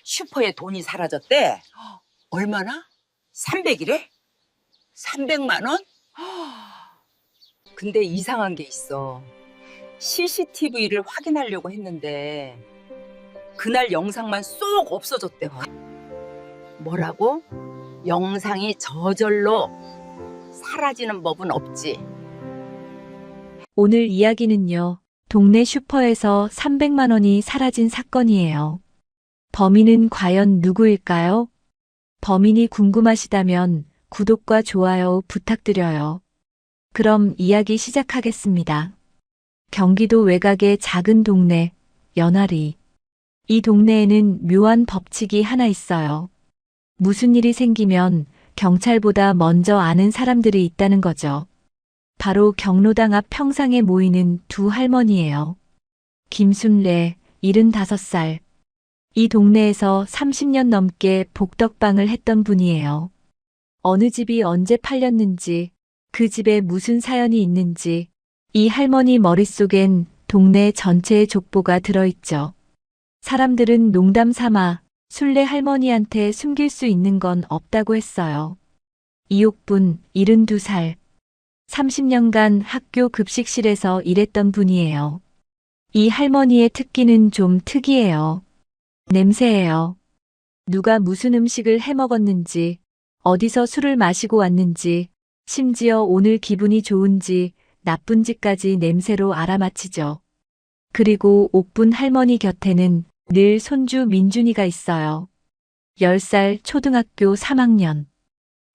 슈퍼에 돈이 사라졌대. 얼마나? 300이래? 300만 원? 근데 이상한 게 있어. CCTV를 확인하려고 했는데 그날 영상만 쏙 없어졌대. 뭐라고? 영상이 저절로 사라지는 법은 없지. 오늘 이야기는요, 동네 슈퍼에서 300만 원이 사라진 사건이에요. 범인은 과연 누구일까요? 범인이 궁금하시다면 구독과 좋아요 부탁드려요. 그럼 이야기 시작하겠습니다. 경기도 외곽의 작은 동네, 연화리. 이 동네에는 묘한 법칙이 하나 있어요. 무슨 일이 생기면 경찰보다 먼저 아는 사람들이 있다는 거죠. 바로 경로당 앞 평상에 모이는 두 할머니예요. 김순례, 75살. 이 동네에서 30년 넘게 복덕방을 했던 분이에요. 어느 집이 언제 팔렸는지, 그 집에 무슨 사연이 있는지, 이 할머니 머릿속엔 동네 전체의 족보가 들어있죠. 사람들은 농담 삼아 순례 할머니한테 숨길 수 있는 건 없다고 했어요. 이옥분, 72살. 30년간 학교 급식실에서 일했던 분이에요. 이 할머니의 특기는 좀 특이해요. 냄새예요. 누가 무슨 음식을 해 먹었는지, 어디서 술을 마시고 왔는지, 심지어 오늘 기분이 좋은지 나쁜지까지 냄새로 알아맞히죠. 그리고 옥분 할머니 곁에는 늘 손주 민준이가 있어요. 10살 초등학교 3학년.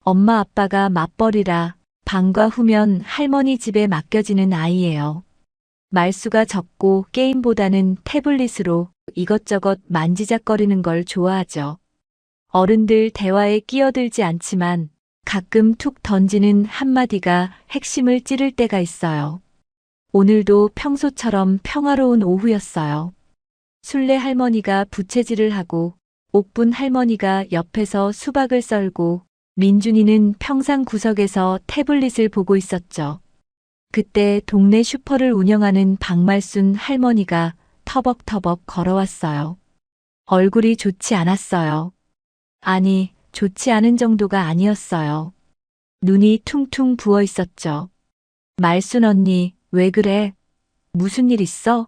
엄마 아빠가 맞벌이라 방과 후면 할머니 집에 맡겨지는 아이예요. 말수가 적고 게임보다는 태블릿으로 이것저것 만지작거리는 걸 좋아하죠. 어른들 대화에 끼어들지 않지만 가끔 툭 던지는 한마디가 핵심을 찌를 때가 있어요. 오늘도 평소처럼 평화로운 오후였어요. 순례 할머니가 부채질을 하고 옥분 할머니가 옆에서 수박을 썰고 민준이는 평상 구석에서 태블릿을 보고 있었죠. 그때 동네 슈퍼를 운영하는 박말순 할머니가 터벅터벅 걸어왔어요. 얼굴이 좋지 않았어요. 아니, 좋지 않은 정도가 아니었어요. 눈이 퉁퉁 부어 있었죠. 말순 언니, 왜 그래? 무슨 일 있어?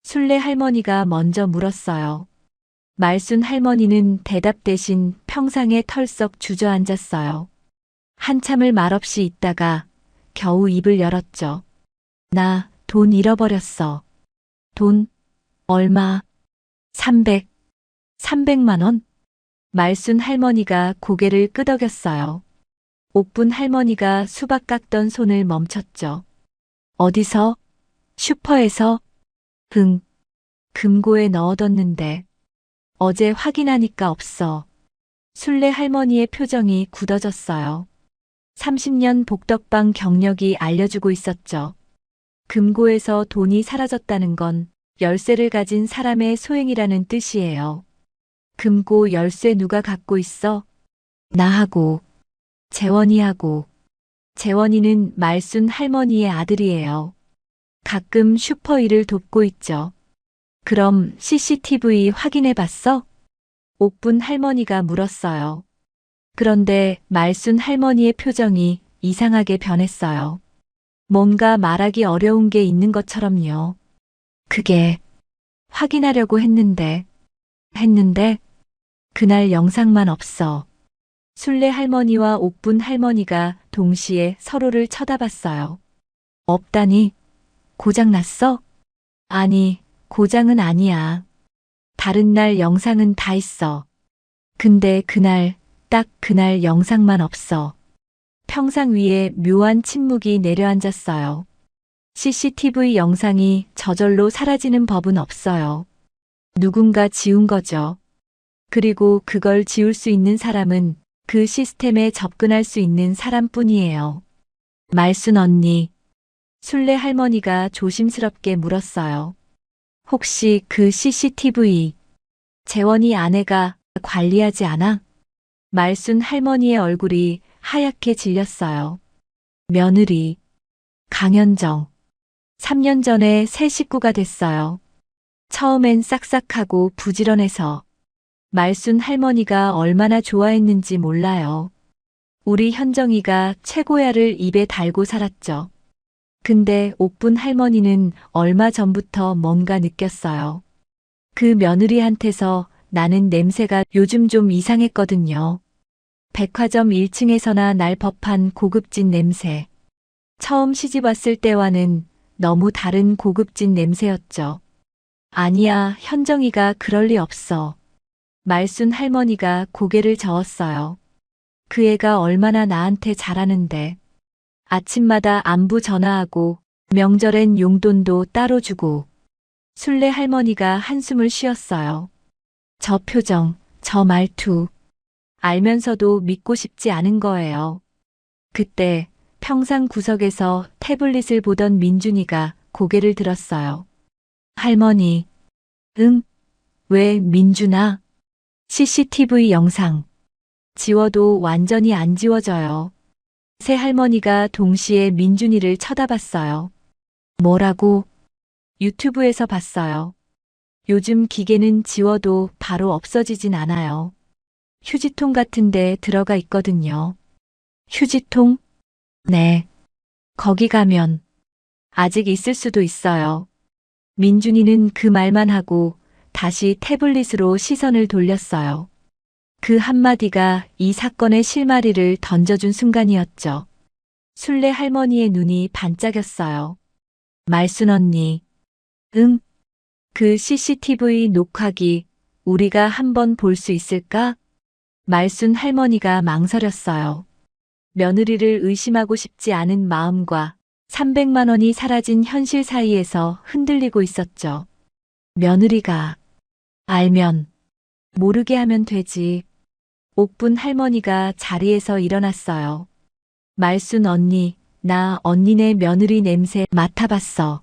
순례 할머니가 먼저 물었어요. 말순 할머니는 대답 대신 평상에 털썩 주저앉았어요. 한참을 말없이 있다가 겨우 입을 열었죠. 나 돈 잃어버렸어. 돈? 얼마? 300만 원? 말순 할머니가 고개를 끄덕였어요. 옥분 할머니가 수박 깎던 손을 멈췄죠. 어디서? 슈퍼에서? 금고에 넣어뒀는데. 어제 확인하니까 없어. 순례 할머니의 표정이 굳어졌어요. 30년 복덕방 경력이 알려주고 있었죠. 금고에서 돈이 사라졌다는 건 열쇠를 가진 사람의 소행이라는 뜻이에요. 금고 열쇠 누가 갖고 있어? 나하고, 재원이하고. 재원이는 말순 할머니의 아들이에요. 가끔 슈퍼 일을 돕고 있죠. 그럼 CCTV 확인해 봤어? 옥분 할머니가 물었어요. 그런데 말순 할머니의 표정이 이상하게 변했어요. 뭔가 말하기 어려운 게 있는 것처럼요. 그게 확인하려고 했는데 그날 영상만 없어. 순례 할머니와 옥분 할머니가 동시에 서로를 쳐다봤어요. 없다니? 고장났어? 아니, 고장은 아니야. 다른 날 영상은 다 있어. 근데 딱 그날 영상만 없어. 평상 위에 묘한 침묵이 내려앉았어요. CCTV 영상이 저절로 사라지는 법은 없어요. 누군가 지운 거죠. 그리고 그걸 지울 수 있는 사람은 그 시스템에 접근할 수 있는 사람뿐이에요. 말순 언니. 순례 할머니가 조심스럽게 물었어요. 혹시 그 CCTV 재원이 아내가 관리하지 않아? 말순 할머니의 얼굴이 하얗게 질렸어요. 며느리 강현정. 3년 전에 새 식구가 됐어요. 처음엔 싹싹하고 부지런해서 말순 할머니가 얼마나 좋아했는지 몰라요. 우리 현정이가 최고야를 입에 달고 살았죠. 근데 옥분 할머니는 얼마 전부터 뭔가 느꼈어요. 그 며느리한테서 나는 냄새가 요즘 좀 이상했거든요. 백화점 1층에서나 날 법한 고급진 냄새. 처음 시집 왔을 때와는 너무 다른 고급진 냄새였죠. 아니야, 현정이가 그럴 리 없어. 말순 할머니가 고개를 저었어요. 그 애가 얼마나 나한테 잘하는데. 아침마다 안부 전화하고 명절엔 용돈도 따로 주고. 순례 할머니가 한숨을 쉬었어요. 저 표정, 저 말투. 알면서도 믿고 싶지 않은 거예요. 그때 평상 구석에서 태블릿을 보던 민준이가 고개를 들었어요. 할머니. 응? 왜 민준아? CCTV 영상. 지워도 완전히 안 지워져요. 새 할머니가 동시에 민준이를 쳐다봤어요. 뭐라고? 유튜브에서 봤어요. 요즘 기계는 지워도 바로 없어지진 않아요. 휴지통 같은 데 들어가 있거든요. 휴지통? 네. 거기 가면 아직 있을 수도 있어요. 민준이는 그 말만 하고 다시 태블릿으로 시선을 돌렸어요. 그 한마디가 이 사건의 실마리를 던져준 순간이었죠. 순례 할머니의 눈이 반짝였어요. 말순 언니. 응? 그 CCTV 녹화기 우리가 한번 볼 수 있을까? 말순 할머니가 망설였어요. 며느리를 의심하고 싶지 않은 마음과 300만 원이 사라진 현실 사이에서 흔들리고 있었죠. 며느리가 알면 모르게 하면 되지. 옥분 할머니가 자리에서 일어났어요. 말순 언니, 나 언니네 며느리 냄새 맡아봤어.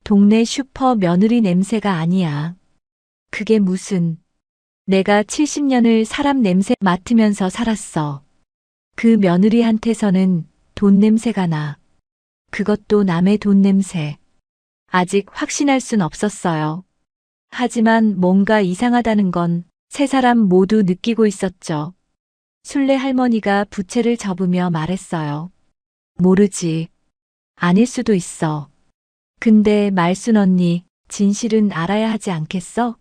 동네 슈퍼 며느리 냄새가 아니야. 그게 무슨. 내가 70년을 사람 냄새 맡으면서 살았어. 그 며느리한테서는 돈 냄새가 나. 그것도 남의 돈 냄새. 아직 확신할 순 없었어요. 하지만 뭔가 이상하다는 건 세 사람 모두 느끼고 있었죠. 순례 할머니가 부채를 접으며 말했어요. 모르지. 아닐 수도 있어. 근데 말순 언니, 진실은 알아야 하지 않겠어?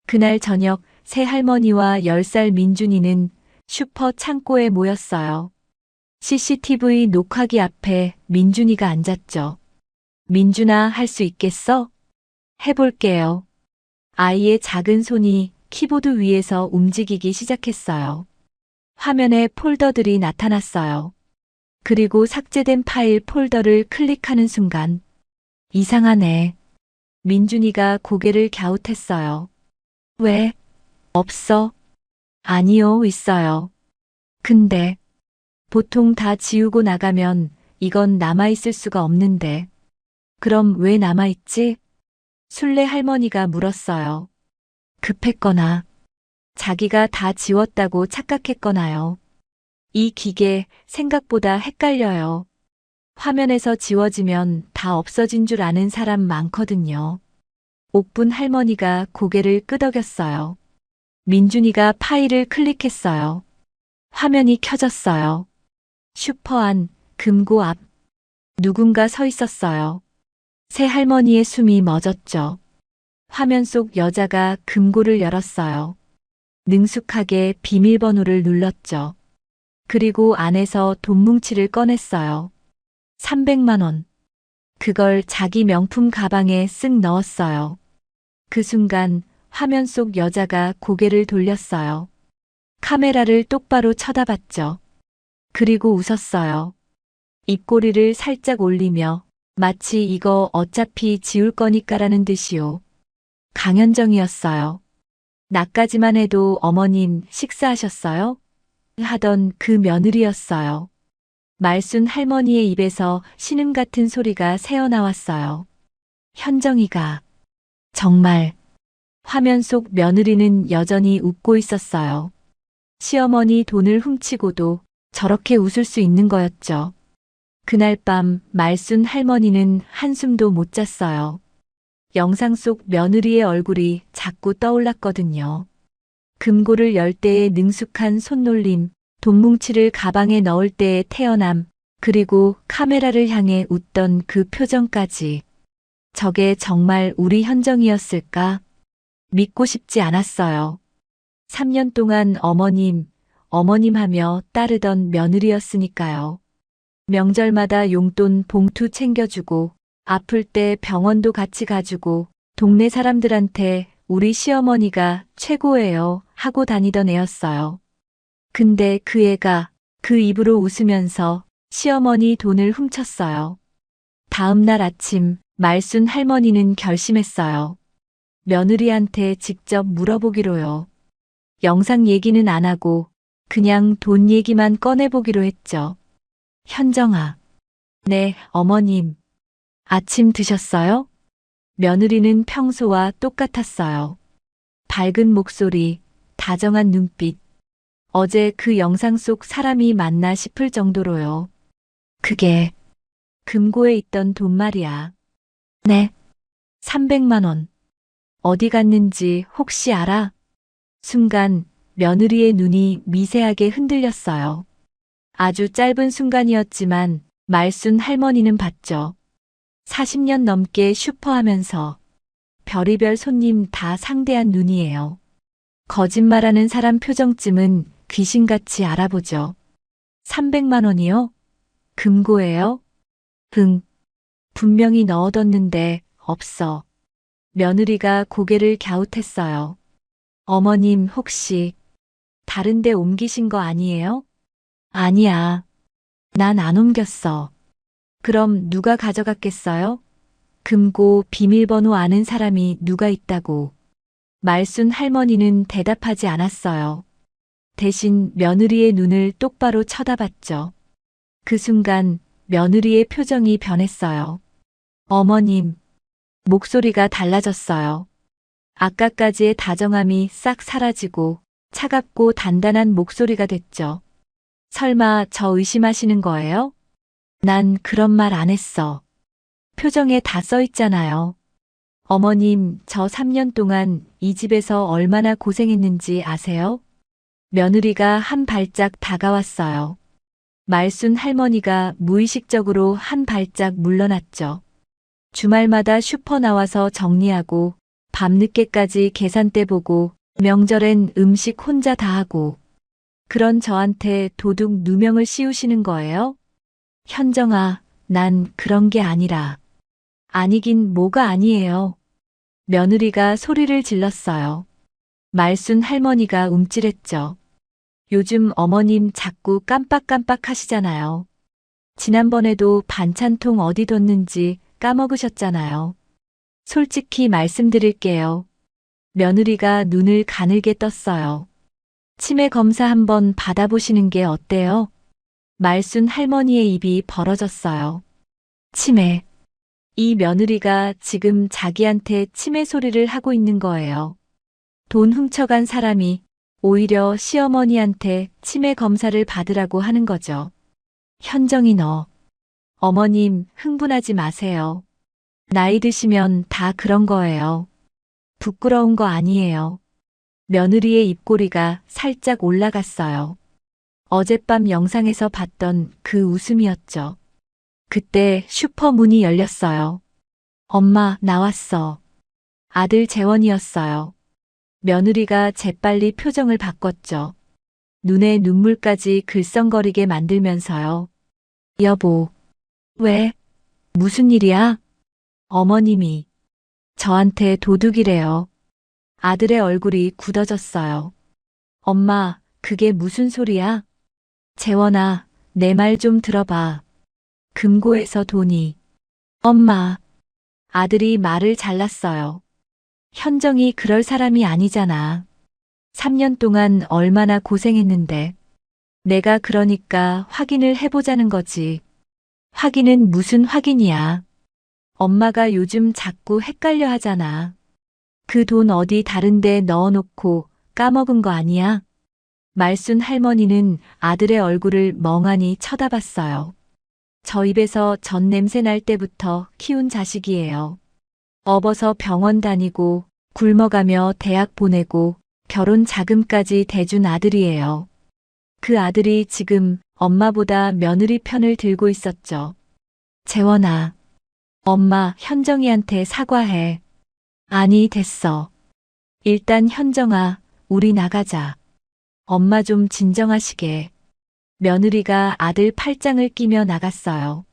그날 저녁 새 할머니와 10살 민준이는 슈퍼 창고에 모였어요. CCTV 녹화기 앞에 민준이가 앉았죠. 민준아, 할 수 있겠어? 해볼게요. 아이의 작은 손이 키보드 위에서 움직이기 시작했어요. 화면에 폴더들이 나타났어요. 그리고 삭제된 파일 폴더를 클릭하는 순간 이상하네. 민준이가 고개를 갸웃했어요. 왜? 없어? 아니요, 있어요. 근데 보통 다 지우고 나가면 이건 남아있을 수가 없는데. 그럼 왜 남아있지? 순례 할머니가 물었어요. 급했거나 자기가 다 지웠다고 착각했거나요. 이 기계 생각보다 헷갈려요. 화면에서 지워지면 다 없어진 줄 아는 사람 많거든요. 옥분 할머니가 고개를 끄덕였어요. 민준이가 파일을 클릭했어요. 화면이 켜졌어요. 슈퍼 안 금고 앞 누군가 서 있었어요. 새 할머니의 숨이 멎었죠. 화면 속 여자가 금고를 열었어요. 능숙하게 비밀번호를 눌렀죠. 그리고 안에서 돈뭉치를 꺼냈어요. 300만 원. 그걸 자기 명품 가방에 쓱 넣었어요. 그 순간 화면 속 여자가 고개를 돌렸어요. 카메라를 똑바로 쳐다봤죠. 그리고 웃었어요. 입꼬리를 살짝 올리며 마치 이거 어차피 지울 거니까라는 듯이요. 강현정이었어요. 나까지만 해도 어머님 식사하셨어요? 하던 그 며느리였어요. 말순 할머니의 입에서 신음 같은 소리가 새어나왔어요. 현정이가 정말. 화면 속 며느리는 여전히 웃고 있었어요. 시어머니 돈을 훔치고도 저렇게 웃을 수 있는 거였죠. 그날 밤 말순 할머니는 한숨도 못 잤어요. 영상 속 며느리의 얼굴이 자꾸 떠올랐거든요. 금고를 열 때의 능숙한 손놀림, 돈뭉치를 가방에 넣을 때의 태연함, 그리고 카메라를 향해 웃던 그 표정까지. 저게 정말 우리 현정이었을까? 믿고 싶지 않았어요. 3년 동안 어머님 하며 따르던 며느리였으니까요. 명절마다 용돈 봉투 챙겨주고, 아플 때 병원도 같이 가주고, 동네 사람들한테 우리 시어머니가 최고예요 하고 다니던 애였어요. 근데 그 애가 그 입으로 웃으면서 시어머니 돈을 훔쳤어요. 다음 날 아침 말순 할머니는 결심했어요. 며느리한테 직접 물어보기로요. 영상 얘기는 안 하고 그냥 돈 얘기만 꺼내보기로 했죠. 현정아. 네, 어머님. 아침 드셨어요? 며느리는 평소와 똑같았어요. 밝은 목소리, 다정한 눈빛. 어제 그 영상 속 사람이 맞나 싶을 정도로요. 그게 금고에 있던 돈 말이야. 네. 300만 원. 어디 갔는지 혹시 알아? 순간 며느리의 눈이 미세하게 흔들렸어요. 아주 짧은 순간이었지만 말순 할머니는 봤죠. 40년 넘게 슈퍼하면서 별의별 손님 다 상대한 눈이에요. 거짓말하는 사람 표정쯤은 귀신같이 알아보죠. 300만 원이요? 금고예요? 응. 분명히 넣어뒀는데 없어. 며느리가 고개를 갸웃했어요. 어머님 혹시 다른 데 옮기신 거 아니에요? 아니야. 난 안 옮겼어. 그럼 누가 가져갔겠어요? 금고 비밀번호 아는 사람이 누가 있다고. 말순 할머니는 대답하지 않았어요. 대신 며느리의 눈을 똑바로 쳐다봤죠. 그 순간 며느리의 표정이 변했어요. 어머님, 목소리가 달라졌어요. 아까까지의 다정함이 싹 사라지고 차갑고 단단한 목소리가 됐죠. 설마 저 의심하시는 거예요? 난 그런 말 안 했어. 표정에 다 써 있잖아요. 어머님, 저 3년 동안 이 집에서 얼마나 고생했는지 아세요? 며느리가 한 발짝 다가왔어요. 말순 할머니가 무의식적으로 한 발짝 물러났죠. 주말마다 슈퍼 나와서 정리하고 밤늦게까지 계산대 보고 명절엔 음식 혼자 다 하고 그런 저한테 도둑 누명을 씌우시는 거예요? 현정아, 난 그런 게 아니라. 아니긴 뭐가 아니에요. 며느리가 소리를 질렀어요. 말순 할머니가 움찔했죠. 요즘 어머님 자꾸 깜빡깜빡 하시잖아요. 지난번에도 반찬통 어디 뒀는지 까먹으셨잖아요. 솔직히 말씀드릴게요. 며느리가 눈을 가늘게 떴어요. 치매 검사 한번 받아보시는 게 어때요? 말순 할머니의 입이 벌어졌어요. 치매. 이 며느리가 지금 자기한테 치매 소리를 하고 있는 거예요. 돈 훔쳐간 사람이 오히려 시어머니한테 치매 검사를 받으라고 하는 거죠. 현정이 너. 어머님 흥분하지 마세요. 나이 드시면 다 그런 거예요. 부끄러운 거 아니에요. 며느리의 입꼬리가 살짝 올라갔어요. 어젯밤 영상에서 봤던 그 웃음이었죠. 그때 슈퍼 문이 열렸어요. 엄마, 나왔어. 아들 재원이었어요. 며느리가 재빨리 표정을 바꿨죠. 눈에 눈물까지 글썽거리게 만들면서요. 여보. 왜? 무슨 일이야? 어머님이 저한테 도둑이래요. 아들의 얼굴이 굳어졌어요. 엄마, 그게 무슨 소리야? 재원아, 내 말 좀 들어봐. 금고에서 돈이. 엄마. 아들이 말을 잘랐어요. 현정이 그럴 사람이 아니잖아. 3년 동안 얼마나 고생했는데. 내가 그러니까 확인을 해보자는 거지. 확인은 무슨 확인이야. 엄마가 요즘 자꾸 헷갈려 하잖아. 그 돈 어디 다른 데 넣어놓고 까먹은 거 아니야? 말순 할머니는 아들의 얼굴을 멍하니 쳐다봤어요. 저 입에서 전 냄새 날 때부터 키운 자식이에요. 업어서 병원 다니고 굶어가며 대학 보내고 결혼 자금까지 대준 아들이에요. 그 아들이 지금 엄마보다 며느리 편을 들고 있었죠. 재원아, 엄마 현정이한테 사과해. 아니, 됐어. 일단 현정아, 우리 나가자. 엄마 좀 진정하시게. 며느리가 아들 팔짱을 끼며 나갔어요.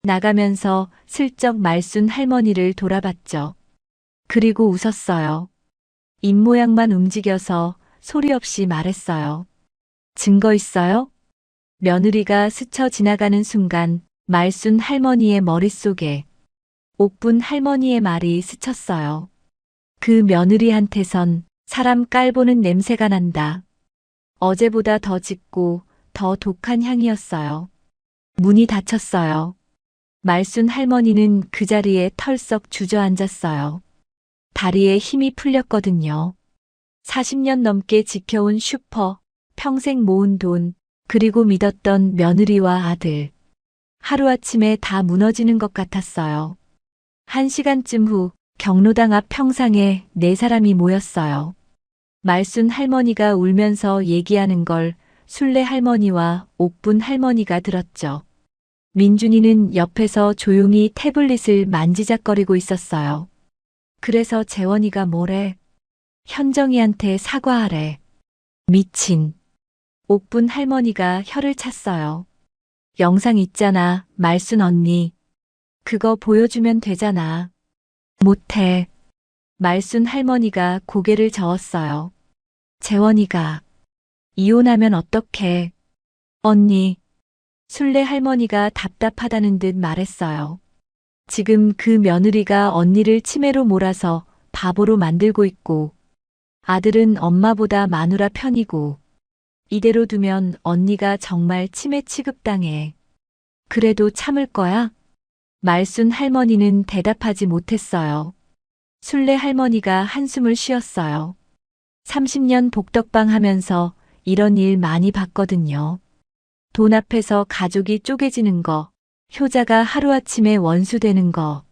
나가면서 슬쩍 말순 할머니를 돌아봤죠. 그리고 웃었어요. 입모양만 움직여서 소리 없이 말했어요. 증거 있어요? 며느리가 스쳐 지나가는 순간 말순 할머니의 머릿속에 옥분 할머니의 말이 스쳤어요. 그 며느리한테선 사람 깔보는 냄새가 난다. 어제보다 더 짙고 더 독한 향이었어요. 문이 닫혔어요. 말순 할머니는 그 자리에 털썩 주저앉았어요. 다리에 힘이 풀렸거든요. 40년 넘게 지켜온 슈퍼, 평생 모은 돈, 그리고 믿었던 며느리와 아들. 하루아침에 다 무너지는 것 같았어요. 1시간쯤 후 경로당 앞 평상에 4사람이 모였어요. 말순 할머니가 울면서 얘기하는 걸 순례 할머니와 옥분 할머니가 들었죠. 민준이는 옆에서 조용히 태블릿을 만지작거리고 있었어요. 그래서 재원이가 뭐래? 현정이한테 사과하래. 미친. 옥분 할머니가 혀를 찼어요. 영상 있잖아, 말순 언니. 그거 보여주면 되잖아. 못해. 말순 할머니가 고개를 저었어요. 재원이가 이혼하면 어떡해. 언니. 순례 할머니가 답답하다는 듯 말했어요. 지금 그 며느리가 언니를 치매로 몰아서 바보로 만들고 있고 아들은 엄마보다 마누라 편이고 이대로 두면 언니가 정말 치매 취급당해. 그래도 참을 거야? 말순 할머니는 대답하지 못했어요. 순례 할머니가 한숨을 쉬었어요. 30년 복덕방 하면서 이런 일 많이 봤거든요. 돈 앞에서 가족이 쪼개지는 거, 효자가 하루아침에 원수 되는 거.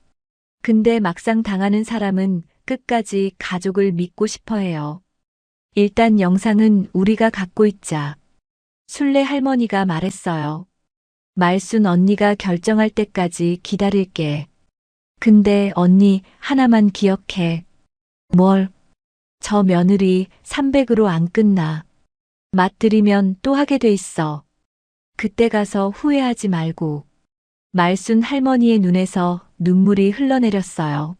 근데 막상 당하는 사람은 끝까지 가족을 믿고 싶어 해요. 일단 영상은 우리가 갖고 있자. 순례 할머니가 말했어요. 말순 언니가 결정할 때까지 기다릴게. 근데 언니 하나만 기억해. 뭘? 저 며느리 300으로 안 끝나. 맞들이면 또 하게 돼 있어. 그때 가서 후회하지 말고. 말순 할머니의 눈에서 눈물이 흘러내렸어요.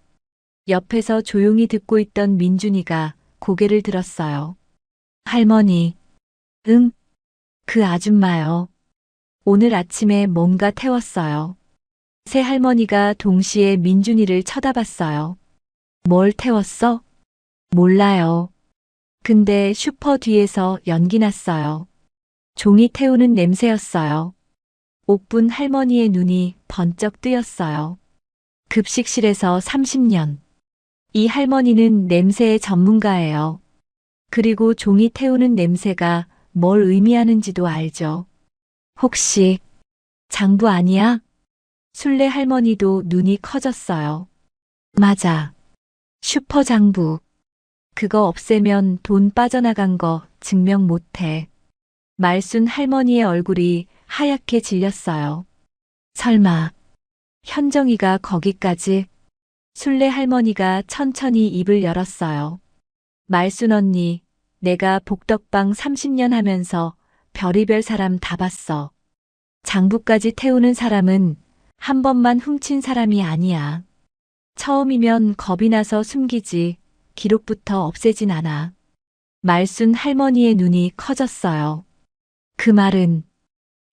옆에서 조용히 듣고 있던 민준이가 고개를 들었어요. 할머니. 응? 그 아줌마요. 오늘 아침에 뭔가 태웠어요. 새 할머니가 동시에 민준이를 쳐다봤어요. 뭘 태웠어? 몰라요. 근데 슈퍼 뒤에서 연기 났어요. 종이 태우는 냄새였어요. 옥분 할머니의 눈이 번쩍 뜨였어요. 급식실에서 30년. 이 할머니는 냄새의 전문가예요. 그리고 종이 태우는 냄새가 뭘 의미하는지도 알죠. 혹시 장부 아니야? 순례 할머니도 눈이 커졌어요. 맞아. 슈퍼 장부. 그거 없애면 돈 빠져나간 거 증명 못해. 말순 할머니의 얼굴이 하얗게 질렸어요. 설마 현정이가 거기까지? 순례 할머니가 천천히 입을 열었어요. 말순 언니, 내가 복덕방 30년 하면서 별의별 사람 다 봤어. 장부까지 태우는 사람은 한 번만 훔친 사람이 아니야. 처음이면 겁이 나서 숨기지 기록부터 없애진 않아. 말순 할머니의 눈이 커졌어요. 그 말은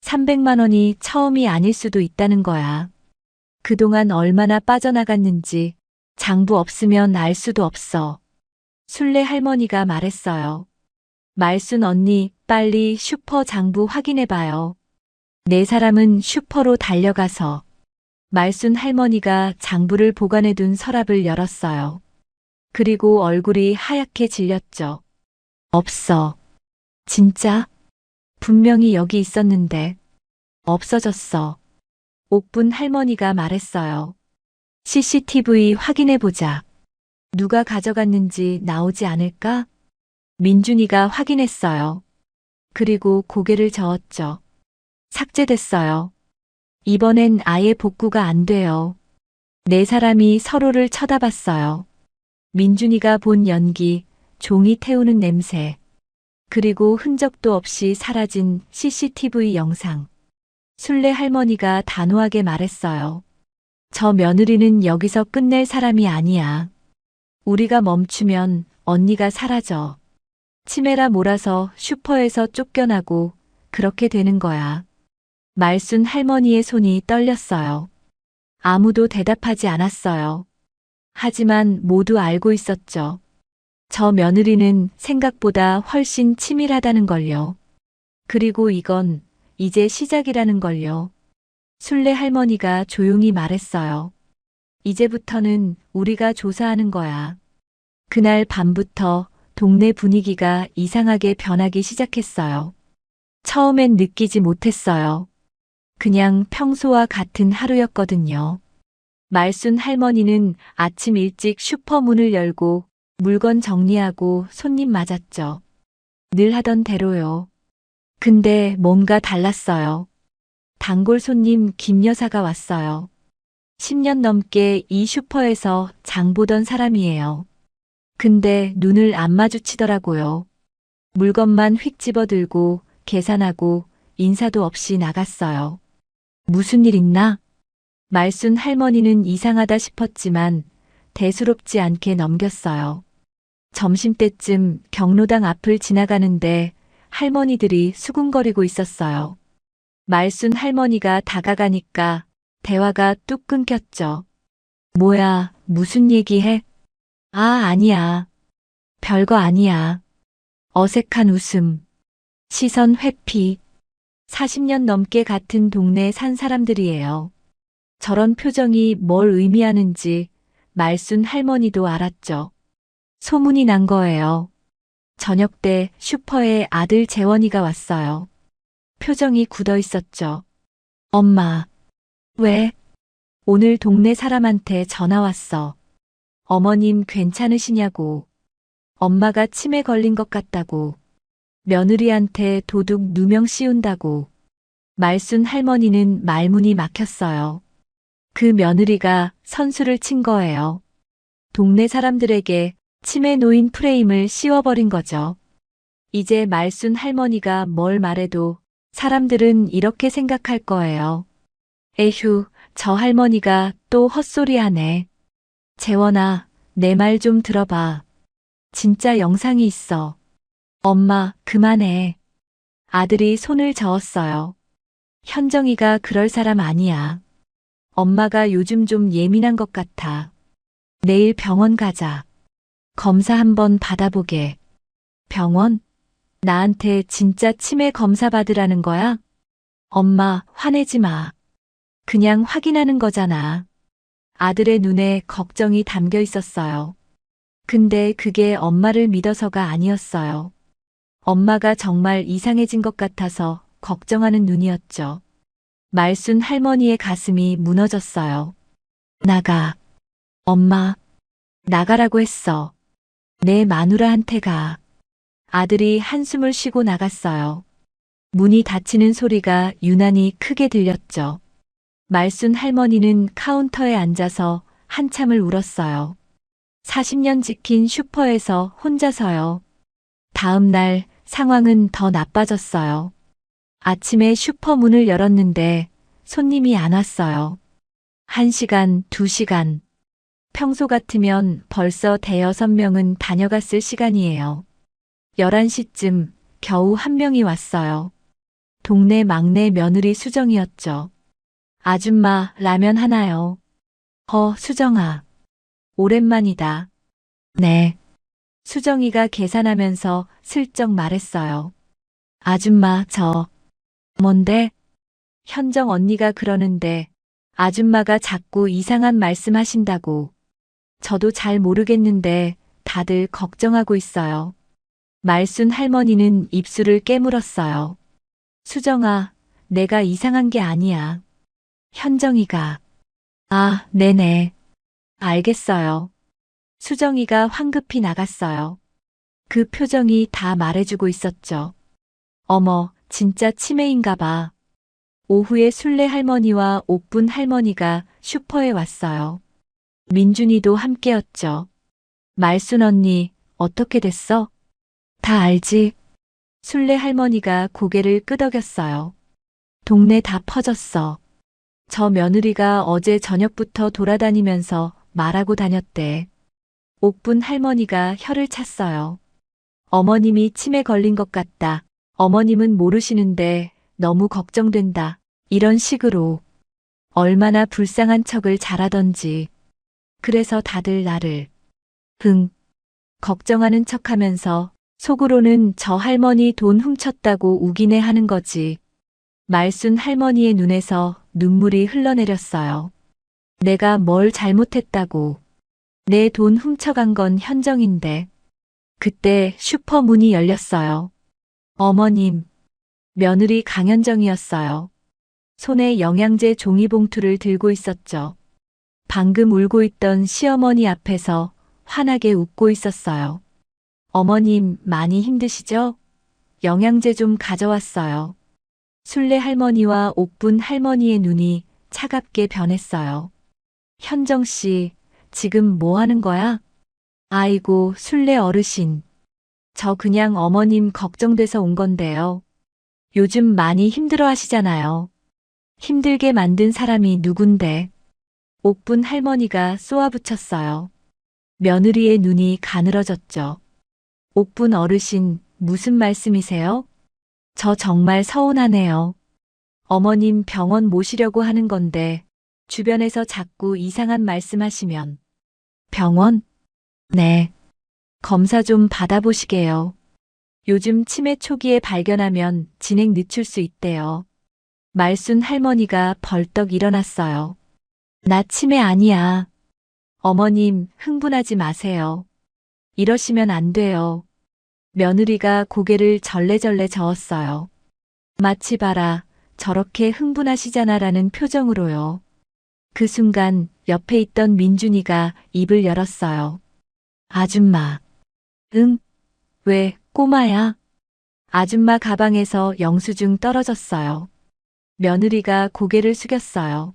300만 원이 처음이 아닐 수도 있다는 거야. 그동안 얼마나 빠져나갔는지 장부 없으면 알 수도 없어. 순례 할머니가 말했어요. 말순 언니, 빨리 슈퍼 장부 확인해봐요. 4사람은 슈퍼로 달려가서 말순 할머니가 장부를 보관해둔 서랍을 열었어요. 그리고 얼굴이 하얗게 질렸죠. 없어. 진짜? 분명히 여기 있었는데. 없어졌어. 옥분 할머니가 말했어요. CCTV 확인해보자. 누가 가져갔는지 나오지 않을까? 민준이가 확인했어요. 그리고 고개를 저었죠. 삭제됐어요. 이번엔 아예 복구가 안 돼요. 네 사람이 서로를 쳐다봤어요. 민준이가 본 연기, 종이 태우는 냄새, 그리고 흔적도 없이 사라진 CCTV 영상. 순례 할머니가 단호하게 말했어요. 저 며느리는 여기서 끝낼 사람이 아니야. 우리가 멈추면 언니가 사라져. 치매라 몰아서 슈퍼에서 쫓겨나고 그렇게 되는 거야. 말순 할머니의 손이 떨렸어요. 아무도 대답하지 않았어요. 하지만 모두 알고 있었죠. 저 며느리는 생각보다 훨씬 치밀하다는 걸요. 그리고 이건 이제 시작이라는 걸요. 순례 할머니가 조용히 말했어요. 이제부터는 우리가 조사하는 거야. 그날 밤부터 동네 분위기가 이상하게 변하기 시작했어요. 처음엔 느끼지 못했어요. 그냥 평소와 같은 하루였거든요. 말순 할머니는 아침 일찍 슈퍼 문을 열고 물건 정리하고 손님 맞았죠. 늘 하던 대로요. 근데 뭔가 달랐어요. 단골 손님 김 여사가 왔어요. 10년 넘게 이 슈퍼에서 장 보던 사람이에요. 근데 눈을 안 마주치더라고요. 물건만 휙 집어들고 계산하고 인사도 없이 나갔어요. 무슨 일 있나? 말순 할머니는 이상하다 싶었지만 대수롭지 않게 넘겼어요. 점심때쯤 경로당 앞을 지나가는데 할머니들이 수군거리고 있었어요. 말순 할머니가 다가가니까 대화가 뚝 끊겼죠. 뭐야, 무슨 얘기해? 아, 아니야. 별거 아니야. 어색한 웃음. 시선 회피. 40년 넘게 같은 동네에 산 사람들이에요. 저런 표정이 뭘 의미하는지 말순 할머니도 알았죠. 소문이 난 거예요. 저녁 때 슈퍼에 아들 재원이가 왔어요. 표정이 굳어 있었죠. 엄마. 왜? 오늘 동네 사람한테 전화 왔어. 어머님 괜찮으시냐고. 엄마가 치매 걸린 것 같다고. 며느리한테 도둑 누명 씌운다고. 말순 할머니는 말문이 막혔어요. 그 며느리가 선수를 친 거예요. 동네 사람들에게 치매 노인 프레임을 씌워버린 거죠. 이제 말순 할머니가 뭘 말해도 사람들은 이렇게 생각할 거예요. 에휴, 저 할머니가 또 헛소리하네. 재원아, 내 말 좀 들어봐. 진짜 영상이 있어. 엄마, 그만해. 아들이 손을 저었어요. 현정이가 그럴 사람 아니야. 엄마가 요즘 좀 예민한 것 같아. 내일 병원 가자. 검사 한번 받아보게. 병원? 나한테 진짜 치매 검사 받으라는 거야? 엄마, 화내지 마. 그냥 확인하는 거잖아. 아들의 눈에 걱정이 담겨 있었어요. 근데 그게 엄마를 믿어서가 아니었어요. 엄마가 정말 이상해진 것 같아서 걱정하는 눈이었죠. 말순 할머니의 가슴이 무너졌어요. 나가. 엄마, 나가라고 했어. 내 마누라한테 가. 아들이 한숨을 쉬고 나갔어요. 문이 닫히는 소리가 유난히 크게 들렸죠. 말순 할머니는 카운터에 앉아서 한참을 울었어요. 40년 지킨 슈퍼에서 혼자서요. 다음 날 상황은 더 나빠졌어요. 아침에 슈퍼 문을 열었는데 손님이 안 왔어요. 1시간, 2시간. 평소 같으면 벌써 대여섯 명은 다녀갔을 시간이에요. 11시쯤 겨우 한 명이 왔어요. 동네 막내 며느리 수정이었죠. 아줌마, 라면 하나요. 수정아. 오랜만이다. 네. 수정이가 계산하면서 슬쩍 말했어요. 아줌마, 뭔데? 현정 언니가 그러는데 아줌마가 자꾸 이상한 말씀 하신다고. 저도 잘 모르겠는데 다들 걱정하고 있어요. 말순 할머니는 입술을 깨물었어요. 수정아, 내가 이상한 게 아니야. 현정이가. 아, 네네. 알겠어요. 수정이가 황급히 나갔어요. 그 표정이 다 말해주고 있었죠. 어머, 진짜 치매인가 봐. 오후에 순례 할머니와 옥분 할머니가 슈퍼에 왔어요. 민준이도 함께였죠. 말순 언니, 어떻게 됐어? 다 알지? 순례 할머니가 고개를 끄덕였어요. 동네 다 퍼졌어. 저 며느리가 어제 저녁부터 돌아다니면서 말하고 다녔대. 옥분 할머니가 혀를 찼어요. 어머님이 치매 걸린 것 같다. 어머님은 모르시는데 너무 걱정된다. 이런 식으로. 얼마나 불쌍한 척을 잘하던지. 그래서 다들 나를 걱정하는 척하면서 속으로는 저 할머니 돈 훔쳤다고 우기네 하는 거지. 말순 할머니의 눈에서 눈물이 흘러내렸어요. 내가 뭘 잘못했다고. 내 돈 훔쳐간 건 현정인데. 그때 슈퍼 문이 열렸어요. 어머님. 며느리 강현정이었어요. 손에 영양제 종이봉투를 들고 있었죠. 방금 울고 있던 시어머니 앞에서 환하게 웃고 있었어요. 어머님 많이 힘드시죠? 영양제 좀 가져왔어요. 순례 할머니와 옥분 할머니의 눈이 차갑게 변했어요. 현정 씨, 지금 뭐 하는 거야? 아이고, 순례 어르신. 저 그냥 어머님 걱정돼서 온 건데요. 요즘 많이 힘들어 하시잖아요. 힘들게 만든 사람이 누군데. 옥분 할머니가 쏘아붙였어요. 며느리의 눈이 가늘어졌죠. 옥분 어르신, 무슨 말씀이세요? 저 정말 서운하네요. 어머님 병원 모시려고 하는 건데, 주변에서 자꾸 이상한 말씀하시면. 병원? 네. 검사 좀 받아보시게요. 요즘 치매 초기에 발견하면 진행 늦출 수 있대요. 말순 할머니가 벌떡 일어났어요. 나 치매 아니야. 어머님, 흥분하지 마세요. 이러시면 안 돼요. 며느리가 고개를 절레절레 저었어요. 마치 봐라, 저렇게 흥분하시잖아라는 표정으로요. 그 순간 옆에 있던 민준이가 입을 열었어요. 아줌마. 응? 왜, 꼬마야? 아줌마 가방에서 영수증 떨어졌어요. 며느리가 고개를 숙였어요.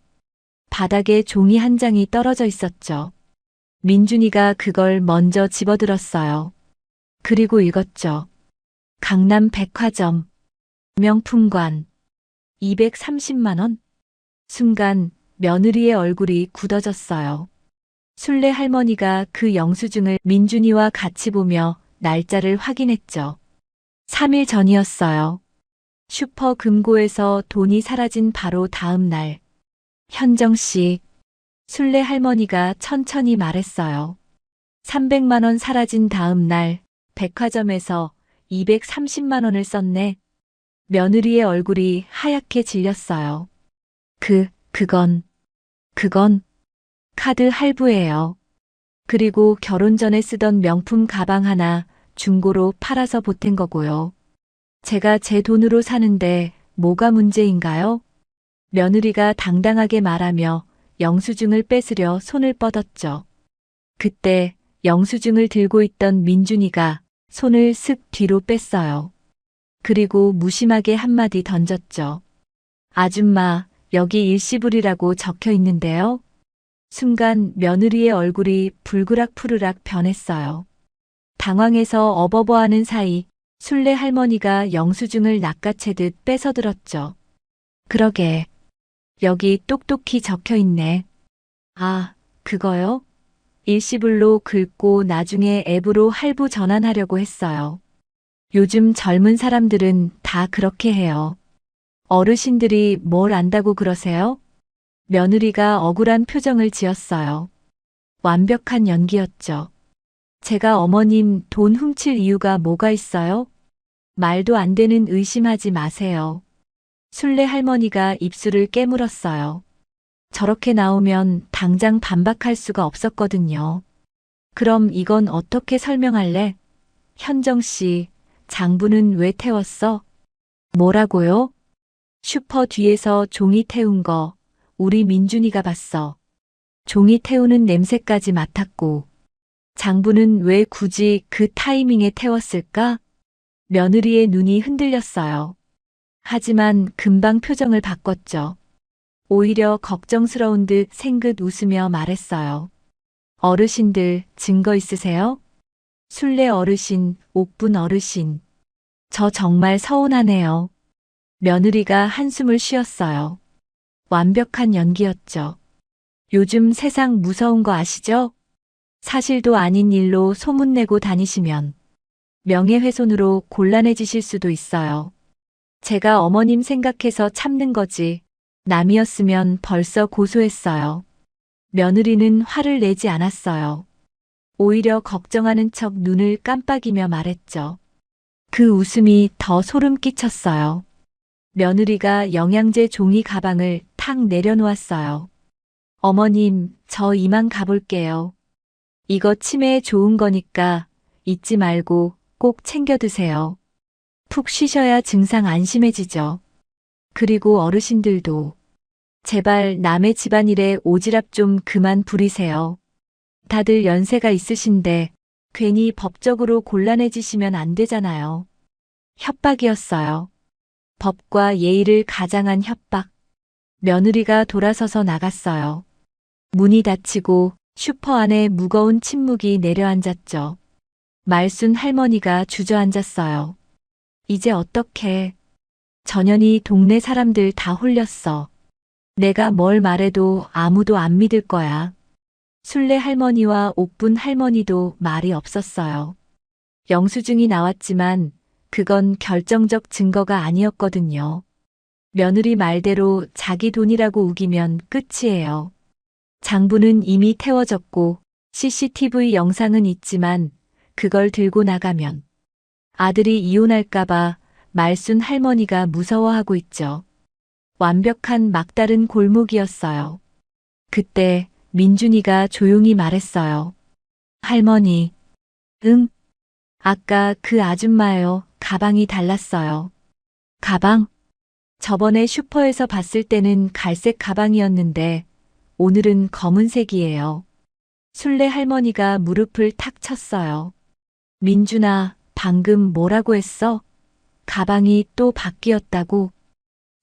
바닥에 종이 한 장이 떨어져 있었죠. 민준이가 그걸 먼저 집어들었어요. 그리고 읽었죠. 강남 백화점. 명품관. 230만 원? 순간 며느리의 얼굴이 굳어졌어요. 순례 할머니가 그 영수증을 민준이와 같이 보며 날짜를 확인했죠. 3일 전이었어요. 슈퍼 금고에서 돈이 사라진 바로 다음 날. 현정 씨, 순례 할머니가 천천히 말했어요. 300만 원 사라진 다음 날 백화점에서 230만 원을 썼네. 며느리의 얼굴이 하얗게 질렸어요. 그건 카드 할부예요. 그리고 결혼 전에 쓰던 명품 가방 하나 중고로 팔아서 보탠 거고요. 제가 제 돈으로 사는데 뭐가 문제인가요? 며느리가 당당하게 말하며 영수증을 뺏으려 손을 뻗었죠. 그때 영수증을 들고 있던 민준이가 손을 슥 뒤로 뺐어요. 그리고 무심하게 한마디 던졌죠. 아줌마, 여기 일시불이라고 적혀 있는데요. 순간 며느리의 얼굴이 불그락푸르락 변했어요. 당황해서 어버버하는 사이 순례 할머니가 영수증을 낚아채듯 뺏어들었죠. 그러게. 여기 똑똑히 적혀 있네. 아, 그거요? 일시불로 긁고 나중에 앱으로 할부 전환하려고 했어요. 요즘 젊은 사람들은 다 그렇게 해요. 어르신들이 뭘 안다고 그러세요? 며느리가 억울한 표정을 지었어요. 완벽한 연기였죠. 제가 어머님 돈 훔칠 이유가 뭐가 있어요? 말도 안 되는 의심하지 마세요. 순례 할머니가 입술을 깨물었어요. 저렇게 나오면 당장 반박할 수가 없었거든요. 그럼 이건 어떻게 설명할래? 현정 씨, 장부는 왜 태웠어? 뭐라고요? 슈퍼 뒤에서 종이 태운 거 우리 민준이가 봤어. 종이 태우는 냄새까지 맡았고 장부는 왜 굳이 그 타이밍에 태웠을까? 며느리의 눈이 흔들렸어요. 하지만 금방 표정을 바꿨죠. 오히려 걱정스러운 듯 생긋 웃으며 말했어요. 어르신들 증거 있으세요? 순례 어르신, 옥분 어르신. 저 정말 서운하네요. 며느리가 한숨을 쉬었어요. 완벽한 연기였죠. 요즘 세상 무서운 거 아시죠? 사실도 아닌 일로 소문내고 다니시면 명예훼손으로 곤란해지실 수도 있어요. 제가 어머님 생각해서 참는 거지. 남이었으면 벌써 고소했어요. 며느리는 화를 내지 않았어요. 오히려 걱정하는 척 눈을 깜빡이며 말했죠. 그 웃음이 더 소름 끼쳤어요. 며느리가 영양제 종이 가방을 탁 내려놓았어요. 어머님, 저 이만 가볼게요. 이거 치매에 좋은 거니까 잊지 말고 꼭 챙겨 드세요. 푹 쉬셔야 증상 안 심해지죠. 그리고 어르신들도 제발 남의 집안일에 오지랖 좀 그만 부리세요. 다들 연세가 있으신데 괜히 법적으로 곤란해지시면 안 되잖아요. 협박이었어요. 법과 예의를 가장한 협박. 며느리가 돌아서서 나갔어요. 문이 닫히고 슈퍼 안에 무거운 침묵이 내려앉았죠. 말순 할머니가 주저앉았어요. 이제 어떡해. 전현이 동네 사람들 다 홀렸어. 내가 뭘 말해도 아무도 안 믿을 거야. 순례 할머니와 옥분 할머니도 말이 없었어요. 영수증이 나왔지만 그건 결정적 증거가 아니었거든요. 며느리 말대로 자기 돈이라고 우기면 끝이에요. 장부는 이미 태워졌고 CCTV 영상은 있지만 그걸 들고 나가면 아들이 이혼할까봐 말순 할머니가 무서워하고 있죠. 완벽한 막다른 골목이었어요. 그때 민준이가 조용히 말했어요. 할머니. 응? 아까 그 아줌마요. 가방이 달랐어요. 가방? 저번에 슈퍼에서 봤을 때는 갈색 가방이었는데 오늘은 검은색이에요. 순례 할머니가 무릎을 탁 쳤어요. 민준아, 방금 뭐라고 했어? 가방이 또 바뀌었다고?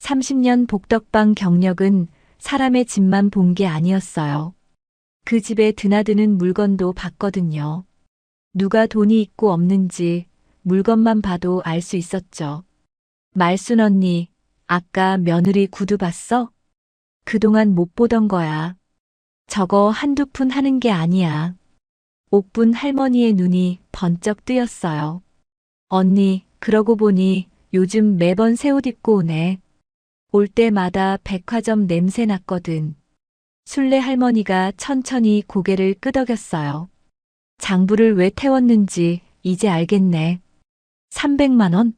30년 복덕방 경력은 사람의 집만 본 게 아니었어요. 그 집에 드나드는 물건도 봤거든요. 누가 돈이 있고 없는지 물건만 봐도 알 수 있었죠. 말순 언니, 아까 며느리 구두 봤어? 그동안 못 보던 거야. 저거 한두 푼 하는 게 아니야. 옥분 할머니의 눈이 번쩍 뜨였어요. 언니, 그러고 보니 요즘 매번 새 옷 입고 오네. 올 때마다 백화점 냄새 났거든. 순례 할머니가 천천히 고개를 끄덕였어요. 장부를 왜 태웠는지 이제 알겠네. 300만 원?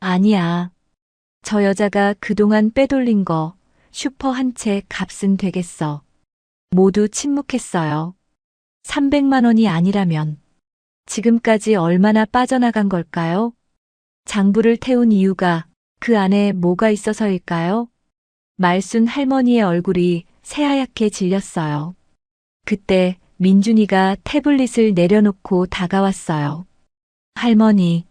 아니야. 저 여자가 그동안 빼돌린 거 슈퍼 한 채 값은 되겠어. 모두 침묵했어요. 300만 원이 아니라면 지금까지 얼마나 빠져나간 걸까요? 장부를 태운 이유가 그 안에 뭐가 있어서일까요? 말순 할머니의 얼굴이 새하얗게 질렸어요. 그때 민준이가 태블릿을 내려놓고 다가왔어요. 할머니,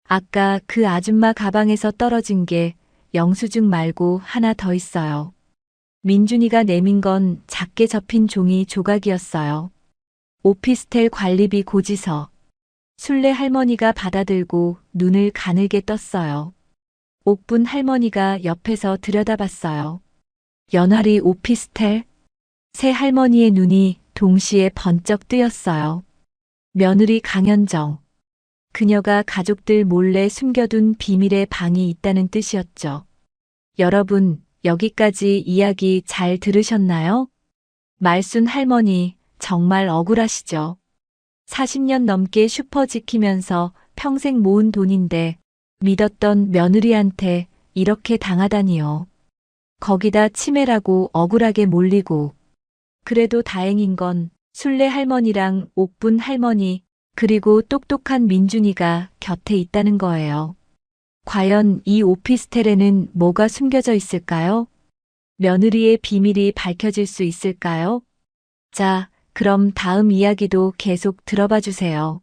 아까 그 아줌마 가방에서 떨어진 게 영수증 말고 하나 더 있어요. 민준이가 내민 건 작게 접힌 종이 조각이었어요. 오피스텔 관리비 고지서. 순례 할머니가 받아들고 눈을 가늘게 떴어요. 옥분 할머니가 옆에서 들여다봤어요. 연화리 오피스텔? 새 할머니의 눈이 동시에 번쩍 뜨였어요. 며느리 강현정. 그녀가 가족들 몰래 숨겨둔 비밀의 방이 있다는 뜻이었죠. 여러분, 여기까지 이야기 잘 들으셨나요? 말순 할머니, 정말 억울하시죠? 40년 넘게 슈퍼 지키면서 평생 모은 돈인데 믿었던 며느리한테 이렇게 당하다니요. 거기다 치매라고 억울하게 몰리고. 그래도 다행인 건 순례 할머니랑 옥분 할머니 그리고 똑똑한 민준이가 곁에 있다는 거예요. 과연 이 오피스텔에는 뭐가 숨겨져 있을까요? 며느리의 비밀이 밝혀질 수 있을까요? 자, 그럼 다음 이야기도 계속 들어봐 주세요.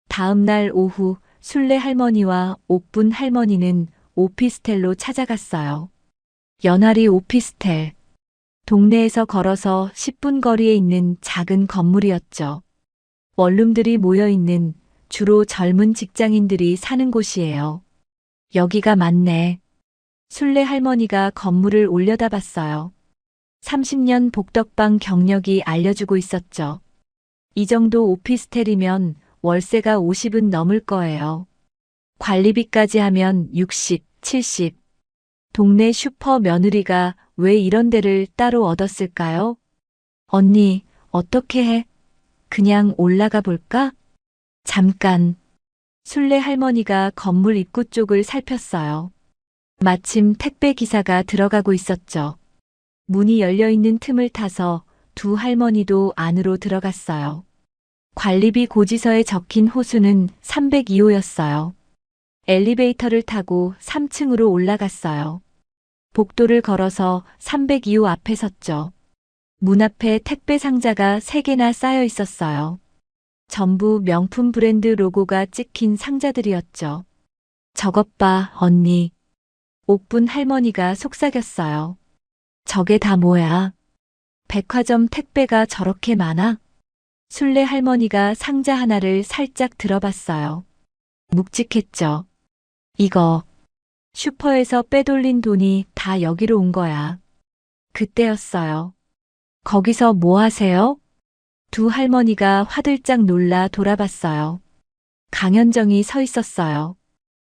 다음 날 오후 순례 할머니와 옥분 할머니는 오피스텔로 찾아갔어요. 연화리 오피스텔. 동네에서 걸어서 10분 거리에 있는 작은 건물이었죠. 원룸들이 모여 있는 주로 젊은 직장인들이 사는 곳이에요. 여기가 맞네. 순례 할머니가 건물을 올려다봤어요. 30년 복덕방 경력이 알려주고 있었죠. 이 정도 오피스텔이면 월세가 50은 넘을 거예요. 관리비까지 하면 60, 70. 동네 슈퍼 며느리가 왜 이런 데를 따로 얻었을까요? 언니, 어떻게 해? 그냥 올라가 볼까? 잠깐. 순례 할머니가 건물 입구 쪽을 살폈어요. 마침 택배 기사가 들어가고 있었죠. 문이 열려 있는 틈을 타서 두 할머니도 안으로 들어갔어요. 관리비 고지서에 적힌 호수는 302호였어요. 엘리베이터를 타고 3층으로 올라갔어요. 복도를 걸어서 302호 앞에 섰죠. 문 앞에 택배 상자가 3개나 쌓여 있었어요. 전부 명품 브랜드 로고가 찍힌 상자들이었죠. 저것 봐, 언니. 옥분 할머니가 속삭였어요. 저게 다 뭐야? 백화점 택배가 저렇게 많아? 순례 할머니가 상자 하나를 살짝 들어봤어요. 묵직했죠. 이거 슈퍼에서 빼돌린 돈이 다 여기로 온 거야. 그때였어요. 거기서 뭐 하세요? 두 할머니가 화들짝 놀라 돌아봤어요. 강현정이 서 있었어요.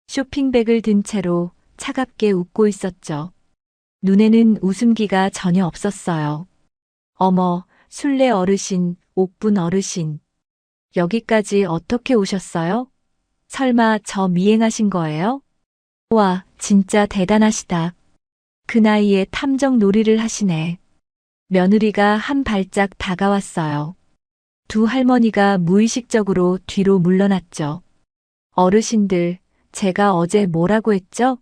쇼핑백을 든 채로 차갑게 웃고 있었죠. 눈에는 웃음기가 전혀 없었어요. 어머, 순례 어르신, 옥분 어르신. 여기까지 어떻게 오셨어요? 설마 저 미행하신 거예요? 와, 진짜 대단하시다. 그 나이에 탐정 놀이를 하시네. 며느리가 한 발짝 다가왔어요. 두 할머니가 무의식적으로 뒤로 물러났죠. 어르신들, 제가 어제 뭐라고 했죠?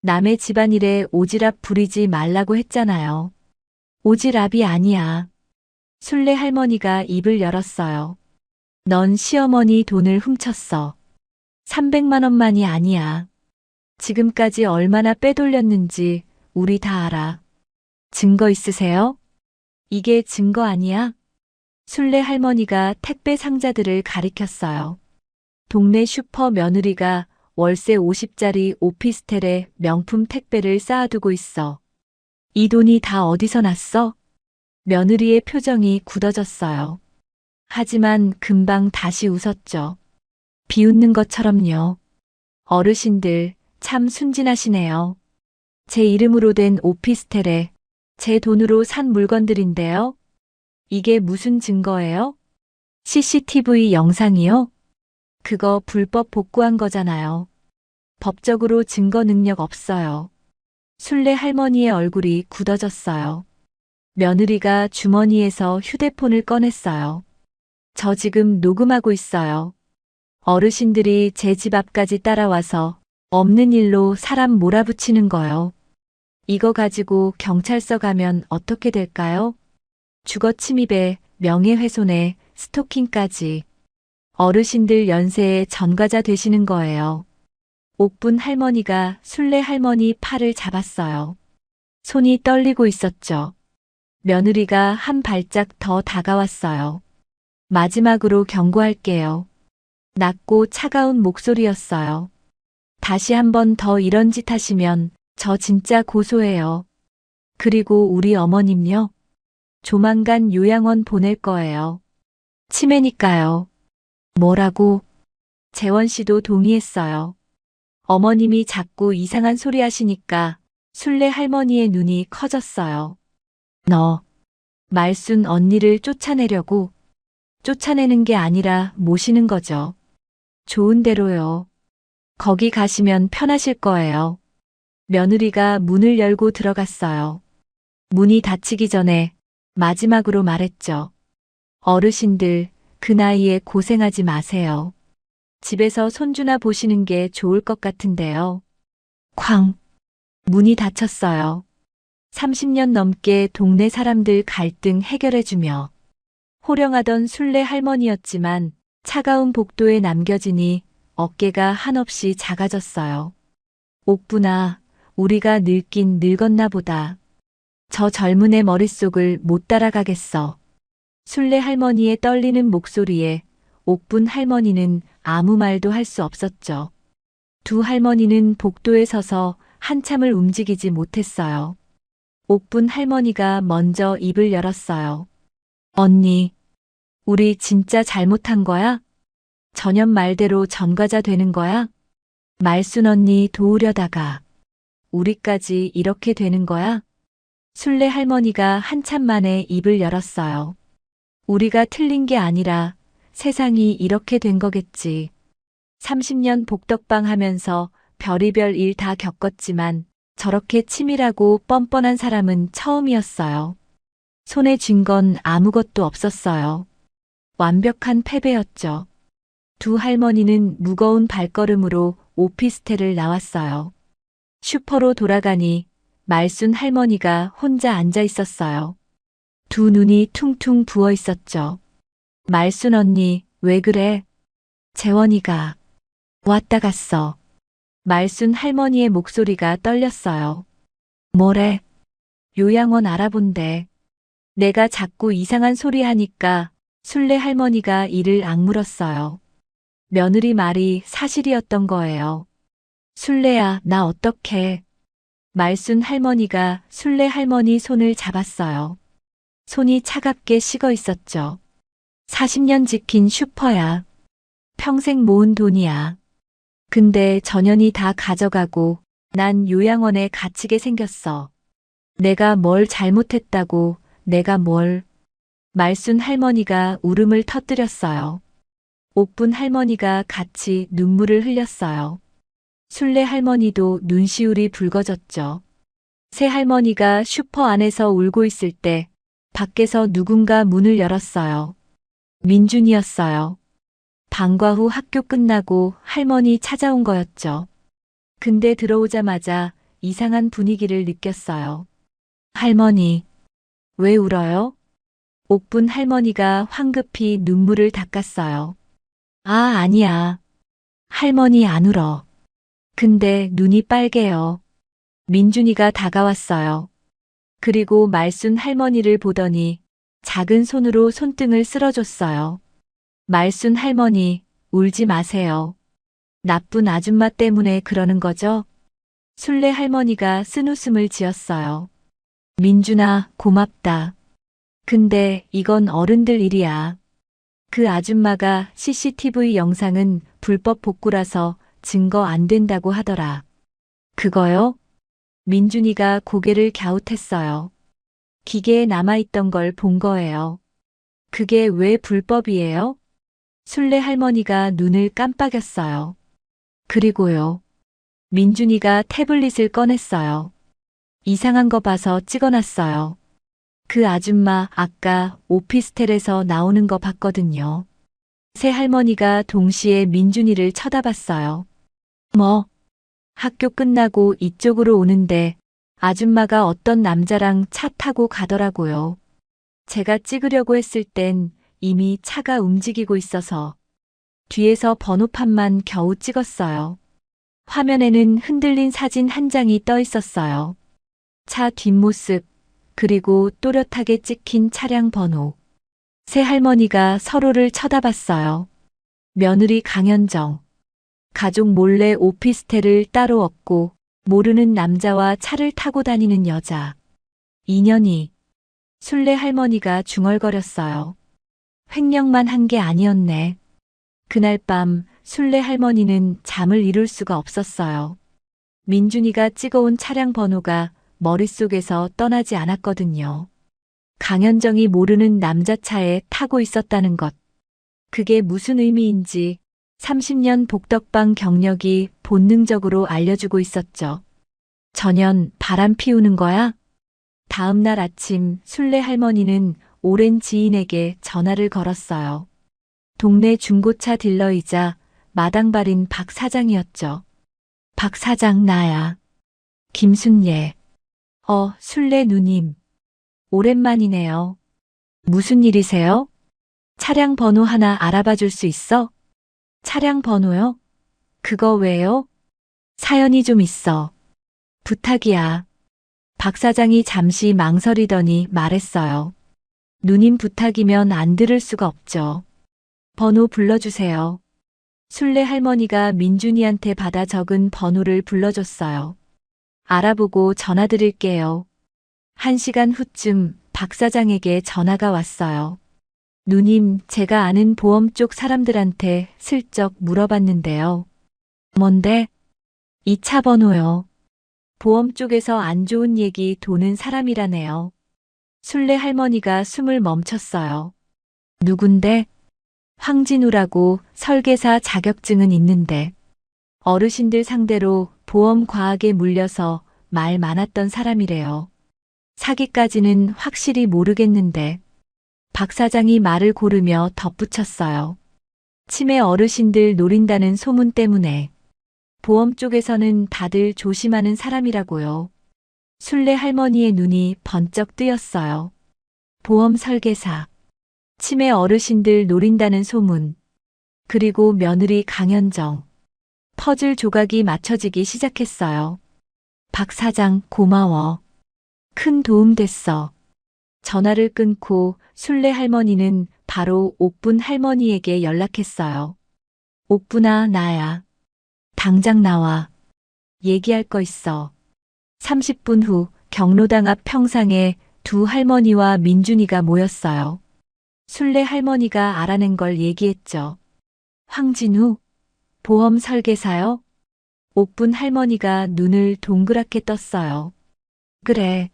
남의 집안일에 오지랖 부리지 말라고 했잖아요. 오지랖이 아니야. 순례 할머니가 입을 열었어요. 넌 시어머니 돈을 훔쳤어. 300만 원만이 아니야. 지금까지 얼마나 빼돌렸는지 우리 다 알아. 증거 있으세요? 이게 증거 아니야? 순례 할머니가 택배 상자들을 가리켰어요. 동네 슈퍼 며느리가 월세 50짜리 오피스텔에 명품 택배를 쌓아두고 있어. 이 돈이 다 어디서 났어? 며느리의 표정이 굳어졌어요. 하지만 금방 다시 웃었죠. 비웃는 것처럼요. 어르신들 참 순진하시네요. 제 이름으로 된 오피스텔에 제 돈으로 산 물건들인데요. 이게 무슨 증거예요? CCTV 영상이요? 그거 불법 복구한 거잖아요. 법적으로 증거 능력 없어요. 순례 할머니의 얼굴이 굳어졌어요. 며느리가 주머니에서 휴대폰을 꺼냈어요. 저 지금 녹음하고 있어요. 어르신들이 제 집 앞까지 따라와서 없는 일로 사람 몰아붙이는 거요. 이거 가지고 경찰서 가면 어떻게 될까요? 주거 침입에 명예훼손에 스토킹까지. 어르신들 연세에 전과자 되시는 거예요. 옥분 할머니가 순례 할머니 팔을 잡았어요. 손이 떨리고 있었죠. 며느리가 한 발짝 더 다가왔어요. 마지막으로 경고할게요. 낮고 차가운 목소리였어요. 다시 한 번 더 이런 짓 하시면 저 진짜 고소해요. 그리고 우리 어머님요. 조만간 요양원 보낼 거예요. 치매니까요. 뭐라고? 재원 씨도 동의했어요. 어머님이 자꾸 이상한 소리 하시니까 순례 할머니의 눈이 커졌어요. 너, 말순 언니를 쫓아내려고? 쫓아내는 게 아니라 모시는 거죠. 좋은 대로요. 거기 가시면 편하실 거예요. 며느리가 문을 열고 들어갔어요. 문이 닫히기 전에 마지막으로 말했죠. 어르신들, 그 나이에 고생하지 마세요. 집에서 손주나 보시는 게 좋을 것 같은데요. 쾅! 문이 닫혔어요. 30년 넘게 동네 사람들 갈등 해결해주며 호령하던 순례 할머니였지만 차가운 복도에 남겨지니 어깨가 한없이 작아졌어요. 옥분아, 우리가 늙긴 늙었나 보다. 저 젊은 애 머릿속을 못 따라가겠어. 순례 할머니의 떨리는 목소리에 옥분 할머니는 아무 말도 할 수 없었죠. 두 할머니는 복도에 서서 한참을 움직이지 못했어요. 옥분 할머니가 먼저 입을 열었어요. 언니, 우리 진짜 잘못한 거야? 전현 말대로 전과자 되는 거야? 말순 언니 도우려다가 우리까지 이렇게 되는 거야? 순례 할머니가 한참 만에 입을 열었어요. 우리가 틀린 게 아니라 세상이 이렇게 된 거겠지. 30년 복덕방 하면서 별의별 일 다 겪었지만 저렇게 치밀하고 뻔뻔한 사람은 처음이었어요. 손에 쥔 건 아무것도 없었어요. 완벽한 패배였죠. 두 할머니는 무거운 발걸음으로 오피스텔을 나왔어요. 슈퍼로 돌아가니 말순 할머니가 혼자 앉아 있었어요. 두 눈이 퉁퉁 부어 있었죠. 말순 언니, 왜 그래? 재원이가 왔다 갔어. 말순 할머니의 목소리가 떨렸어요. 뭐래? 요양원 알아본대. 내가 자꾸 이상한 소리 하니까 순례 할머니가 이를 악물었어요. 며느리 말이 사실이었던 거예요. 순례야, 나 어떡해. 말순 할머니가 순례 할머니 손을 잡았어요. 손이 차갑게 식어 있었죠. 40년 지킨 슈퍼야. 평생 모은 돈이야. 근데 전현이 다 가져가고 난 요양원에 갇히게 생겼어. 내가 뭘 잘못했다고, 내가 뭘. 말순 할머니가 울음을 터뜨렸어요. 옥분 할머니가 같이 눈물을 흘렸어요. 순례 할머니도 눈시울이 붉어졌죠. 새 할머니가 슈퍼 안에서 울고 있을 때 밖에서 누군가 문을 열었어요. 민준이었어요. 방과 후 학교 끝나고 할머니 찾아온 거였죠. 근데 들어오자마자 이상한 분위기를 느꼈어요. 할머니, 왜 울어요? 옥분 할머니가 황급히 눈물을 닦았어요. 아, 아니야. 할머니 안 울어. 근데 눈이 빨개요. 민준이가 다가왔어요. 그리고 말순 할머니를 보더니 작은 손으로 손등을 쓸어줬어요. 말순 할머니, 울지 마세요. 나쁜 아줌마 때문에 그러는 거죠? 순례 할머니가 쓴웃음을 지었어요. 민준아, 고맙다. 근데 이건 어른들 일이야. 그 아줌마가 CCTV 영상은 불법 복구라서 증거 안 된다고 하더라. 그거요? 민준이가 고개를 갸웃했어요. 기계에 남아있던 걸 본 거예요. 그게 왜 불법이에요? 순례 할머니가 눈을 깜빡였어요. 그리고요. 민준이가 태블릿을 꺼냈어요. 이상한 거 봐서 찍어놨어요. 그 아줌마 아까 오피스텔에서 나오는 거 봤거든요. 새 할머니가 동시에 민준이를 쳐다봤어요. 뭐? 학교 끝나고 이쪽으로 오는데 아줌마가 어떤 남자랑 차 타고 가더라고요. 제가 찍으려고 했을 땐 이미 차가 움직이고 있어서 뒤에서 번호판만 겨우 찍었어요. 화면에는 흔들린 사진 한 장이 떠 있었어요. 차 뒷모습, 그리고 또렷하게 찍힌 차량 번호. 새 할머니가 서로를 쳐다봤어요. 며느리 강현정. 가족 몰래 오피스텔을 따로 얻고 모르는 남자와 차를 타고 다니는 여자. 인연이. 순례 할머니가 중얼거렸어요. 횡령만 한 게 아니었네. 그날 밤 순례 할머니는 잠을 이룰 수가 없었어요. 민준이가 찍어온 차량 번호가 머릿속에서 떠나지 않았거든요. 강현정이 모르는 남자 차에 타고 있었다는 것. 그게 무슨 의미인지 30년 복덕방 경력이 본능적으로 알려주고 있었죠. 전현, 바람 피우는 거야? 다음 날 아침 순례 할머니는 오랜 지인에게 전화를 걸었어요. 동네 중고차 딜러이자 마당발인 박 사장이었죠. 박 사장 나야. 김순례. 순례 누님. 오랜만이네요. 무슨 일이세요? 차량 번호 하나 알아봐 줄 수 있어? 차량 번호요? 그거 왜요? 사연이 좀 있어. 부탁이야. 박 사장이 잠시 망설이더니 말했어요. 누님 부탁이면 안 들을 수가 없죠. 번호 불러주세요. 순례 할머니가 민준이한테 받아 적은 번호를 불러줬어요. 알아보고 전화 드릴게요. 1시간 후쯤 박 사장에게 전화가 왔어요. 누님, 제가 아는 보험 쪽 사람들한테 슬쩍 물어봤는데요. 뭔데? 이 차 번호요. 보험 쪽에서 안 좋은 얘기 도는 사람이라네요. 순례 할머니가 숨을 멈췄어요. 누군데? 황진우라고 설계사 자격증은 있는데 어르신들 상대로 보험 과하게 물려서 말 많았던 사람이래요. 사기까지는 확실히 모르겠는데 박 사장이 말을 고르며 덧붙였어요. 치매 어르신들 노린다는 소문 때문에 보험 쪽에서는 다들 조심하는 사람이라고요. 순례 할머니의 눈이 번쩍 뜨였어요. 보험 설계사, 치매 어르신들 노린다는 소문, 그리고 며느리 강현정. 퍼즐 조각이 맞춰지기 시작했어요. 박 사장 고마워. 큰 도움 됐어. 전화를 끊고 순례 할머니는 바로 옥분 할머니에게 연락했어요. 옥분아, 나야. 당장 나와. 얘기할 거 있어. 30분 후 경로당 앞 평상에 두 할머니와 민준이가 모였어요. 순례 할머니가 알아낸 걸 얘기했죠. 황진우, 보험 설계사요? 옥분 할머니가 눈을 동그랗게 떴어요. 그래.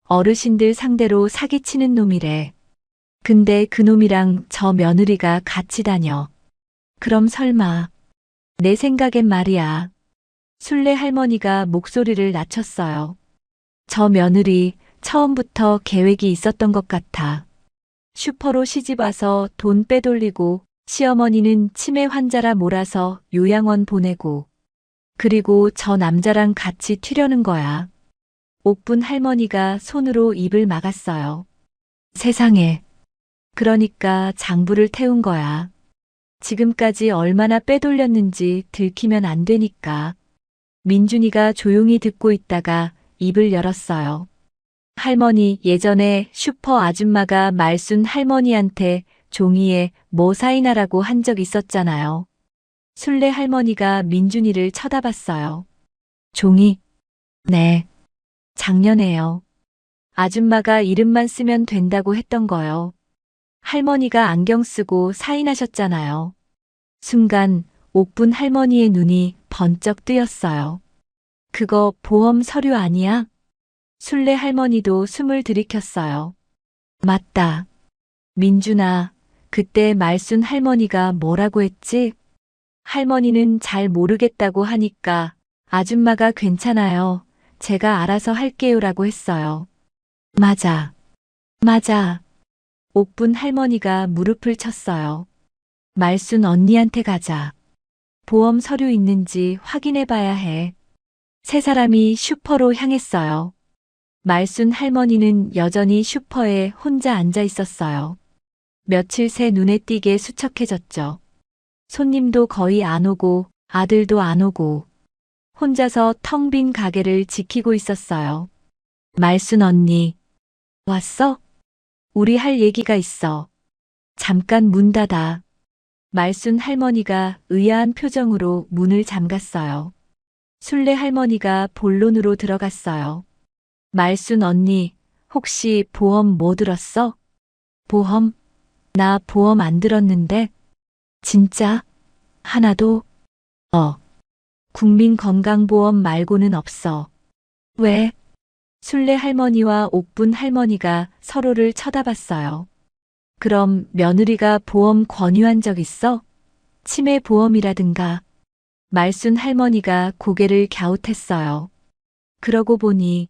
어르신들 상대로 사기치는 놈이래. 근데 그 놈이랑 저 며느리가 같이 다녀. 그럼 설마. 내 생각엔 말이야. 순례 할머니가 목소리를 낮췄어요. 저 며느리 처음부터 계획이 있었던 것 같아. 슈퍼로 시집 와서 돈 빼돌리고 시어머니는 치매 환자라 몰아서 요양원 보내고 그리고 저 남자랑 같이 튀려는 거야. 옥분 할머니가 손으로 입을 막았어요. 세상에. 그러니까 장부를 태운 거야. 지금까지 얼마나 빼돌렸는지 들키면 안 되니까. 민준이가 조용히 듣고 있다가 입을 열었어요. 할머니, 예전에 슈퍼 아줌마가 말순 할머니한테 종이에 뭐 사인하라고 한 적 있었잖아요. 순례 할머니가 민준이를 쳐다봤어요. 종이? 네. 작년에요. 아줌마가 이름만 쓰면 된다고 했던 거요. 할머니가 안경 쓰고 사인하셨잖아요. 순간 옥분 할머니의 눈이 번쩍 뜨였어요. 그거 보험 서류 아니야? 순례 할머니도 숨을 들이켰어요. 맞다. 민준아, 그때 말순 할머니가 뭐라고 했지? 할머니는 잘 모르겠다고 하니까 아줌마가 괜찮아요. 제가 알아서 할게요라고 했어요. 맞아. 맞아. 옥분 할머니가 무릎을 쳤어요. 말순 언니한테 가자. 보험 서류 있는지 확인해 봐야 해. 세 사람이 슈퍼로 향했어요. 말순 할머니는 여전히 슈퍼에 혼자 앉아 있었어요. 며칠 새 눈에 띄게 수척해졌죠. 손님도 거의 안 오고 아들도 안 오고 혼자서 텅 빈 가게를 지키고 있었어요. 말순 언니, 왔어? 우리 할 얘기가 있어. 잠깐 문 닫아. 말순 할머니가 의아한 표정으로 문을 잠갔어요. 순례 할머니가 본론으로 들어갔어요. 말순 언니, 혹시 보험 뭐 들었어? 보험? 나 보험 안 들었는데? 진짜? 하나도? 국민건강보험 말고는 없어. 왜? 순례 할머니와 옥분 할머니가 서로를 쳐다봤어요. 그럼 며느리가 보험 권유한 적 있어? 치매 보험이라든가. 말순 할머니가 고개를 갸웃했어요. 그러고 보니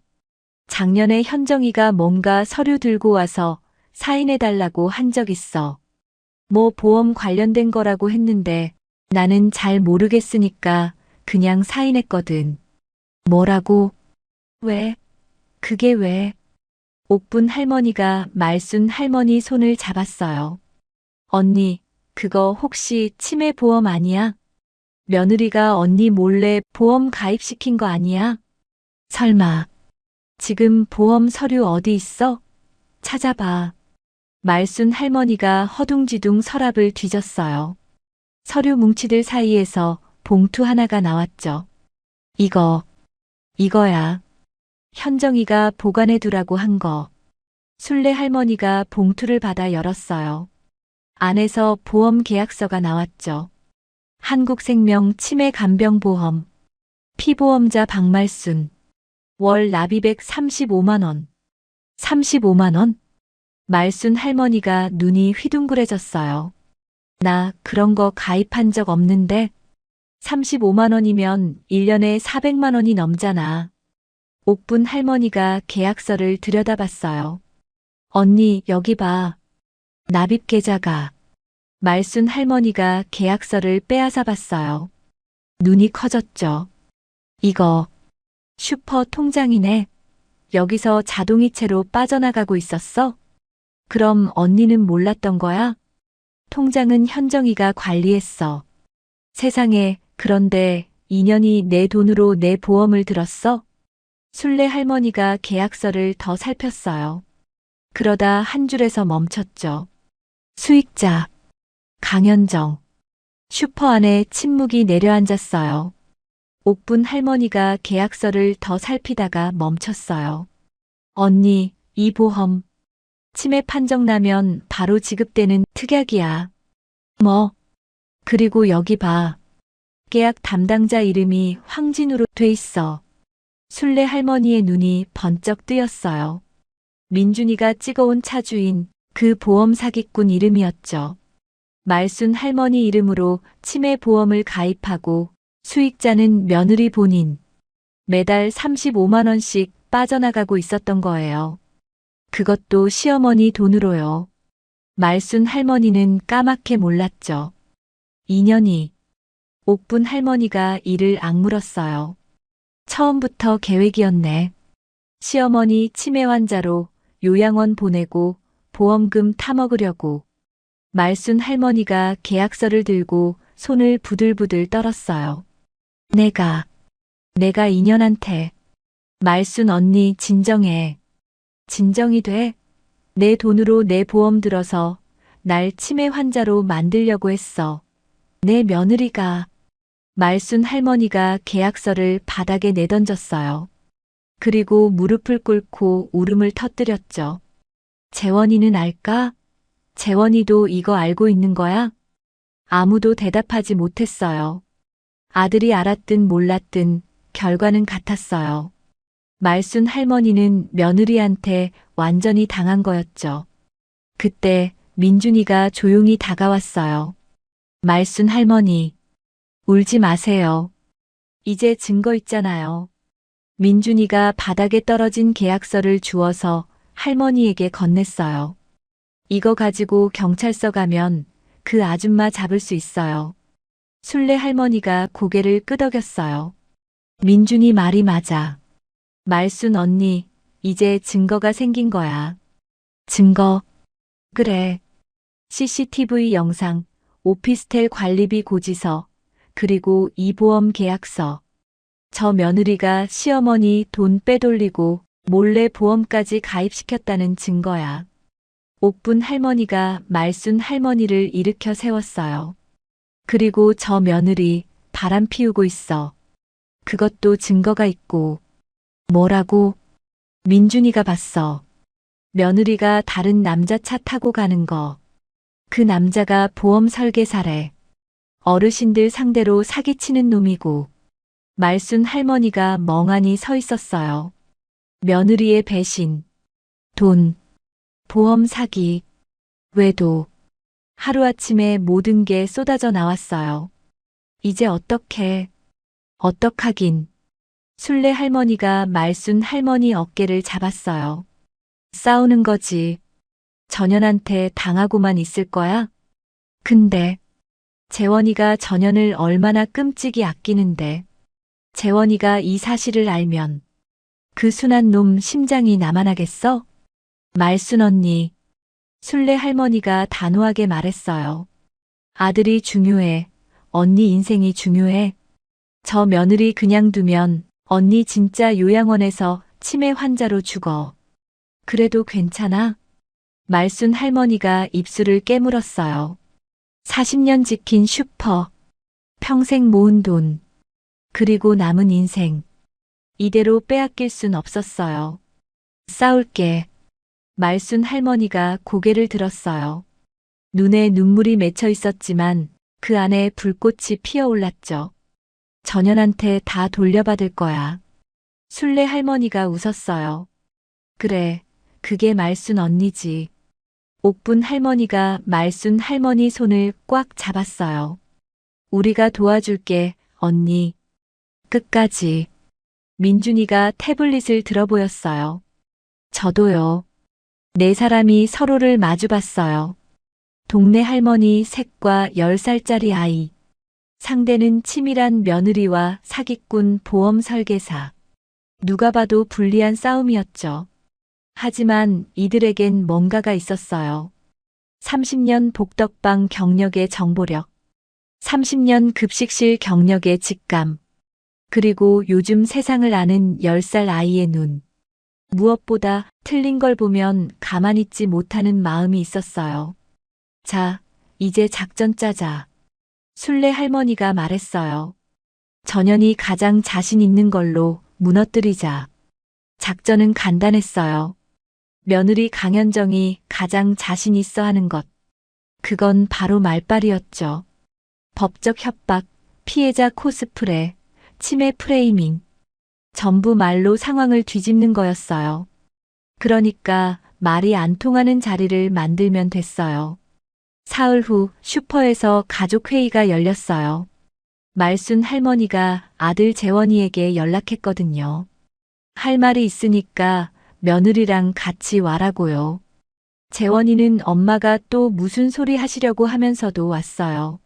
작년에 현정이가 뭔가 서류 들고 와서 사인해달라고 한 적 있어. 뭐 보험 관련된 거라고 했는데 나는 잘 모르겠으니까 그냥 사인했거든. 뭐라고? 왜? 그게 왜? 옥분 할머니가 말순 할머니 손을 잡았어요. 언니, 그거 혹시 치매 보험 아니야? 며느리가 언니 몰래 보험 가입시킨 거 아니야? 설마, 지금 보험 서류 어디 있어? 찾아봐. 말순 할머니가 허둥지둥 서랍을 뒤졌어요. 서류 뭉치들 사이에서 봉투 하나가 나왔죠. 이거야. 현정이가 보관해 두라고 한 거. 순례 할머니가 봉투를 받아 열었어요. 안에서 보험 계약서가 나왔죠. 한국생명 치매 간병보험. 피보험자 박말순. 월 납입액 35만 원. 35만 원? 말순 할머니가 눈이 휘둥그레졌어요. 나 그런 거 가입한 적 없는데 35만 원이면 1년에 400만 원이 넘잖아. 옥분 할머니가 계약서를 들여다봤어요. 언니, 여기 봐. 납입 계좌가. 말순 할머니가 계약서를 빼앗아 봤어요. 눈이 커졌죠. 이거 슈퍼 통장이네. 여기서 자동이체로 빠져나가고 있었어? 그럼 언니는 몰랐던 거야? 통장은 현정이가 관리했어. 세상에, 그런데 2년이 내 돈으로 내 보험을 들었어? 순례 할머니가 계약서를 더 살폈어요. 그러다 한 줄에서 멈췄죠. 수익자, 강현정. 슈퍼 안에 침묵이 내려앉았어요. 옥분 할머니가 계약서를 더 살피다가 멈췄어요. 언니, 이 보험. 치매 판정 나면 바로 지급되는 특약이야. 뭐? 그리고 여기 봐. 계약 담당자 이름이 황진우로 돼 있어. 순례 할머니의 눈이 번쩍 뜨였어요. 민준이가 찍어온 차주인 그 보험 사기꾼 이름이었죠. 말순 할머니 이름으로 치매 보험을 가입하고 수익자는 며느리 본인. 매달 35만 원씩 빠져나가고 있었던 거예요. 그것도 시어머니 돈으로요. 말순 할머니는 까맣게 몰랐죠. 2년이. 옥분 할머니가 이를 악물었어요. 처음부터 계획이었네. 시어머니 치매 환자로 요양원 보내고 보험금 타먹으려고. 말순 할머니가 계약서를 들고 손을 부들부들 떨었어요. 내가 2년한테. 말순 언니 진정해. 진정이 돼? 내 돈으로 내 보험 들어서 날 치매 환자로 만들려고 했어. 내 며느리가. 말순 할머니가 계약서를 바닥에 내던졌어요. 그리고 무릎을 꿇고 울음을 터뜨렸죠. 재원이는 알까? 재원이도 이거 알고 있는 거야? 아무도 대답하지 못했어요. 아들이 알았든 몰랐든 결과는 같았어요. 말순 할머니는 며느리한테 완전히 당한 거였죠. 그때 민준이가 조용히 다가왔어요. 말순 할머니, 울지 마세요. 이제 증거 있잖아요. 민준이가 바닥에 떨어진 계약서를 주워서 할머니에게 건넸어요. 이거 가지고 경찰서 가면 그 아줌마 잡을 수 있어요. 순례 할머니가 고개를 끄덕였어요. 민준이 말이 맞아. 말순 언니, 이제 증거가 생긴 거야. 증거? 그래. CCTV 영상, 오피스텔 관리비 고지서, 그리고 이 보험 계약서. 저 며느리가 시어머니 돈 빼돌리고 몰래 보험까지 가입시켰다는 증거야. 옥분 할머니가 말순 할머니를 일으켜 세웠어요. 그리고 저 며느리 바람 피우고 있어. 그것도 증거가 있고. 뭐라고? 민준이가 봤어. 며느리가 다른 남자 차 타고 가는 거. 그 남자가 보험 설계사래. 어르신들 상대로 사기치는 놈이고. 말순 할머니가 멍하니 서 있었어요. 며느리의 배신, 돈, 보험 사기, 외도. 하루아침에 모든 게 쏟아져 나왔어요. 이제 어떡하긴. 순례 할머니가 말순 할머니 어깨를 잡았어요. 싸우는 거지. 전현한테 당하고만 있을 거야? 근데 재원이가 전현을 얼마나 끔찍이 아끼는데. 재원이가 이 사실을 알면 그 순한 놈 심장이 남아나겠어? 말순 언니, 순례 할머니가 단호하게 말했어요. 아들이 중요해. 언니 인생이 중요해. 저 며느리 그냥 두면 언니 진짜 요양원에서 치매 환자로 죽어. 그래도 괜찮아? 말순 할머니가 입술을 깨물었어요. 40년 지킨 슈퍼, 평생 모은 돈, 그리고 남은 인생. 이대로 빼앗길 순 없었어요. 싸울게. 말순 할머니가 고개를 들었어요. 눈에 눈물이 맺혀 있었지만 그 안에 불꽃이 피어올랐죠. 전현한테 다 돌려받을 거야. 순례 할머니가 웃었어요. 그래, 그게 말순 언니지. 옥분 할머니가 말순 할머니 손을 꽉 잡았어요. 우리가 도와줄게, 언니. 끝까지. 민준이가 태블릿을 들어보였어요. 저도요. 네 사람이 서로를 마주봤어요. 동네 할머니 셋과 10살짜리 아이. 상대는 치밀한 며느리와 사기꾼 보험 설계사. 누가 봐도 불리한 싸움이었죠. 하지만 이들에겐 뭔가가 있었어요. 30년 복덕방 경력의 정보력, 30년 급식실 경력의 직감, 그리고 요즘 세상을 아는 10살 아이의 눈. 무엇보다 틀린 걸 보면 가만히 있지 못하는 마음이 있었어요. 자, 이제 작전 짜자. 순례 할머니가 말했어요. 전현이 가장 자신 있는 걸로 무너뜨리자. 작전은 간단했어요. 며느리 강현정이 가장 자신 있어 하는 것. 그건 바로 말빨이었죠. 법적 협박, 피해자 코스프레, 치매 프레이밍. 전부 말로 상황을 뒤집는 거였어요. 그러니까 말이 안 통하는 자리를 만들면 됐어요. 사흘 후 슈퍼에서 가족회의가 열렸어요. 말순 할머니가 아들 재원이에게 연락했거든요. 할 말이 있으니까 며느리랑 같이 와라고요. 재원이는 엄마가 또 무슨 소리 하시려고 하면서도 왔어요.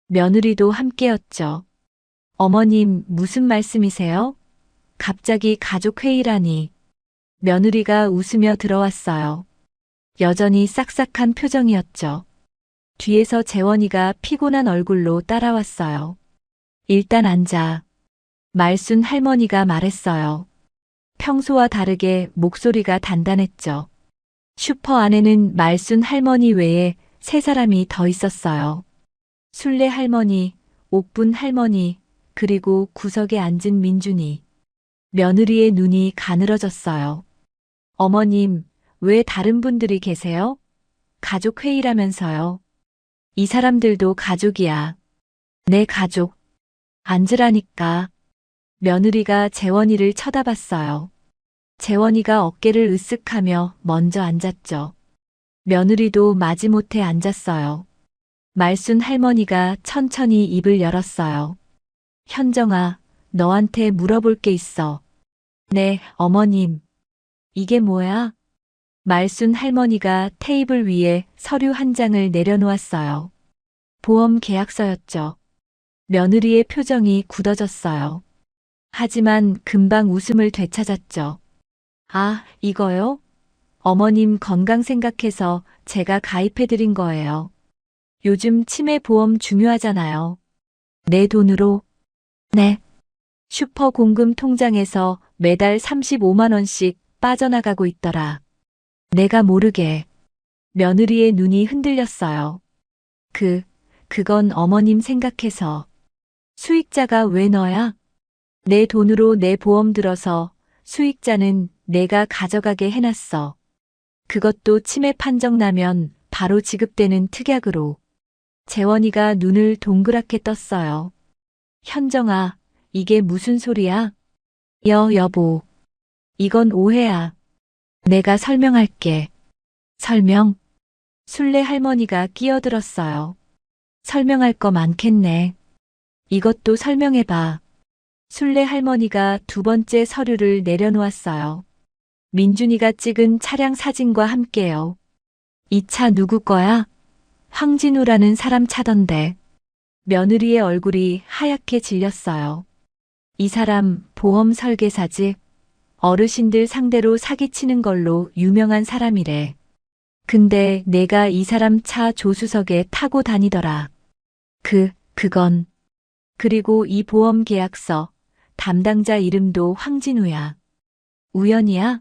며느리도 함께였죠. 어머님, 무슨 말씀이세요? 갑자기 가족회의라니. 며느리가 웃으며 들어왔어요. 여전히 싹싹한 표정이었죠. 뒤에서 재원이가 피곤한 얼굴로 따라왔어요. 일단 앉아. 말순 할머니가 말했어요. 평소와 다르게 목소리가 단단했죠. 슈퍼 안에는 말순 할머니 외에 3사람이 더 있었어요. 순례 할머니, 옥분 할머니, 그리고 구석에 앉은 민준이. 며느리의 눈이 가늘어졌어요. 어머님, 왜 다른 분들이 계세요? 가족 회의라면서요. 이 사람들도 가족이야. 내 가족. 앉으라니까. 며느리가 재원이를 쳐다봤어요. 재원이가 어깨를 으쓱하며 먼저 앉았죠. 며느리도 마지못해 앉았어요. 말순 할머니가 천천히 입을 열었어요. 현정아, 너한테 물어볼 게 있어. 네, 어머님. 이게 뭐야? 말순 할머니가 테이블 위에 서류 한 장을 내려놓았어요. 보험 계약서였죠. 며느리의 표정이 굳어졌어요. 하지만 금방 웃음을 되찾았죠. 아, 이거요? 어머님 건강 생각해서 제가 가입해드린 거예요. 요즘 치매 보험 중요하잖아요. 내 돈으로? 네. 슈퍼 공금 통장에서 매달 35만 원씩 빠져나가고 있더라. 내가 모르게. 며느리의 눈이 흔들렸어요. 그건 어머님 생각해서. 수익자가 왜 너야? 내 돈으로 내 보험 들어서 수익자는 내가 가져가게 해놨어. 그것도 치매 판정 나면 바로 지급되는 특약으로. 재원이가 눈을 동그랗게 떴어요. 현정아, 이게 무슨 소리야? 여보. 이건 오해야. 내가 설명할게. 설명? 순례 할머니가 끼어들었어요. 설명할 거 많겠네. 이것도 설명해봐. 순례 할머니가 2번째 서류를 내려놓았어요. 민준이가 찍은 차량 사진과 함께요. 이 차 누구 거야? 황진우라는 사람 차던데. 며느리의 얼굴이 하얗게 질렸어요. 이 사람 보험 설계사지? 어르신들 상대로 사기치는 걸로 유명한 사람이래. 근데 내가 이 사람 차 조수석에 타고 다니더라. 그건. 그리고 이 보험 계약서, 담당자 이름도 황진우야. 우연이야?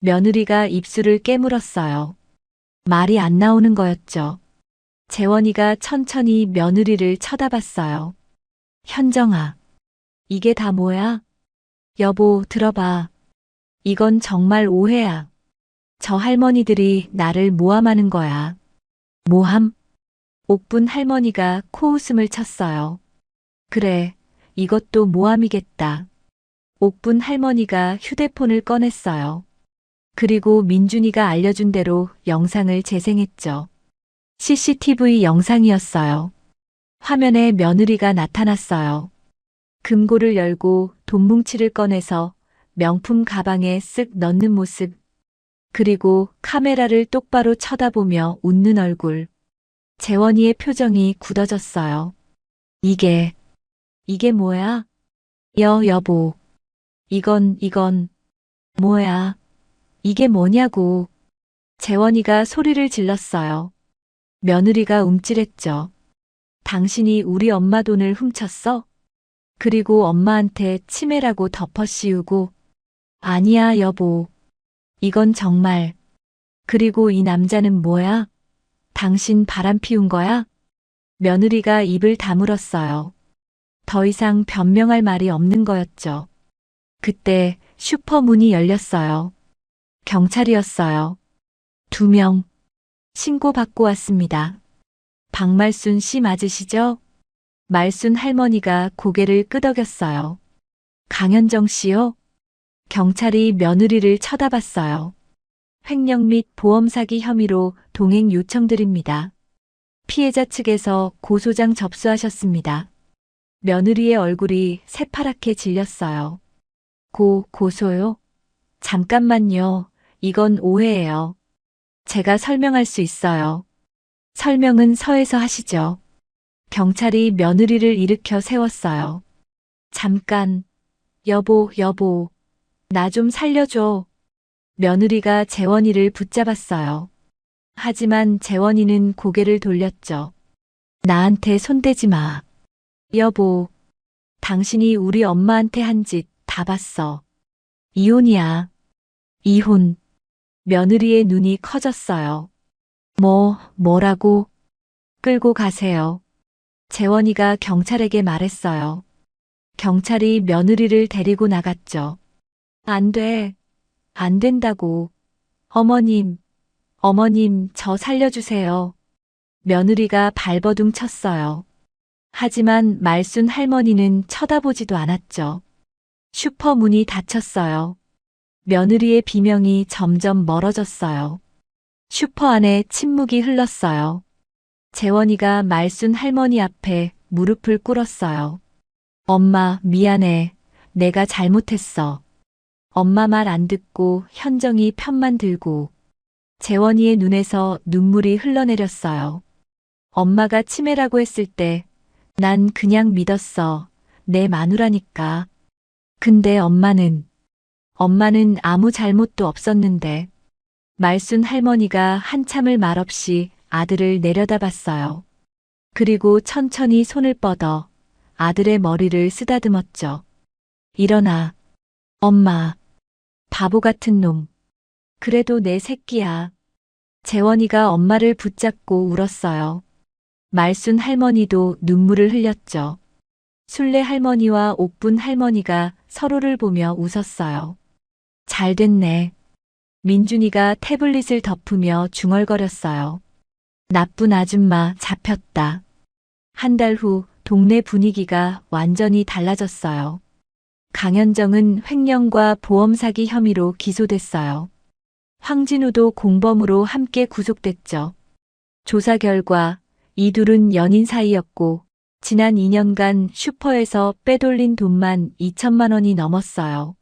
며느리가 입술을 깨물었어요. 말이 안 나오는 거였죠. 재원이가 천천히 며느리를 쳐다봤어요. 현정아, 이게 다 뭐야? 여보, 들어봐. 이건 정말 오해야. 저 할머니들이 나를 모함하는 거야. 모함? 옥분 할머니가 코웃음을 쳤어요. 그래, 이것도 모함이겠다. 옥분 할머니가 휴대폰을 꺼냈어요. 그리고 민준이가 알려준 대로 영상을 재생했죠. CCTV 영상이었어요. 화면에 며느리가 나타났어요. 금고를 열고 돈 뭉치를 꺼내서 명품 가방에 쓱 넣는 모습. 그리고 카메라를 똑바로 쳐다보며 웃는 얼굴. 재원이의 표정이 굳어졌어요. 이게 뭐야? 여보. 이건, 뭐야? 이게 뭐냐고. 재원이가 소리를 질렀어요. 며느리가 움찔했죠. 당신이 우리 엄마 돈을 훔쳤어? 그리고 엄마한테 치매라고 덮어씌우고. 아니야, 여보. 이건 정말. 그리고 이 남자는 뭐야? 당신 바람 피운 거야? 며느리가 입을 다물었어요. 더 이상 변명할 말이 없는 거였죠. 그때 슈퍼 문이 열렸어요. 경찰이었어요. 2명. 신고받고 왔습니다. 박말순 씨 맞으시죠? 말순 할머니가 고개를 끄덕였어요. 강현정 씨요? 경찰이 며느리를 쳐다봤어요. 횡령 및 보험 사기 혐의로 동행 요청드립니다. 피해자 측에서 고소장 접수하셨습니다. 며느리의 얼굴이 새파랗게 질렸어요. 고소요? 잠깐만요. 이건 오해예요. 제가 설명할 수 있어요. 설명은 서에서 하시죠. 경찰이 며느리를 일으켜 세웠어요. 잠깐. 여보. 나 좀 살려줘. 며느리가 재원이를 붙잡았어요. 하지만 재원이는 고개를 돌렸죠. 나한테 손대지 마. 여보. 당신이 우리 엄마한테 한 짓 다 봤어. 이혼이야. 이혼. 며느리의 눈이 커졌어요. 뭐라고? 끌고 가세요. 재원이가 경찰에게 말했어요. 경찰이 며느리를 데리고 나갔죠. 안 돼. 안 된다고. 어머님, 저 살려주세요. 며느리가 발버둥 쳤어요. 하지만 말순 할머니는 쳐다보지도 않았죠. 슈퍼 문이 닫혔어요. 며느리의 비명이 점점 멀어졌어요. 슈퍼 안에 침묵이 흘렀어요. 재원이가 말순 할머니 앞에 무릎을 꿇었어요. 엄마, 미안해. 내가 잘못했어. 엄마 말 안 듣고 현정이 편만 들고. 재원이의 눈에서 눈물이 흘러내렸어요. 엄마가 치매라고 했을 때 난 그냥 믿었어. 내 마누라니까. 근데 엄마는 아무 잘못도 없었는데. 말순 할머니가 한참을 말없이 아들을 내려다봤어요. 그리고 천천히 손을 뻗어 아들의 머리를 쓰다듬었죠. 일어나. 엄마. 바보 같은 놈. 그래도 내 새끼야. 재원이가 엄마를 붙잡고 울었어요. 말순 할머니도 눈물을 흘렸죠. 순례 할머니와 옥분 할머니가 서로를 보며 웃었어요. 잘 됐네. 민준이가 태블릿을 덮으며 중얼거렸어요. 나쁜 아줌마 잡혔다. 한 달 후 동네 분위기가 완전히 달라졌어요. 강현정은 횡령과 보험 사기 혐의로 기소됐어요. 황진우도 공범으로 함께 구속됐죠. 조사 결과 이 둘은 연인 사이였고 지난 2년간 슈퍼에서 빼돌린 돈만 2천만 원이 넘었어요.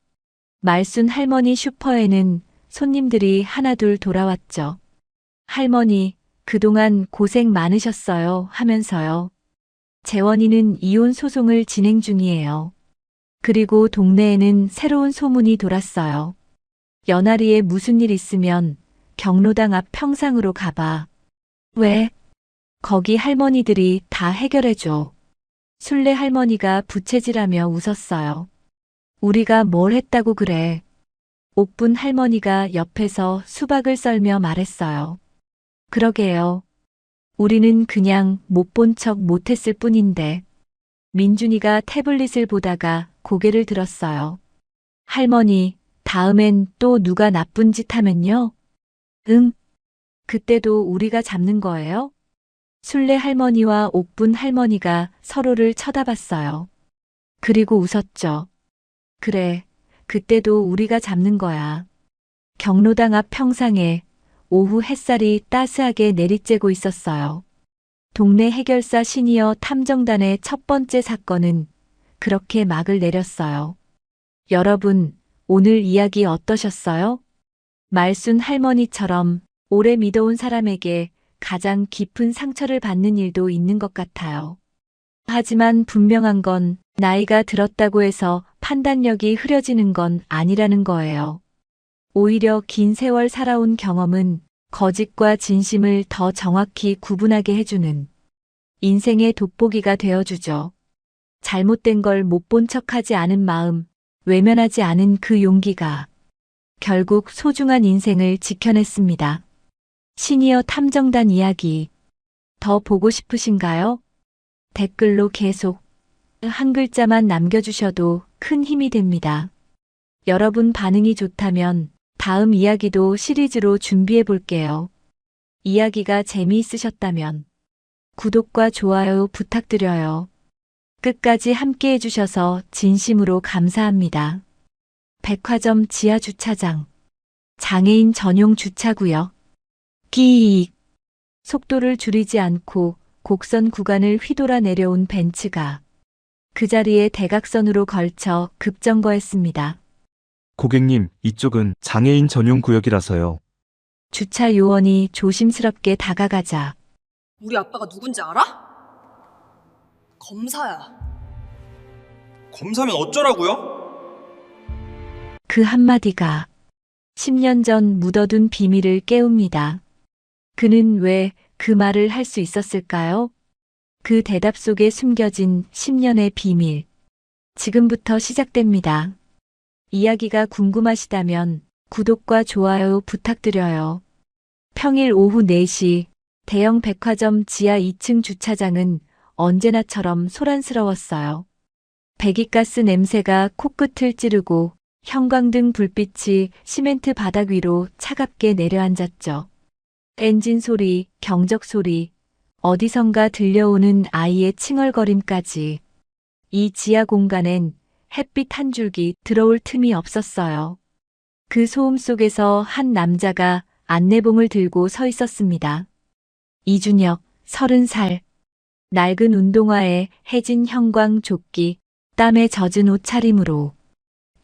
말순 할머니 슈퍼에는 손님들이 하나둘 돌아왔죠. 할머니, 그동안 고생 많으셨어요 하면서요. 재원이는 이혼 소송을 진행 중이에요. 그리고 동네에는 새로운 소문이 돌았어요. 연아리에 무슨 일 있으면 경로당 앞 평상으로 가봐. 왜? 거기 할머니들이 다 해결해줘. 순례 할머니가 부채질하며 웃었어요. 우리가 뭘 했다고 그래. 옥분 할머니가 옆에서 수박을 썰며 말했어요. 그러게요. 우리는 그냥 못 본 척 못했을 뿐인데. 민준이가 태블릿을 보다가 고개를 들었어요. 할머니, 다음엔 또 누가 나쁜 짓 하면요? 응. 그때도 우리가 잡는 거예요? 순례 할머니와 옥분 할머니가 서로를 쳐다봤어요. 그리고 웃었죠. 그래, 그때도 우리가 잡는 거야. 경로당 앞 평상에 오후 햇살이 따스하게 내리쬐고 있었어요. 동네 해결사 시니어 탐정단의 첫 번째 사건은 그렇게 막을 내렸어요. 여러분, 오늘 이야기 어떠셨어요? 말순 할머니처럼 오래 믿어온 사람에게 가장 깊은 상처를 받는 일도 있는 것 같아요. 하지만 분명한 건 나이가 들었다고 해서 판단력이 흐려지는 건 아니라는 거예요. 오히려 긴 세월 살아온 경험은 거짓과 진심을 더 정확히 구분하게 해주는 인생의 돋보기가 되어주죠. 잘못된 걸 못 본 척하지 않은 마음, 외면하지 않은 그 용기가 결국 소중한 인생을 지켜냈습니다. 시니어 탐정단 이야기 더 보고 싶으신가요? 댓글로 계속 한 글자만 남겨주셔도 큰 힘이 됩니다. 여러분 반응이 좋다면 다음 이야기도 시리즈로 준비해 볼게요. 이야기가 재미있으셨다면 구독과 좋아요 부탁드려요. 끝까지 함께 해주셔서 진심으로 감사합니다. 백화점 지하 주차장. 장애인 전용 주차구역. 끼익. 속도를 줄이지 않고 곡선 구간을 휘돌아 내려온 벤츠가 그 자리에 대각선으로 걸쳐 급정거했습니다. 고객님, 이쪽은 장애인 전용 구역이라서요. 주차 요원이 조심스럽게 다가가자 우리 아빠가 누군지 알아? 검사야. 검사면 어쩌라고요? 그 한마디가 10년 전 묻어둔 비밀을 깨웁니다. 그는 왜 그 말을 할 수 있었을까요? 그 대답 속에 숨겨진 10년의 비밀. 지금부터 시작됩니다. 이야기가 궁금하시다면 구독과 좋아요 부탁드려요. 평일 오후 4시 대형 백화점 지하 2층 주차장은 언제나처럼 소란스러웠어요. 배기가스 냄새가 코끝을 찌르고 형광등 불빛이 시멘트 바닥 위로 차갑게 내려앉았죠. 엔진 소리, 경적 소리, 어디선가 들려오는 아이의 칭얼거림까지. 이 지하 공간엔 햇빛 한 줄기 들어올 틈이 없었어요. 그 소음 속에서 한 남자가 안내봉을 들고 서 있었습니다. 이준혁, 30살. 낡은 운동화에 해진 형광 조끼, 땀에 젖은 옷차림으로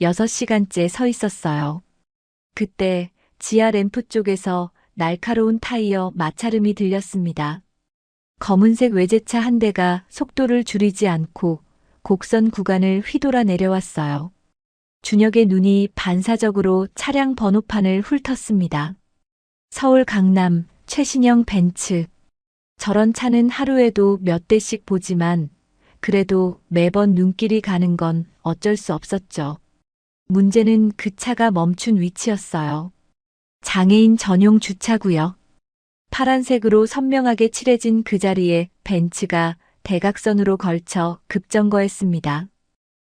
6시간째 서 있었어요. 그때 지하 램프 쪽에서 날카로운 타이어 마찰음이 들렸습니다. 검은색 외제차 한 대가 속도를 줄이지 않고 곡선 구간을 휘돌아 내려왔어요. 준혁의 눈이 반사적으로 차량 번호판을 훑었습니다. 서울 강남 최신형 벤츠. 저런 차는 하루에도 몇 대씩 보지만 그래도 매번 눈길이 가는 건 어쩔 수 없었죠. 문제는 그 차가 멈춘 위치였어요. 장애인 전용 주차구역. 파란색으로 선명하게 칠해진 그 자리에 벤츠가 대각선으로 걸쳐 급정거했습니다.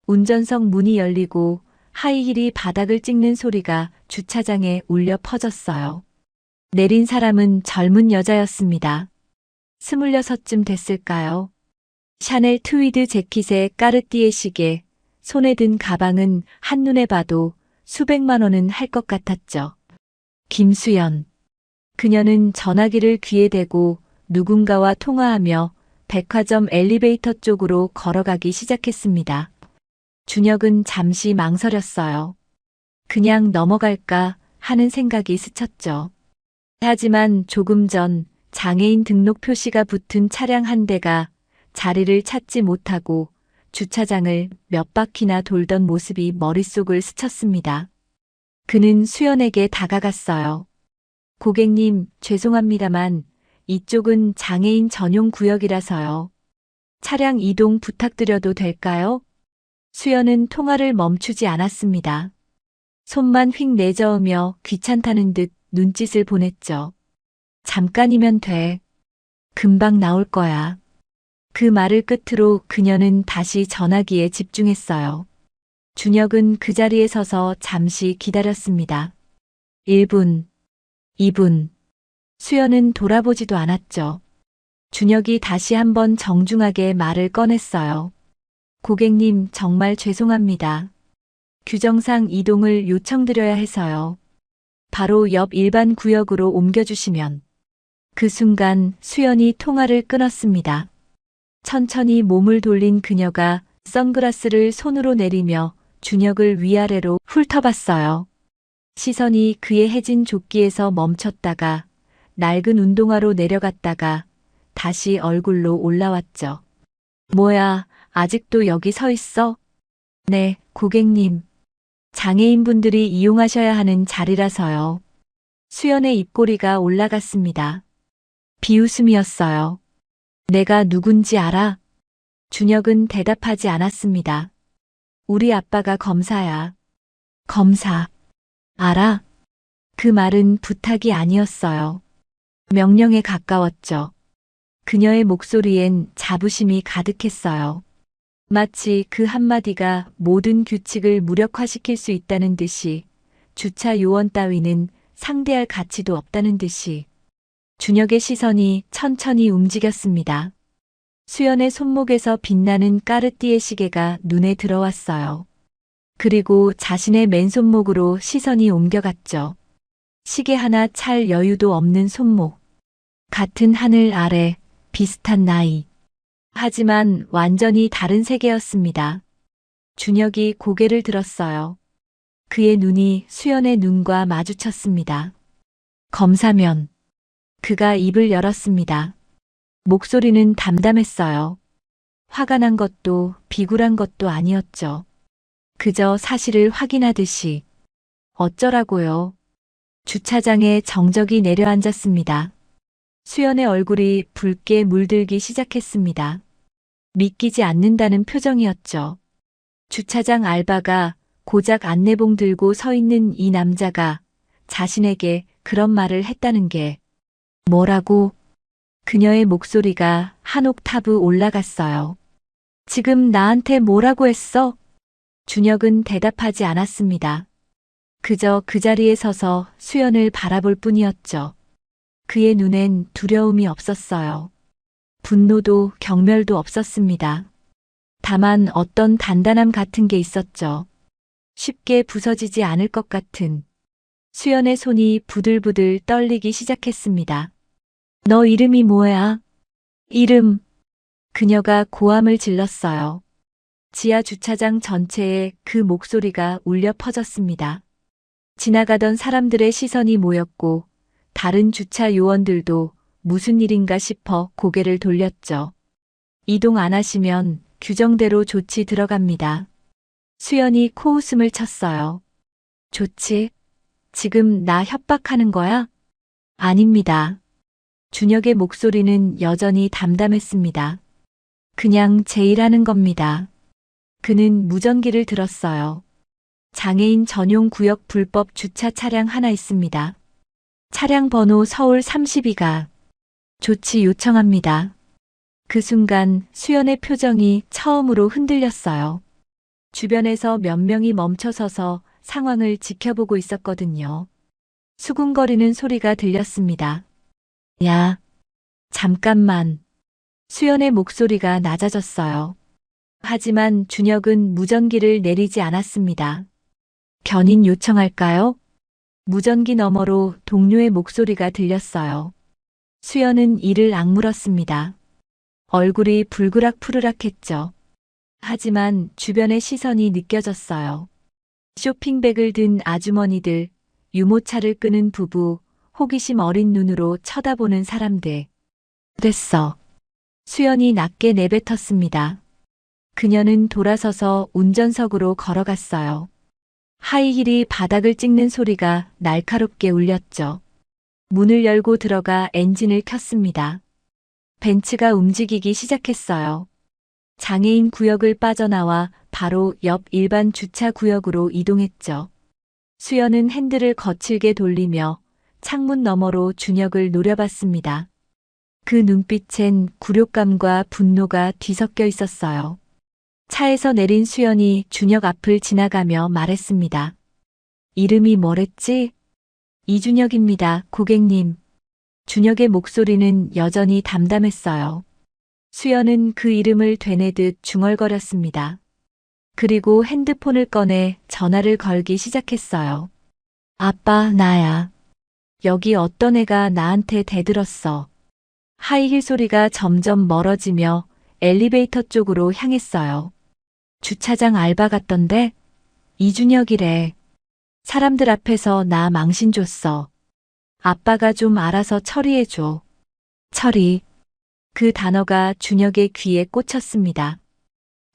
운전석 문이 열리고 하이힐이 바닥을 찍는 소리가 주차장에 울려 퍼졌어요. 내린 사람은 젊은 여자였습니다. 26쯤 됐을까요? 샤넬 트위드 재킷에 까르띠에 시계, 손에 든 가방은 한눈에 봐도 수백만 원은 할 것 같았죠. 김수연. 그녀는 전화기를 귀에 대고 누군가와 통화하며 백화점 엘리베이터 쪽으로 걸어가기 시작했습니다. 준혁은 잠시 망설였어요. 그냥 넘어갈까 하는 생각이 스쳤죠. 하지만 조금 전 장애인 등록 표시가 붙은 차량 한 대가 자리를 찾지 못하고 주차장을 몇 바퀴나 돌던 모습이 머릿속을 스쳤습니다. 그는 수연에게 다가갔어요. 고객님, 죄송합니다만 이쪽은 장애인 전용 구역이라서요. 차량 이동 부탁드려도 될까요? 수연은 통화를 멈추지 않았습니다. 손만 휙 내저으며 귀찮다는 듯 눈짓을 보냈죠. 잠깐이면 돼. 금방 나올 거야. 그 말을 끝으로 그녀는 다시 전화기에 집중했어요. 준혁은 그 자리에 서서 잠시 기다렸습니다. 1분, 2분. 수연은 돌아보지도 않았죠. 준혁이 다시 한번 정중하게 말을 꺼냈어요. 고객님, 정말 죄송합니다. 규정상 이동을 요청드려야 해서요. 바로 옆 일반 구역으로 옮겨주시면. 그 순간 수연이 통화를 끊었습니다. 천천히 몸을 돌린 그녀가 선글라스를 손으로 내리며 준혁을 위아래로 훑어봤어요. 시선이 그의 해진 조끼에서 멈췄다가 낡은 운동화로 내려갔다가 다시 얼굴로 올라왔죠. 뭐야, 아직도 여기 서 있어? 네, 고객님. 장애인분들이 이용하셔야 하는 자리라서요. 수연의 입꼬리가 올라갔습니다. 비웃음이었어요. 내가 누군지 알아? 준혁은 대답하지 않았습니다. 우리 아빠가 검사야. 검사. 알아? 그 말은 부탁이 아니었어요. 명령에 가까웠죠. 그녀의 목소리엔 자부심이 가득했어요. 마치 그 한마디가 모든 규칙을 무력화시킬 수 있다는 듯이, 주차 요원 따위는 상대할 가치도 없다는 듯이. 준혁의 시선이 천천히 움직였습니다. 수연의 손목에서 빛나는 까르띠에 시계가 눈에 들어왔어요. 그리고 자신의 맨손목으로 시선이 옮겨갔죠. 시계 하나 찰 여유도 없는 손목. 같은 하늘 아래 비슷한 나이. 하지만 완전히 다른 세계였습니다. 준혁이 고개를 들었어요. 그의 눈이 수연의 눈과 마주쳤습니다. 검사면. 그가 입을 열었습니다. 목소리는 담담했어요. 화가 난 것도 비굴한 것도 아니었죠. 그저 사실을 확인하듯이. 어쩌라고요? 주차장에 정적이 내려앉았습니다. 수연의 얼굴이 붉게 물들기 시작했습니다. 믿기지 않는다는 표정이었죠. 주차장 알바가 고작 안내봉 들고 서 있는 이 남자가 자신에게 그런 말을 했다는 게 뭐라고? 그녀의 목소리가 한 옥타브 올라갔어요. 지금 나한테 뭐라고 했어? 준혁은 대답하지 않았습니다. 그저 그 자리에 서서 수연을 바라볼 뿐이었죠. 그의 눈엔 두려움이 없었어요. 분노도 경멸도 없었습니다. 다만 어떤 단단함 같은 게 있었죠. 쉽게 부서지지 않을 것 같은. 수연의 손이 부들부들 떨리기 시작했습니다. 너 이름이 뭐야? 이름. 그녀가 고함을 질렀어요. 지하 주차장 전체에 그 목소리가 울려 퍼졌습니다. 지나가던 사람들의 시선이 모였고 다른 주차 요원들도 무슨 일인가 싶어 고개를 돌렸죠. 이동 안 하시면 규정대로 조치 들어갑니다. 수연이 코웃음을 쳤어요. 조치? 지금 나 협박하는 거야? 아닙니다. 준혁의 목소리는 여전히 담담했습니다. 그냥 제 일하는 겁니다. 그는 무전기를 들었어요. 장애인 전용 구역 불법 주차 차량 하나 있습니다. 차량 번호 서울 32가 조치 요청합니다. 그 순간 수연의 표정이 처음으로 흔들렸어요. 주변에서 몇 명이 멈춰서서 상황을 지켜보고 있었거든요. 수군거리는 소리가 들렸습니다. 야, 잠깐만. 수연의 목소리가 낮아졌어요. 하지만 준혁은 무전기를 내리지 않았습니다. 견인 요청할까요? 무전기 너머로 동료의 목소리가 들렸어요. 수연은 이를 악물었습니다. 얼굴이 불그락푸르락했죠. 하지만 주변의 시선이 느껴졌어요. 쇼핑백을 든 아주머니들, 유모차를 끄는 부부, 호기심 어린 눈으로 쳐다보는 사람들. 됐어. 수연이 낮게 내뱉었습니다. 그녀는 돌아서서 운전석으로 걸어갔어요. 하이힐이 바닥을 찍는 소리가 날카롭게 울렸죠. 문을 열고 들어가 엔진을 켰습니다. 벤츠가 움직이기 시작했어요. 장애인 구역을 빠져나와 바로 옆 일반 주차 구역으로 이동했죠. 수연은 핸들을 거칠게 돌리며 창문 너머로 준혁을 노려봤습니다. 그 눈빛엔 굴욕감과 분노가 뒤섞여 있었어요. 차에서 내린 수연이 준혁 앞을 지나가며 말했습니다. 이름이 뭐랬지? 이준혁입니다, 고객님. 준혁의 목소리는 여전히 담담했어요. 수연은 그 이름을 되뇌듯 중얼거렸습니다. 그리고 핸드폰을 꺼내 전화를 걸기 시작했어요. 아빠, 나야. 여기 어떤 애가 나한테 대들었어. 하이힐 소리가 점점 멀어지며 엘리베이터 쪽으로 향했어요. 주차장 알바 같던데? 이준혁이래. 사람들 앞에서 나 망신 줬어. 아빠가 좀 알아서 처리해줘. 처리. 그 단어가 준혁의 귀에 꽂혔습니다.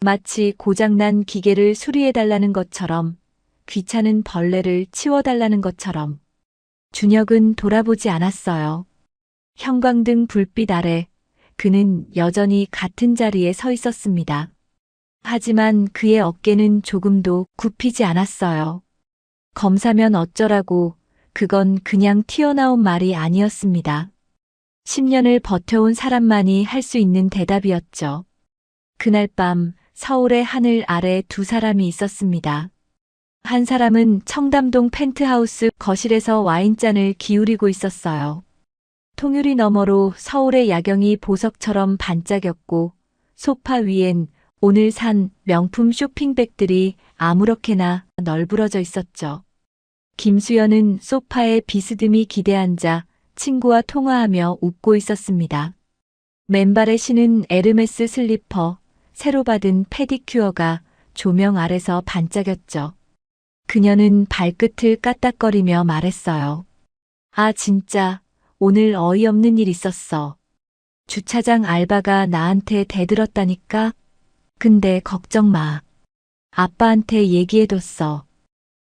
마치 고장난 기계를 수리해달라는 것처럼, 귀찮은 벌레를 치워달라는 것처럼. 준혁은 돌아보지 않았어요. 형광등 불빛 아래 그는 여전히 같은 자리에 서 있었습니다. 하지만 그의 어깨는 조금도 굽히지 않았어요. 검사면 어쩌라고, 그건 그냥 튀어나온 말이 아니었습니다. 10년을 버텨온 사람만이 할 수 있는 대답이었죠. 그날 밤 서울의 하늘 아래 두 사람이 있었습니다. 한 사람은 청담동 펜트하우스 거실에서 와인잔을 기울이고 있었어요. 통유리 너머로 서울의 야경이 보석처럼 반짝였고 소파 위엔 오늘 산 명품 쇼핑백들이 아무렇게나 널브러져 있었죠. 김수연은 소파에 비스듬히 기대앉아 친구와 통화하며 웃고 있었습니다. 맨발에 신은 에르메스 슬리퍼, 새로 받은 페디큐어가 조명 아래서 반짝였죠. 그녀는 발끝을 까딱거리며 말했어요. 아, 진짜 오늘 어이없는 일 있었어. 주차장 알바가 나한테 대들었다니까? 근데 걱정 마. 아빠한테 얘기해뒀어.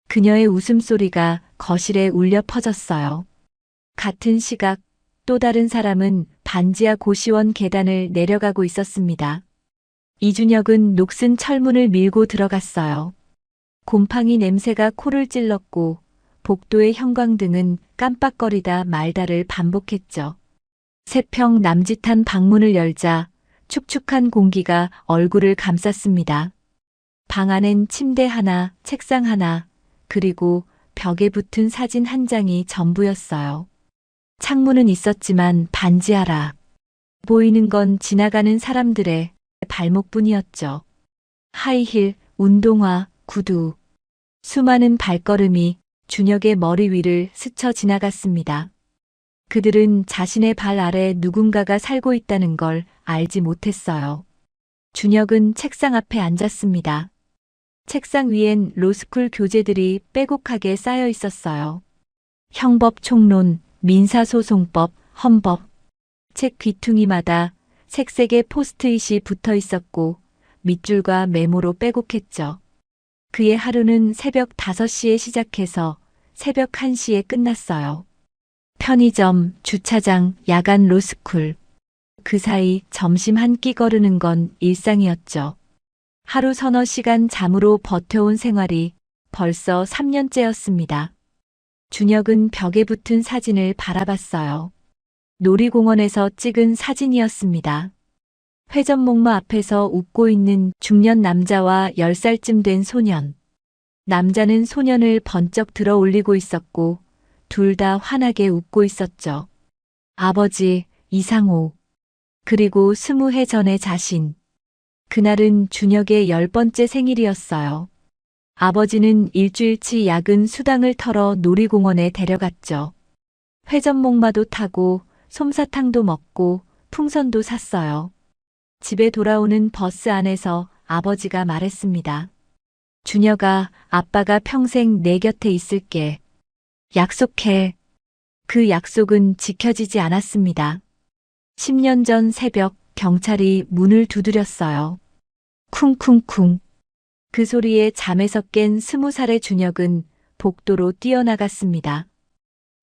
그녀의 웃음소리가 거실에 울려 퍼졌어요. 같은 시각 또 다른 사람은 반지하 고시원 계단을 내려가고 있었습니다. 이준혁은 녹슨 철문을 밀고 들어갔어요. 곰팡이 냄새가 코를 찔렀고 복도의 형광등은 깜빡거리다 말다를 반복했죠. 새평 남짓한 방문을 열자 축축한 공기가 얼굴을 감쌌습니다. 방 안엔 침대 하나, 책상 하나, 그리고 벽에 붙은 사진 한 장이 전부였어요. 창문은 있었지만 반지하라. 보이는 건 지나가는 사람들의 발목뿐이었죠. 하이힐, 운동화, 구두. 수많은 발걸음이 준혁의 머리 위를 스쳐 지나갔습니다. 그들은 자신의 발 아래 누군가가 살고 있다는 걸 알지 못했어요. 준혁은 책상 앞에 앉았습니다. 책상 위엔 로스쿨 교재들이 빼곡하게 쌓여 있었어요. 형법 총론, 민사소송법, 헌법. 책 귀퉁이마다 색색의 포스트잇이 붙어 있었고 밑줄과 메모로 빼곡했죠. 그의 하루는 새벽 5시에 시작해서 새벽 1시에 끝났어요. 편의점, 주차장, 야간 로스쿨. 그 사이 점심 한 끼 거르는 건 일상이었죠. 하루 서너 시간 잠으로 버텨온 생활이 벌써 3년째였습니다. 준혁은 벽에 붙은 사진을 바라봤어요. 놀이공원에서 찍은 사진이었습니다. 회전목마 앞에서 웃고 있는 중년 남자와 10살쯤 된 소년. 남자는 소년을 번쩍 들어 올리고 있었고 둘 다 환하게 웃고 있었죠. 아버지, 이상호. 그리고 20해 전의 자신. 그날은 준혁의 10번째 생일이었어요. 아버지는 일주일치 야근 수당을 털어 놀이공원에 데려갔죠. 회전목마도 타고 솜사탕도 먹고 풍선도 샀어요. 집에 돌아오는 버스 안에서 아버지가 말했습니다. 준혁아, 아빠가 평생 내 곁에 있을게. 약속해. 그 약속은 지켜지지 않았습니다. 10년 전 새벽 경찰이 문을 두드렸어요. 쿵쿵쿵. 그 소리에 잠에서 깬 20살의 준혁은 복도로 뛰어나갔습니다.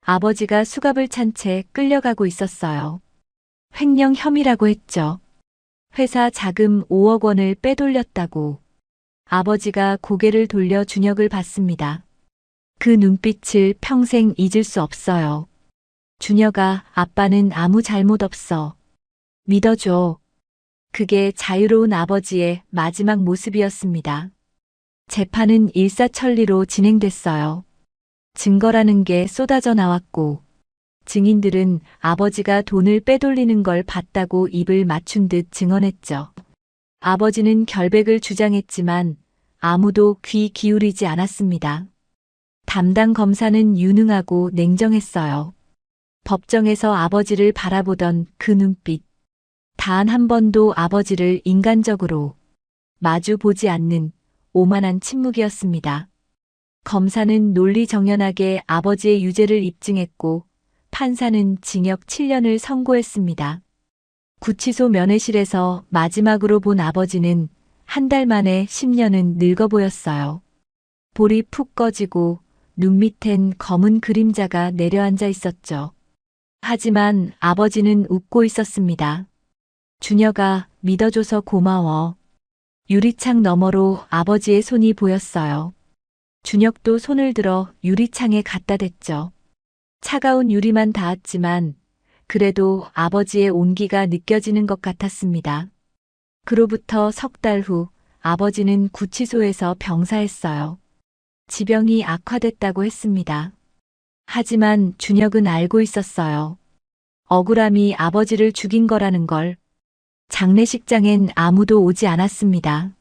아버지가 수갑을 찬 채 끌려가고 있었어요. 횡령 혐의라고 했죠. 회사 자금 5억 원을 빼돌렸다고. 아버지가 고개를 돌려 준혁을 봤습니다. 그 눈빛을 평생 잊을 수 없어요. 준혁아, 아빠는 아무 잘못 없어. 믿어줘. 그게 자유로운 아버지의 마지막 모습이었습니다. 재판은 일사천리로 진행됐어요. 증거라는 게 쏟아져 나왔고, 증인들은 아버지가 돈을 빼돌리는 걸 봤다고 입을 맞춘 듯 증언했죠. 아버지는 결백을 주장했지만 아무도 귀 기울이지 않았습니다. 담당 검사는 유능하고 냉정했어요. 법정에서 아버지를 바라보던 그 눈빛. 단 한 번도 아버지를 인간적으로 마주 보지 않는 오만한 침묵이었습니다. 검사는 논리정연하게 아버지의 유죄를 입증했고 판사는 징역 7년을 선고했습니다. 구치소 면회실에서 마지막으로 본 아버지는 한 달 만에 10년은 늙어 보였어요. 볼이 푹 꺼지고 눈 밑엔 검은 그림자가 내려앉아 있었죠. 하지만 아버지는 웃고 있었습니다. 준혁아, 믿어줘서 고마워. 유리창 너머로 아버지의 손이 보였어요. 준혁도 손을 들어 유리창에 갖다 댔죠. 차가운 유리만 닿았지만 그래도 아버지의 온기가 느껴지는 것 같았습니다. 그로부터 석 달 후 아버지는 구치소에서 병사했어요. 지병이 악화됐다고 했습니다. 하지만 준혁은 알고 있었어요. 억울함이 아버지를 죽인 거라는 걸. 장례식장엔 아무도 오지 않았습니다.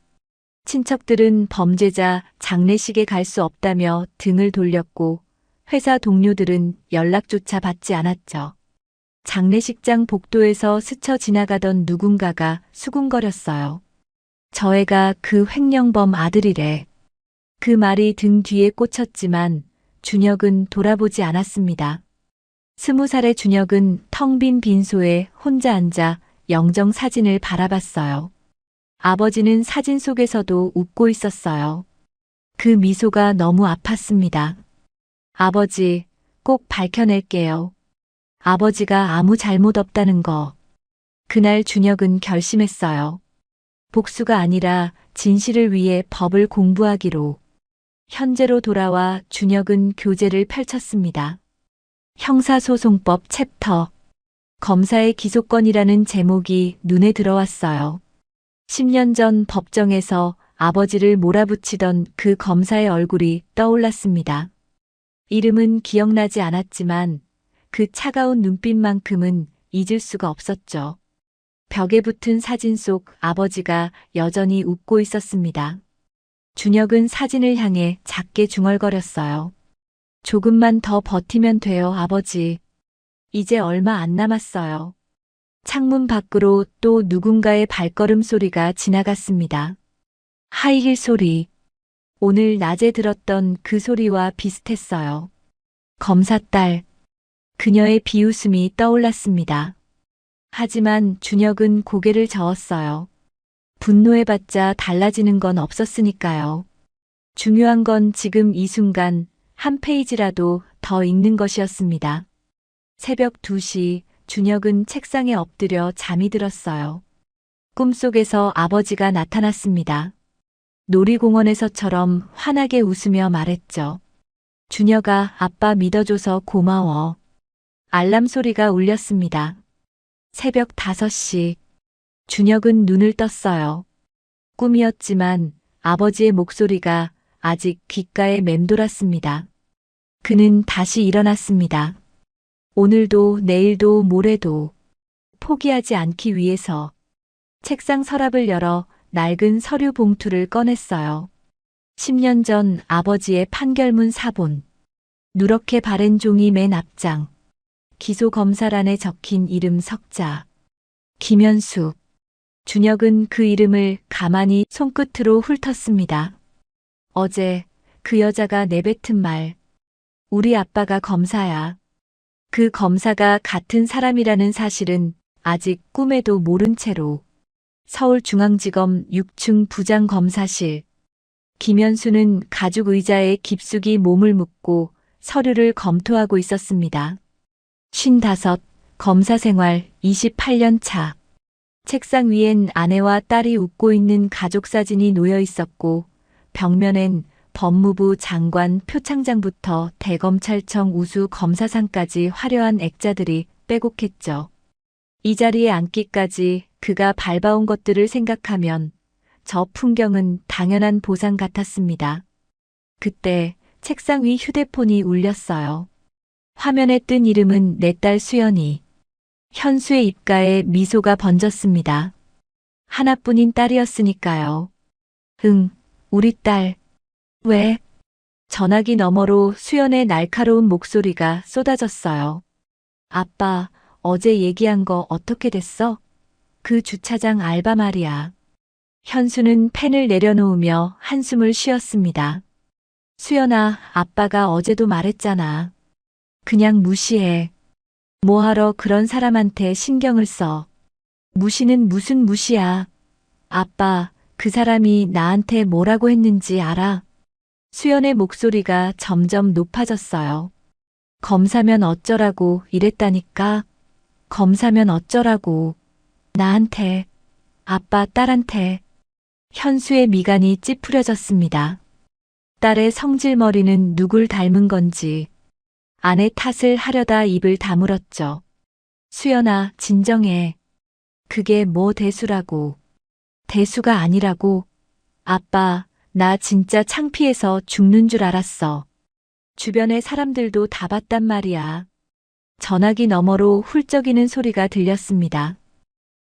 친척들은 범죄자 장례식에 갈 수 없다며 등을 돌렸고 회사 동료들은 연락조차 받지 않았죠. 장례식장 복도에서 스쳐 지나가던 누군가가 수군거렸어요. 저 애가 그 횡령범 아들이래. 그 말이 등 뒤에 꽂혔지만 준혁은 돌아보지 않았습니다. 20살의 준혁은 텅 빈 빈소에 혼자 앉아 영정 사진을 바라봤어요. 아버지는 사진 속에서도 웃고 있었어요. 그 미소가 너무 아팠습니다. 아버지, 꼭 밝혀낼게요. 아버지가 아무 잘못 없다는 거. 그날 준혁은 결심했어요. 복수가 아니라 진실을 위해 법을 공부하기로. 현재로 돌아와 준혁은 교재를 펼쳤습니다. 형사소송법 챕터. 검사의 기소권이라는 제목이 눈에 들어왔어요. 10년 전 법정에서 아버지를 몰아붙이던 그 검사의 얼굴이 떠올랐습니다. 이름은 기억나지 않았지만 그 차가운 눈빛만큼은 잊을 수가 없었죠. 벽에 붙은 사진 속 아버지가 여전히 웃고 있었습니다. 준혁은 사진을 향해 작게 중얼거렸어요. 조금만 더 버티면 돼요, 아버지. 이제 얼마 안 남았어요. 창문 밖으로 또 누군가의 발걸음 소리가 지나갔습니다. 하이힐 소리. 오늘 낮에 들었던 그 소리와 비슷했어요. 검사 딸. 그녀의 비웃음이 떠올랐습니다. 하지만 준혁은 고개를 저었어요. 분노해봤자 달라지는 건 없었으니까요. 중요한 건 지금 이 순간 한 페이지라도 더 읽는 것이었습니다. 새벽 2시 준혁은 책상에 엎드려 잠이 들었어요. 꿈속에서 아버지가 나타났습니다. 놀이공원에서처럼 환하게 웃으며 말했죠. 준혁아, 아빠 믿어줘서 고마워. 알람 소리가 울렸습니다. 새벽 5시. 준혁은 눈을 떴어요. 꿈이었지만 아버지의 목소리가 아직 귓가에 맴돌았습니다. 그는 다시 일어났습니다. 오늘도 내일도 모레도 포기하지 않기 위해서 책상 서랍을 열어 낡은 서류 봉투를 꺼냈어요. 10년 전 아버지의 판결문 사본. 누렇게 바랜 종이 맨 앞장. 기소 검사란에 적힌 이름 석자. 김현수. 준혁은 그 이름을 가만히 손끝으로 훑었습니다. 어제 그 여자가 내뱉은 말. 우리 아빠가 검사야. 그 검사가 같은 사람이라는 사실은 아직 꿈에도 모른 채로 서울중앙지검 6층 부장검사실. 김현수는 가죽 의자에 깊숙이 몸을 묻고 서류를 검토하고 있었습니다. 55, 검사 생활 28년 차. 책상 위엔 아내와 딸이 웃고 있는 가족 사진이 놓여 있었고, 벽면엔 법무부 장관 표창장부터 대검찰청 우수 검사상까지 화려한 액자들이 빼곡했죠. 이 자리에 앉기까지 그가 밟아온 것들을 생각하면 저 풍경은 당연한 보상 같았습니다. 그때 책상 위 휴대폰이 울렸어요. 화면에 뜬 이름은 내 딸 수연이. 현수의 입가에 미소가 번졌습니다. 하나뿐인 딸이었으니까요. 응, 우리 딸. 왜? 전화기 너머로 수연의 날카로운 목소리가 쏟아졌어요. 아빠, 어제 얘기한 거 어떻게 됐어? 그 주차장 알바 말이야. 현수는 펜을 내려놓으며 한숨을 쉬었습니다. 수연아, 아빠가 어제도 말했잖아. 그냥 무시해. 뭐하러 그런 사람한테 신경을 써. 무시는 무슨 무시야. 아빠, 그 사람이 나한테 뭐라고 했는지 알아? 수연의 목소리가 점점 높아졌어요. 검사면 어쩌라고 이랬다니까. 검사면 어쩌라고. 나한테. 아빠 딸한테. 현수의 미간이 찌푸려졌습니다. 딸의 성질머리는 누굴 닮은 건지. 아내 탓을 하려다 입을 다물었죠. 수연아, 진정해. 그게 뭐 대수라고. 대수가 아니라고. 아빠, 나 진짜 창피해서 죽는 줄 알았어. 주변의 사람들도 다 봤단 말이야. 전화기 너머로 훌쩍이는 소리가 들렸습니다.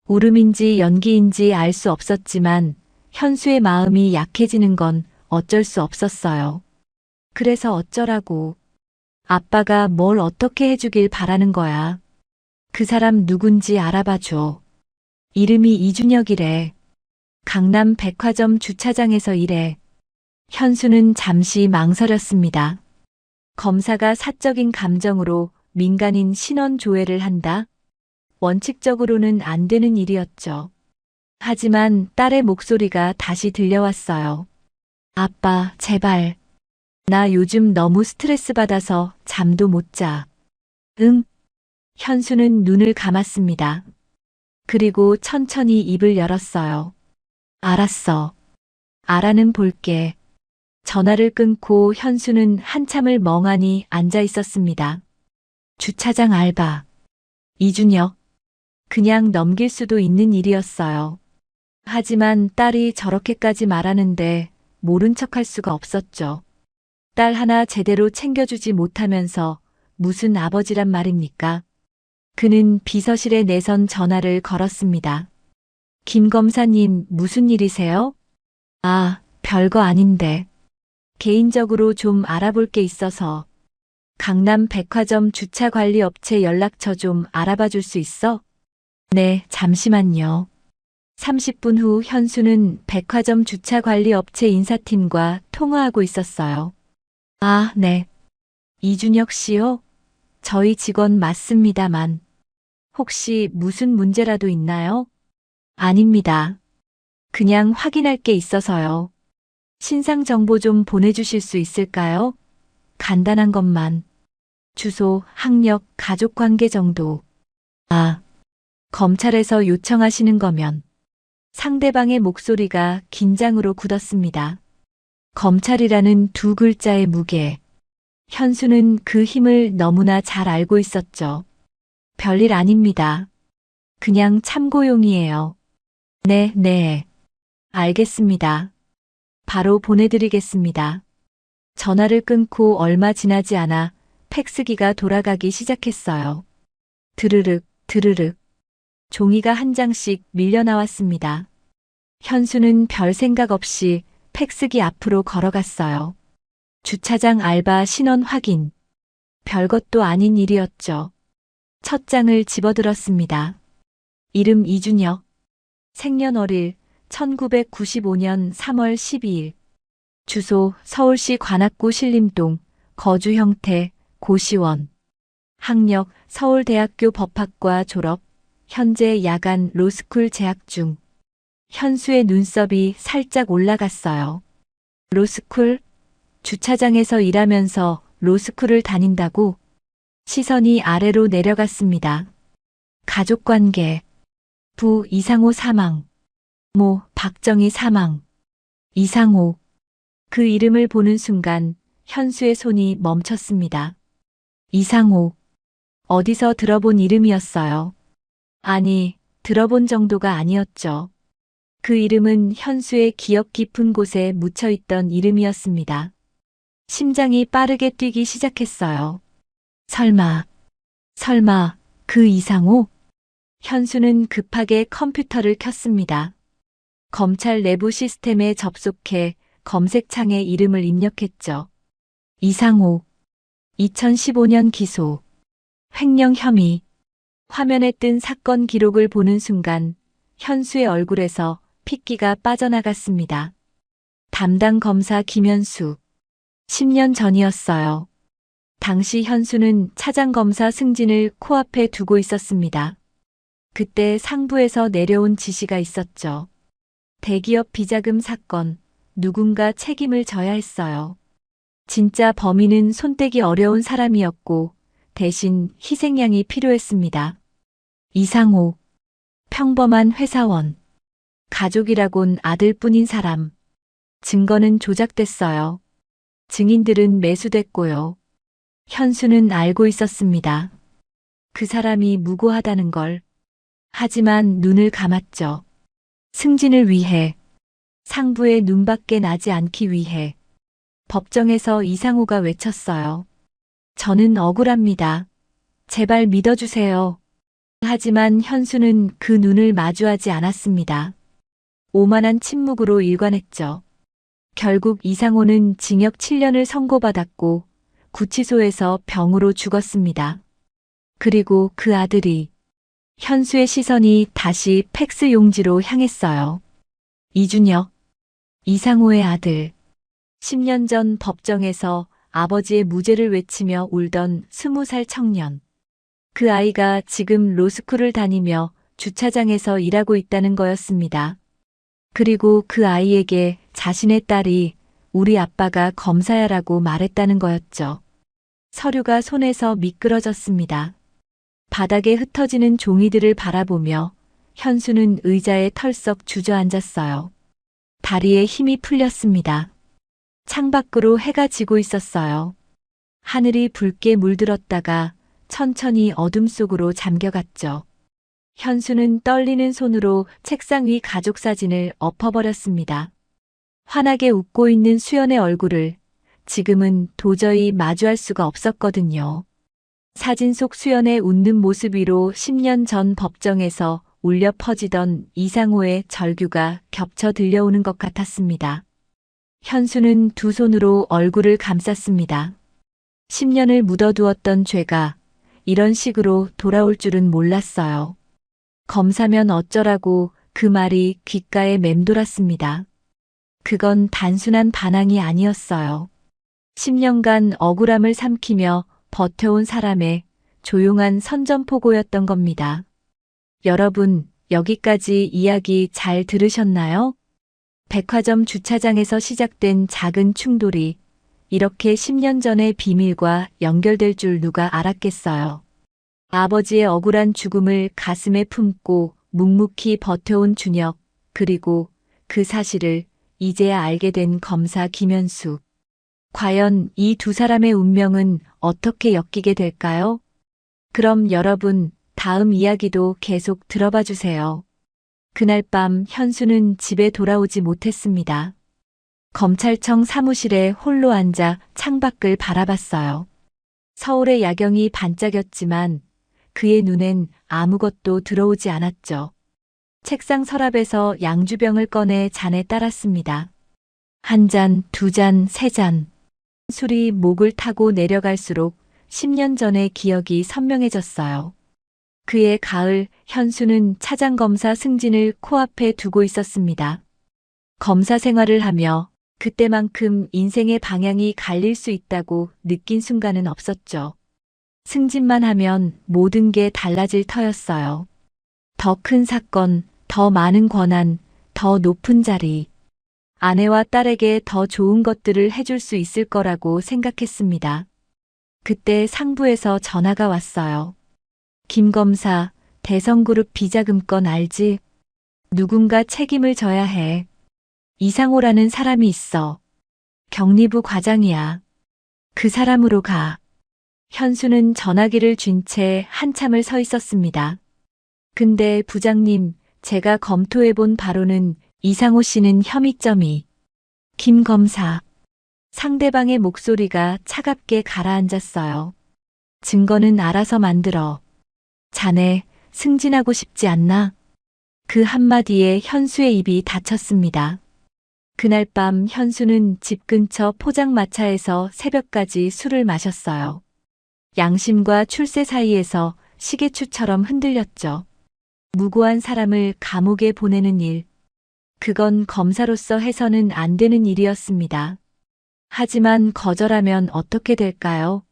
울음인지 연기인지 알 수 없었지만 현수의 마음이 약해지는 건 어쩔 수 없었어요. 그래서 어쩌라고. 아빠가 뭘 어떻게 해주길 바라는 거야. 그 사람 누군지 알아봐 줘. 이름이 이준혁이래. 강남 백화점 주차장에서 일해. 현수는 잠시 망설였습니다. 검사가 사적인 감정으로 민간인 신원 조회를 한다? 원칙적으로는 안 되는 일이었죠. 하지만 딸의 목소리가 다시 들려왔어요. 아빠, 제발. 나 요즘 너무 스트레스 받아서 잠도 못 자. 응? 현수는 눈을 감았습니다. 그리고 천천히 입을 열었어요. 알았어. 알아는 볼게. 전화를 끊고 현수는 한참을 멍하니 앉아 있었습니다. 주차장 알바. 이준혁. 그냥 넘길 수도 있는 일이었어요. 하지만 딸이 저렇게까지 말하는데 모른 척할 수가 없었죠. 딸 하나 제대로 챙겨주지 못하면서 무슨 아버지란 말입니까? 그는 비서실에 내선 전화를 걸었습니다. 김 검사님, 무슨 일이세요? 아, 별거 아닌데. 개인적으로 좀 알아볼 게 있어서. 강남 백화점 주차관리업체 연락처 좀 알아봐 줄 수 있어? 네, 잠시만요. 30분 후 현수는 백화점 주차관리업체 인사팀과 통화하고 있었어요. 아, 네. 이준혁 씨요? 저희 직원 맞습니다만. 혹시 무슨 문제라도 있나요? 아닙니다. 그냥 확인할 게 있어서요. 신상 정보 좀 보내주실 수 있을까요? 간단한 것만. 주소, 학력, 가족관계 정도. 아, 검찰에서 요청하시는 거면. 상대방의 목소리가 긴장으로 굳었습니다. 검찰이라는 두 글자의 무게. 현수는 그 힘을 너무나 잘 알고 있었죠. 별일 아닙니다. 그냥 참고용이에요. 네. 알겠습니다. 바로 보내드리겠습니다. 전화를 끊고 얼마 지나지 않아 팩스기가 돌아가기 시작했어요. 드르륵. 종이가 한 장씩 밀려 나왔습니다. 현수는 별 생각 없이 팩스기 앞으로 걸어갔어요. 주차장 알바 신원 확인. 별것도 아닌 일이었죠. 첫 장을 집어들었습니다. 이름 이준혁. 생년월일 1995년 3월 12일. 주소 서울시 관악구 신림동. 거주 형태 고시원. 학력 서울대학교 법학과 졸업. 현재 야간 로스쿨 재학 중. 현수의 눈썹이 살짝 올라갔어요. 로스쿨? 주차장에서 일하면서 로스쿨을 다닌다고 시선이 아래로 내려갔습니다. 가족관계, 부 이상호 사망, 모 박정희 사망, 이상호. 그 이름을 보는 순간 현수의 손이 멈췄습니다. 이상호. 어디서 들어본 이름이었어요. 아니, 들어본 정도가 아니었죠. 그 이름은 현수의 기억 깊은 곳에 묻혀있던 이름이었습니다. 심장이 빠르게 뛰기 시작했어요. 설마 그 이상호? 현수는 급하게 컴퓨터를 켰습니다. 검찰 내부 시스템에 접속해 검색창에 이름을 입력했죠. 이상호. 2015년 기소. 횡령 혐의. 화면에 뜬 사건 기록을 보는 순간 현수의 얼굴에서 핏기가 빠져나갔습니다. 담당 검사 김현수. 10년 전이었어요. 당시 현수는 차장검사 승진을 코앞에 두고 있었습니다. 그때 상부에서 내려온 지시가 있었죠. 대기업 비자금 사건, 누군가 책임을 져야 했어요. 진짜 범인은 손떼기 어려운 사람이었고 대신 희생양이 필요했습니다. 이상호. 평범한 회사원. 가족이라곤 아들뿐인 사람. 증거는 조작됐어요. 증인들은 매수됐고요. 현수는 알고 있었습니다. 그 사람이 무고하다는 걸. 하지만 눈을 감았죠. 승진을 위해, 상부의 눈밖에 나지 않기 위해. 법정에서 이상호가 외쳤어요. 저는 억울합니다. 제발 믿어주세요. 하지만 현수는 그 눈을 마주하지 않았습니다. 오만한 침묵으로 일관했죠. 결국 이상호는 징역 7년을 선고받았고 구치소에서 병으로 죽었습니다. 그리고 그 아들이, 현수의 시선이 다시 팩스 용지로 향했어요. 이준혁, 이상호의 아들. 10년 전 법정에서 아버지의 무죄를 외치며 울던 20살 청년. 그 아이가 지금 로스쿨을 다니며 주차장에서 일하고 있다는 거였습니다. 그리고 그 아이에게 자신의 딸이 우리 아빠가 검사야라고 말했다는 거였죠. 서류가 손에서 미끄러졌습니다. 바닥에 흩어지는 종이들을 바라보며 현수는 의자에 털썩 주저앉았어요. 다리에 힘이 풀렸습니다. 창밖으로 해가 지고 있었어요. 하늘이 붉게 물들었다가 천천히 어둠 속으로 잠겨갔죠. 현수는 떨리는 손으로 책상 위 가족 사진을 엎어버렸습니다. 환하게 웃고 있는 수연의 얼굴을 지금은 도저히 마주할 수가 없었거든요. 사진 속 수연의 웃는 모습 위로 10년 전 법정에서 울려 퍼지던 이상호의 절규가 겹쳐 들려오는 것 같았습니다. 현수는 두 손으로 얼굴을 감쌌습니다. 10년을 묻어두었던 죄가 이런 식으로 돌아올 줄은 몰랐어요. 검사면 어쩌라고 그 말이 귓가에 맴돌았습니다. 그건 단순한 반항이 아니었어요. 10년간 억울함을 삼키며 버텨온 사람의 조용한 선전포고였던 겁니다. 여러분, 여기까지 이야기 잘 들으셨나요? 백화점 주차장에서 시작된 작은 충돌이 이렇게 10년 전의 비밀과 연결될 줄 누가 알았겠어요. 아버지의 억울한 죽음을 가슴에 품고 묵묵히 버텨온 준혁, 그리고 그 사실을 이제야 알게 된 검사 김현수. 과연 이 두 사람의 운명은 어떻게 엮이게 될까요? 그럼 여러분, 다음 이야기도 계속 들어봐 주세요. 그날 밤 현수는 집에 돌아오지 못했습니다. 검찰청 사무실에 홀로 앉아 창밖을 바라봤어요. 서울의 야경이 반짝였지만 그의 눈엔 아무것도 들어오지 않았죠. 책상 서랍에서 양주병을 꺼내 잔에 따랐습니다. 한 잔, 두 잔, 세 잔. 술이 목을 타고 내려갈수록 10년 전의 기억이 선명해졌어요. 그의 가을, 현수는 차장검사 승진을 코앞에 두고 있었습니다. 검사 생활을 하며 그때만큼 인생의 방향이 갈릴 수 있다고 느낀 순간은 없었죠. 승진만 하면 모든 게 달라질 터였어요. 더 큰 사건, 더 많은 권한, 더 높은 자리. 아내와 딸에게 더 좋은 것들을 해줄 수 있을 거라고 생각했습니다. 그때 상부에서 전화가 왔어요. 김 검사, 대성그룹 비자금 건 알지? 누군가 책임을 져야 해. 이상호라는 사람이 있어. 경리부 과장이야. 그 사람으로 가. 현수는 전화기를 쥔 채 한참을 서 있었습니다. 근데 부장님, 제가 검토해본 바로는 이상호 씨는 혐의점이. 김 검사. 상대방의 목소리가 차갑게 가라앉았어요. 증거는 알아서 만들어. 자네, 승진하고 싶지 않나? 그 한마디에 현수의 입이 닫혔습니다. 그날 밤 현수는 집 근처 포장마차에서 새벽까지 술을 마셨어요. 양심과 출세 사이에서 시계추처럼 흔들렸죠. 무고한 사람을 감옥에 보내는 일. 그건 검사로서 해서는 안 되는 일이었습니다. 하지만 거절하면 어떻게 될까요?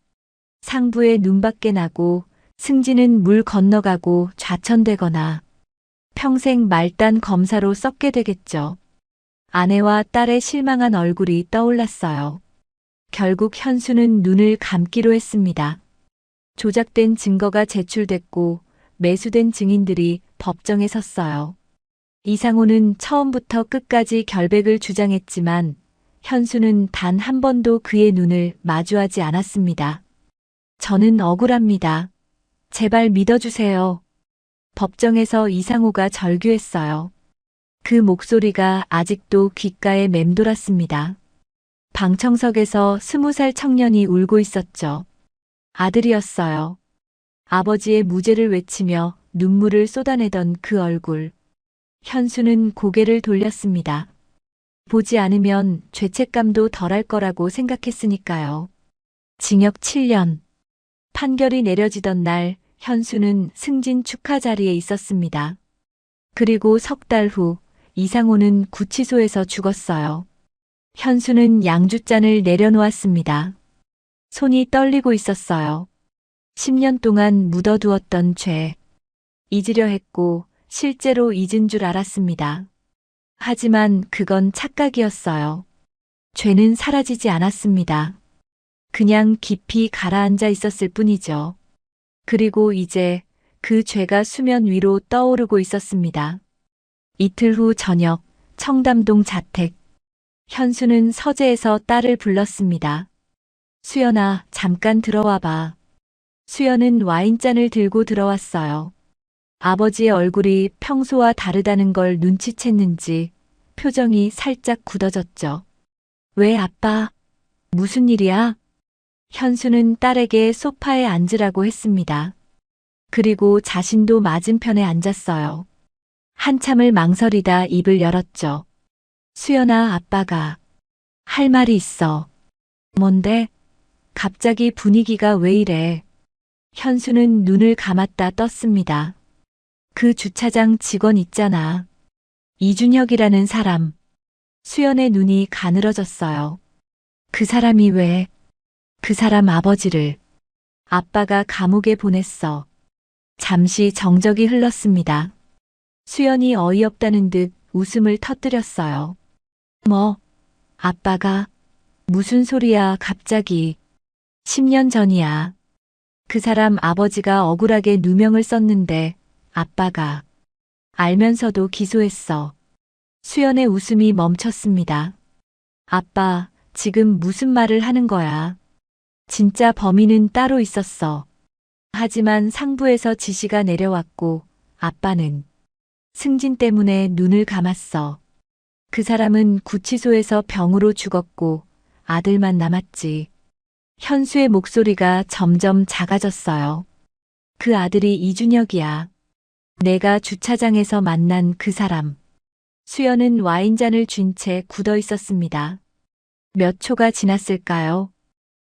상부의 눈밖에 나고 승진은 물 건너가고 좌천되거나 평생 말단 검사로 썩게 되겠죠. 아내와 딸의 실망한 얼굴이 떠올랐어요. 결국 현수는 눈을 감기로 했습니다. 조작된 증거가 제출됐고 매수된 증인들이 법정에 섰어요. 이상호는 처음부터 끝까지 결백을 주장했지만 현수는 단 한 번도 그의 눈을 마주하지 않았습니다. 저는 억울합니다. 제발 믿어주세요. 법정에서 이상호가 절규했어요. 그 목소리가 아직도 귓가에 맴돌았습니다. 방청석에서 20살 청년이 울고 있었죠. 아들이었어요. 아버지의 무죄를 외치며 눈물을 쏟아내던 그 얼굴. 현수는 고개를 돌렸습니다. 보지 않으면 죄책감도 덜할 거라고 생각했으니까요. 징역 7년. 판결이 내려지던 날 현수는 승진 축하 자리에 있었습니다. 그리고 석 달 후 이상호는 구치소에서 죽었어요. 현수는 양주잔을 내려놓았습니다. 손이 떨리고 있었어요. 10년 동안 묻어두었던 죄. 잊으려 했고 실제로 잊은 줄 알았습니다. 하지만 그건 착각이었어요. 죄는 사라지지 않았습니다. 그냥 깊이 가라앉아 있었을 뿐이죠. 그리고 이제 그 죄가 수면 위로 떠오르고 있었습니다. 이틀 후 저녁, 청담동 자택. 현수는 서재에서 딸을 불렀습니다. 수연아, 잠깐 들어와 봐. 수연은 와인잔을 들고 들어왔어요. 아버지의 얼굴이 평소와 다르다는 걸 눈치챘는지 표정이 살짝 굳어졌죠. 왜 아빠? 무슨 일이야? 현수는 딸에게 소파에 앉으라고 했습니다. 그리고 자신도 맞은편에 앉았어요. 한참을 망설이다 입을 열었죠. 수연아, 아빠가 할 말이 있어. 뭔데? 갑자기 분위기가 왜 이래? 현수는 눈을 감았다 떴습니다. 그 주차장 직원 있잖아. 이준혁이라는 사람. 수연의 눈이 가늘어졌어요. 그 사람이 왜? 그 사람 아버지를 아빠가 감옥에 보냈어. 잠시 정적이 흘렀습니다. 수연이 어이없다는 듯 웃음을 터뜨렸어요. 뭐? 아빠가? 무슨 소리야 갑자기. 10년 전이야. 그 사람 아버지가 억울하게 누명을 썼는데 아빠가 알면서도 기소했어. 수연의 웃음이 멈췄습니다. 아빠, 지금 무슨 말을 하는 거야? 진짜 범인은 따로 있었어. 하지만 상부에서 지시가 내려왔고 아빠는 승진 때문에 눈을 감았어. 그 사람은 구치소에서 병으로 죽었고 아들만 남았지. 현수의 목소리가 점점 작아졌어요. 그 아들이 이준혁이야. 내가 주차장에서 만난 그 사람. 수연은 와인잔을 쥔 채 굳어 있었습니다. 몇 초가 지났을까요?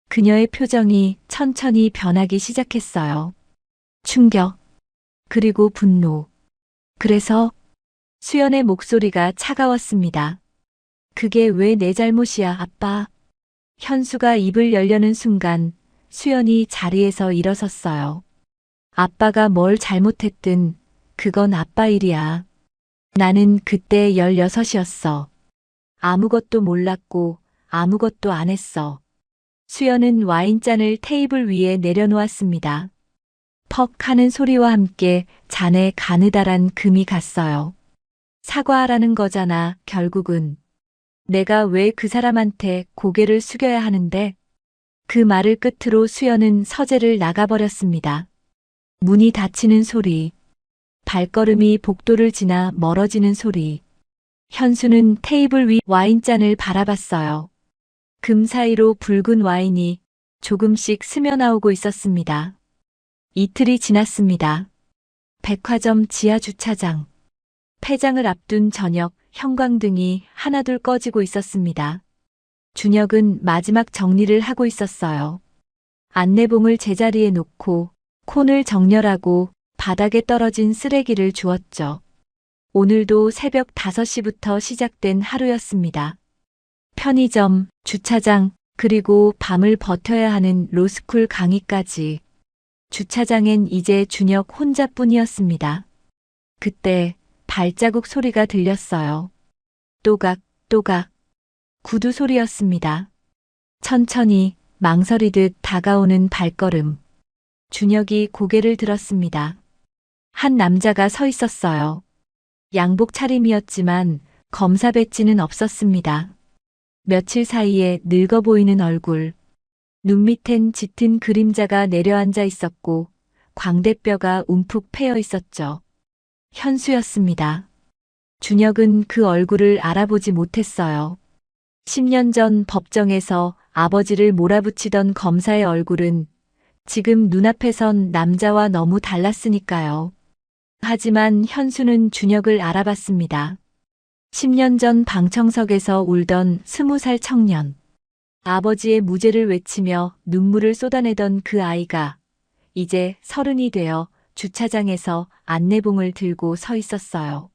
그녀의 표정이 천천히 변하기 시작했어요. 충격, 그리고 분노. 그래서 수연의 목소리가 차가웠습니다. 그게 왜 내 잘못이야, 아빠? 현수가 입을 열려는 순간 수연이 자리에서 일어섰어요. 아빠가 뭘 잘못했든 그건 아빠 일이야. 나는 그때 16이었어. 아무것도 몰랐고 아무것도 안 했어. 수연은 와인잔을 테이블 위에 내려놓았습니다. 퍽 하는 소리와 함께 잔에 가느다란 금이 갔어요. 사과하라는 거잖아, 결국은. 내가 왜 그 사람한테 고개를 숙여야 하는데? 그 말을 끝으로 수연은 서재를 나가버렸습니다. 문이 닫히는 소리, 발걸음이 복도를 지나 멀어지는 소리. 현수는 테이블 위 와인잔을 바라봤어요. 금 사이로 붉은 와인이 조금씩 스며나오고 있었습니다. 이틀이 지났습니다. 백화점 지하 주차장. 폐장을 앞둔 저녁, 형광등이 하나둘 꺼지고 있었습니다. 준혁은 마지막 정리를 하고 있었어요. 안내봉을 제자리에 놓고 콘을 정렬하고 바닥에 떨어진 쓰레기를 주웠죠. 오늘도 새벽 5시부터 시작된 하루였습니다. 편의점, 주차장, 그리고 밤을 버텨야 하는 로스쿨 강의까지. 주차장엔 이제 준혁 혼자뿐이었습니다. 그때 발자국 소리가 들렸어요. 또각, 또각. 구두 소리였습니다. 천천히 망설이듯 다가오는 발걸음. 준혁이 고개를 들었습니다. 한 남자가 서 있었어요. 양복 차림이었지만 검사 배지는 없었습니다. 며칠 사이에 늙어 보이는 얼굴. 눈 밑엔 짙은 그림자가 내려앉아 있었고 광대뼈가 움푹 패여 있었죠. 현수였습니다. 준혁은 그 얼굴을 알아보지 못했어요. 10년 전 법정에서 아버지를 몰아붙이던 검사의 얼굴은 지금 눈앞에 선 남자와 너무 달랐으니까요. 하지만 현수는 준혁을 알아봤습니다. 10년 전 방청석에서 울던 20살 청년. 아버지의 무죄를 외치며 눈물을 쏟아내던 그 아이가 이제 30이 되어 주차장에서 안내봉을 들고 서 있었어요.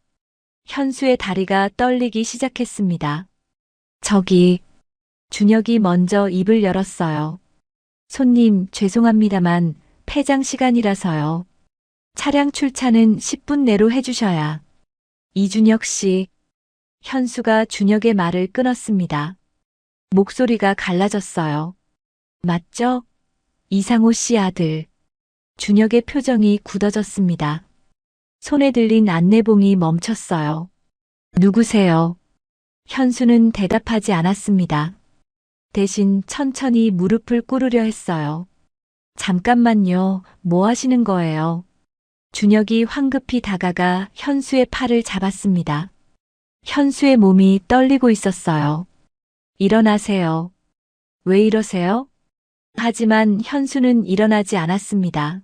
현수의 다리가 떨리기 시작했습니다. 저기, 준혁이 먼저 입을 열었어요. 손님, 죄송합니다만 폐장 시간이라서요. 차량 출차는 10분 내로 해주셔야. 이준혁 씨. 현수가 준혁의 말을 끊었습니다. 목소리가 갈라졌어요. 맞죠? 이상호 씨 아들. 준혁의 표정이 굳어졌습니다. 손에 들린 안내봉이 멈췄어요. 누구세요? 현수는 대답하지 않았습니다. 대신 천천히 무릎을 꿇으려 했어요. 잠깐만요, 뭐 하시는 거예요? 준혁이 황급히 다가가 현수의 팔을 잡았습니다. 현수의 몸이 떨리고 있었어요. 일어나세요. 왜 이러세요? 하지만 현수는 일어나지 않았습니다.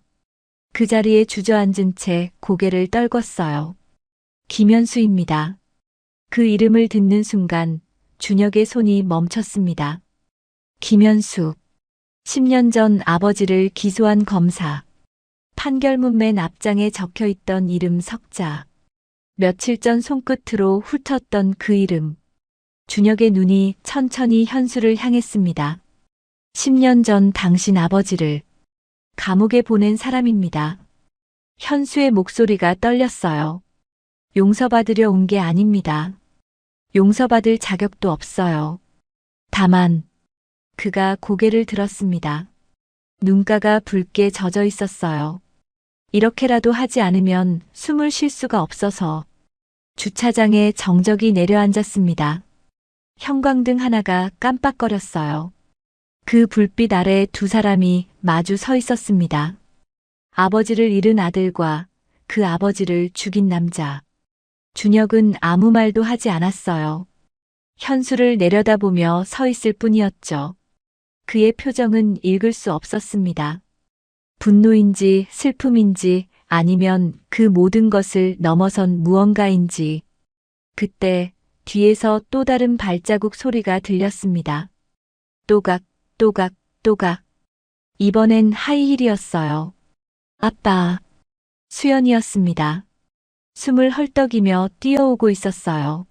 그 자리에 주저앉은 채 고개를 떨궜어요. 김현수입니다. 그 이름을 듣는 순간 준혁의 손이 멈췄습니다. 김현수. 10년 전 아버지를 기소한 검사. 판결문 맨 앞장에 적혀있던 이름 석자. 며칠 전 손끝으로 훑었던 그 이름. 준혁의 눈이 천천히 현수를 향했습니다. 10년 전 당신 아버지를 감옥에 보낸 사람입니다. 현수의 목소리가 떨렸어요. 용서받으려 온 게 아닙니다. 용서받을 자격도 없어요. 다만 그가 고개를 들었습니다. 눈가가 붉게 젖어 있었어요. 이렇게라도 하지 않으면 숨을 쉴 수가 없어서. 주차장에 정적이 내려앉았습니다. 형광등 하나가 깜빡거렸어요. 그 불빛 아래 두 사람이 마주 서 있었습니다. 아버지를 잃은 아들과 그 아버지를 죽인 남자. 준혁은 아무 말도 하지 않았어요. 현수를 내려다보며 서 있을 뿐이었죠. 그의 표정은 읽을 수 없었습니다. 분노인지 슬픔인지 아니면 그 모든 것을 넘어선 무언가인지. 그때 뒤에서 또 다른 발자국 소리가 들렸습니다. 또각, 또각, 또각. 이번엔 하이힐이었어요. 아빠. 수연이었습니다. 숨을 헐떡이며 뛰어오고 있었어요.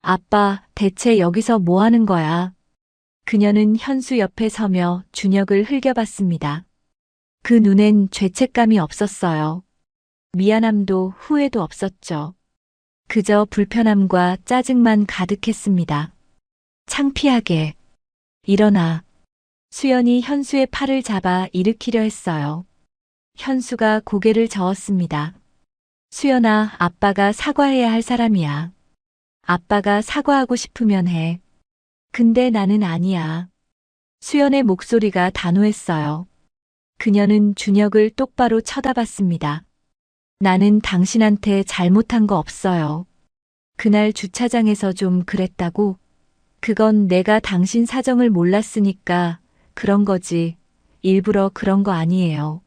아빠, 대체 여기서 뭐 하는 거야? 그녀는 현수 옆에 서며 준혁을 흘겨봤습니다. 그 눈엔 죄책감이 없었어요. 미안함도 후회도 없었죠. 그저 불편함과 짜증만 가득했습니다. 창피하게. 일어나. 수연이 현수의 팔을 잡아 일으키려 했어요. 현수가 고개를 저었습니다. 수연아, 아빠가 사과해야 할 사람이야. 아빠가 사과하고 싶으면 해. 근데 나는 아니야. 수연의 목소리가 단호했어요. 그녀는 준혁을 똑바로 쳐다봤습니다. 나는 당신한테 잘못한 거 없어요. 그날 주차장에서 좀 그랬다고? 그건 내가 당신 사정을 몰랐으니까 그런 거지. 일부러 그런 거 아니에요.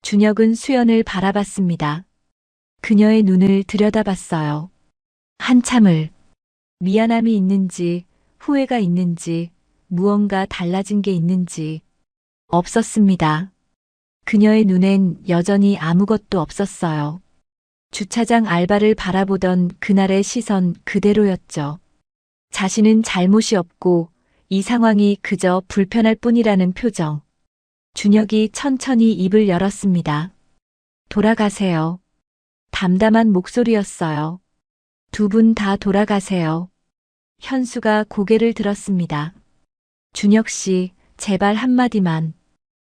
준혁은 수연을 바라봤습니다. 그녀의 눈을 들여다봤어요. 한참을 미안함이 있는지 후회가 있는지 무언가 달라진 게 있는지 없었습니다. 그녀의 눈엔 여전히 아무것도 없었어요. 주차장 알바를 바라보던 그날의 시선 그대로였죠. 자신은 잘못이 없고 이 상황이 그저 불편할 뿐이라는 표정. 준혁이 천천히 입을 열었습니다. 돌아가세요. 담담한 목소리였어요. 두 분 다 돌아가세요. 현수가 고개를 들었습니다. 준혁 씨, 제발 한마디만.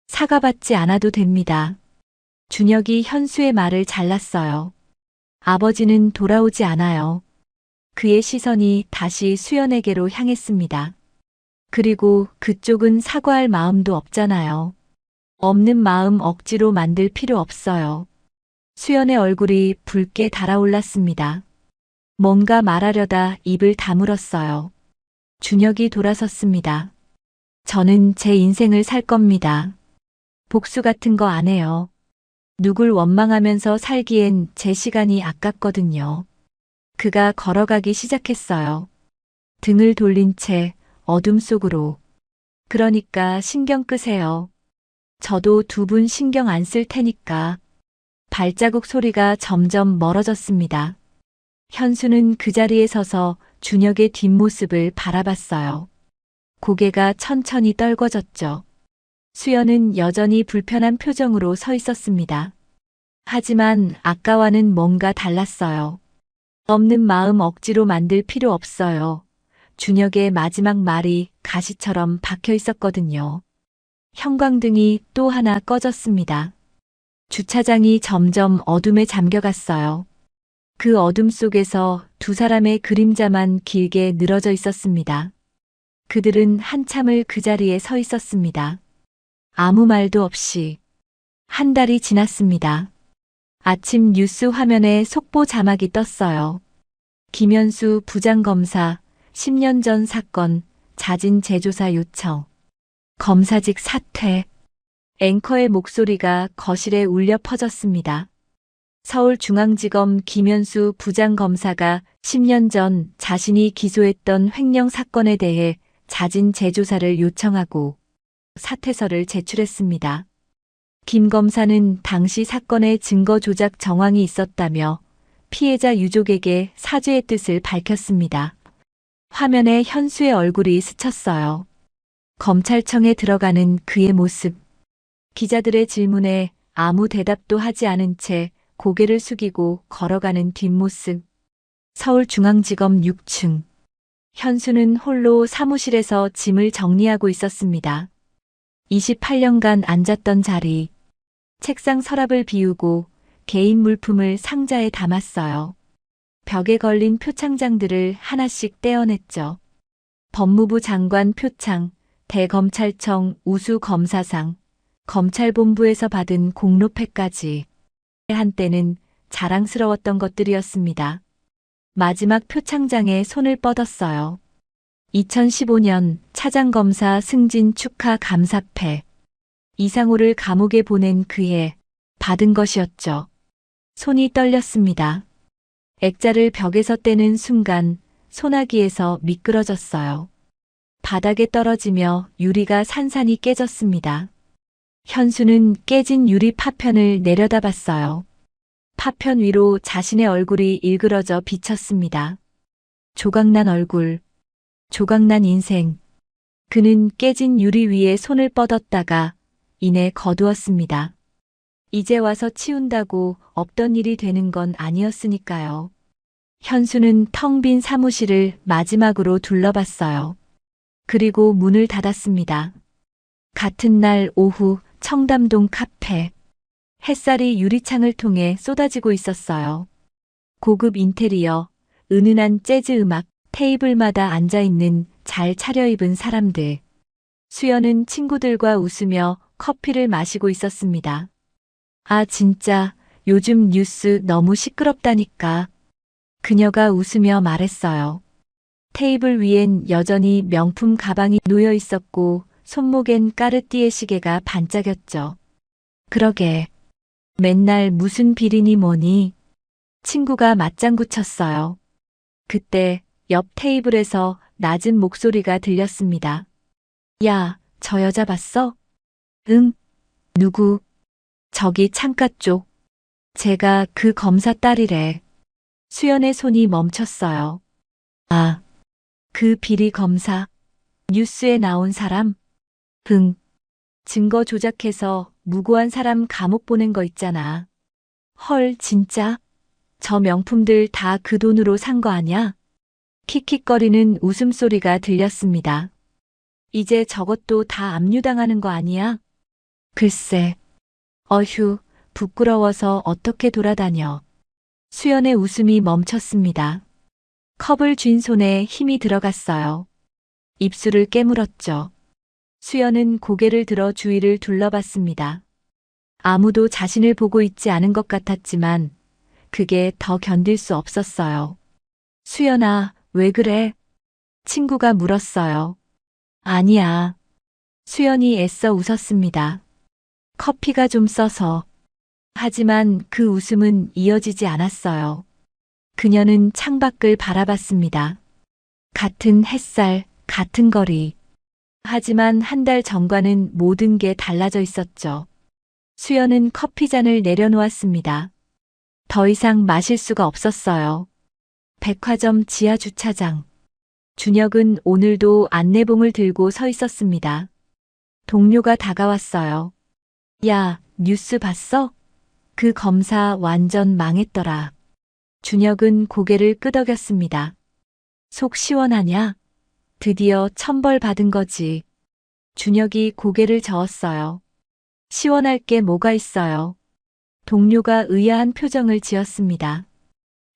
사과받지 않아도 됩니다. 준혁이 현수의 말을 잘랐어요. 아버지는 돌아오지 않아요. 그의 시선이 다시 수연에게로 향했습니다. 그리고 그쪽은 사과할 마음도 없잖아요. 없는 마음 억지로 만들 필요 없어요. 수연의 얼굴이 붉게 달아올랐습니다. 뭔가 말하려다 입을 다물었어요. 준혁이 돌아섰습니다. 저는 제 인생을 살 겁니다. 복수 같은 거 안 해요. 누굴 원망하면서 살기엔 제 시간이 아깝거든요. 그가 걸어가기 시작했어요. 등을 돌린 채 어둠 속으로. 그러니까 신경 끄세요. 저도 두 분 신경 안 쓸 테니까. 발자국 소리가 점점 멀어졌습니다. 현수는 그 자리에 서서 준혁의 뒷모습을 바라봤어요. 고개가 천천히 떨궈졌죠. 수연은 여전히 불편한 표정으로 서 있었습니다. 하지만 아까와는 뭔가 달랐어요. 없는 마음 억지로 만들 필요 없어요. 준혁의 마지막 말이 가시처럼 박혀 있었거든요. 형광등이 또 하나 꺼졌습니다. 주차장이 점점 어둠에 잠겨갔어요. 그 어둠 속에서 두 사람의 그림자만 길게 늘어져 있었습니다. 그들은 한참을 그 자리에 서 있었습니다. 아무 말도 없이. 한 달이 지났습니다. 아침 뉴스 화면에 속보 자막이 떴어요. 김현수 부장검사 10년 전 사건 자진 재조사 요청. 검사직 사퇴. 앵커의 목소리가 거실에 울려 퍼졌습니다. 서울중앙지검 김현수 부장검사가 10년 전 자신이 기소했던 횡령 사건에 대해 자진 재조사를 요청하고 사퇴서를 제출했습니다. 김 검사는 당시 사건의 증거 조작 정황이 있었다며 피해자 유족에게 사죄의 뜻을 밝혔습니다. 화면에 현수의 얼굴이 스쳤어요. 검찰청에 들어가는 그의 모습. 기자들의 질문에 아무 대답도 하지 않은 채 고개를 숙이고 걸어가는 뒷모습. 서울중앙지검 6층. 현수는 홀로 사무실에서 짐을 정리하고 있었습니다. 28년간 앉았던 자리. 책상 서랍을 비우고 개인 물품을 상자에 담았어요. 벽에 걸린 표창장들을 하나씩 떼어냈죠. 법무부 장관 표창, 대검찰청 우수검사상, 검찰본부에서 받은 공로패까지. 한때는 자랑스러웠던 것들이었습니다. 마지막 표창장에 손을 뻗었어요. 2015년 차장검사 승진 축하 감사패. 이상호를 감옥에 보낸 그해 받은 것이었죠. 손이 떨렸습니다. 액자를 벽에서 떼는 순간 소나기에서 미끄러졌어요. 바닥에 떨어지며 유리가 산산이 깨졌습니다. 현수는 깨진 유리 파편을 내려다봤어요. 파편 위로 자신의 얼굴이 일그러져 비쳤습니다. 조각난 얼굴, 조각난 인생. 그는 깨진 유리 위에 손을 뻗었다가 이내 거두었습니다. 이제 와서 치운다고 없던 일이 되는 건 아니었으니까요. 현수는 텅 빈 사무실을 마지막으로 둘러봤어요. 그리고 문을 닫았습니다. 같은 날 오후 청담동 카페. 햇살이 유리창을 통해 쏟아지고 있었어요. 고급 인테리어, 은은한 재즈 음악, 테이블마다 앉아있는 잘 차려입은 사람들. 수연은 친구들과 웃으며 커피를 마시고 있었습니다. 아, 진짜 요즘 뉴스 너무 시끄럽다니까. 그녀가 웃으며 말했어요. 테이블 위엔 여전히 명품 가방이 놓여 있었고 손목엔 까르띠에 시계가 반짝였죠. 그러게. 맨날 무슨 비리니 뭐니? 친구가 맞장구 쳤어요. 그때 옆 테이블에서 낮은 목소리가 들렸습니다. 야, 저 여자 봤어? 응. 누구? 저기 창가 쪽. 제가 그 검사 딸이래. 수연의 손이 멈췄어요. 아, 그 비리 검사. 뉴스에 나온 사람? 응. 증거 조작해서 무고한 사람 감옥 보낸 거 있잖아. 헐, 진짜? 저 명품들 다 그 돈으로 산 거 아냐? 킥킥거리는 웃음소리가 들렸습니다. 이제 저것도 다 압류당하는 거 아니야? 글쎄. 어휴, 부끄러워서 어떻게 돌아다녀. 수연의 웃음이 멈췄습니다. 컵을 쥔 손에 힘이 들어갔어요. 입술을 깨물었죠. 수연은 고개를 들어 주위를 둘러봤습니다. 아무도 자신을 보고 있지 않은 것 같았지만 그게 더 견딜 수 없었어요. 수연아, 왜 그래? 친구가 물었어요. 아니야. 수연이 애써 웃었습니다. 커피가 좀 써서. 하지만 그 웃음은 이어지지 않았어요. 그녀는 창밖을 바라봤습니다. 같은 햇살, 같은 거리. 하지만 한 달 전과는 모든 게 달라져 있었죠. 수연은 커피잔을 내려놓았습니다. 더 이상 마실 수가 없었어요. 백화점 지하 주차장. 준혁은 오늘도 안내봉을 들고 서 있었습니다. 동료가 다가왔어요. 야, 뉴스 봤어? 그 검사 완전 망했더라. 준혁은 고개를 끄덕였습니다. 속 시원하냐? 드디어 천벌 받은 거지. 준혁이 고개를 저었어요. 시원할 게 뭐가 있어요? 동료가 의아한 표정을 지었습니다.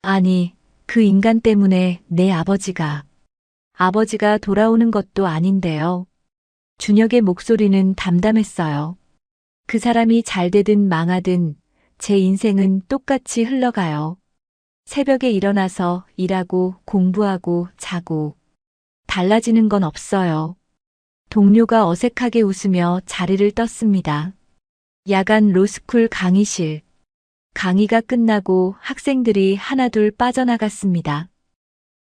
아니, 그 인간 때문에 내 아버지가 돌아오는 것도 아닌데요. 준혁의 목소리는 담담했어요. 그 사람이 잘 되든 망하든 제 인생은 똑같이 흘러가요. 새벽에 일어나서 일하고 공부하고 자고. 달라지는 건 없어요. 동료가 어색하게 웃으며 자리를 떴습니다. 야간 로스쿨 강의실. 강의가 끝나고 학생들이 하나둘 빠져나갔습니다.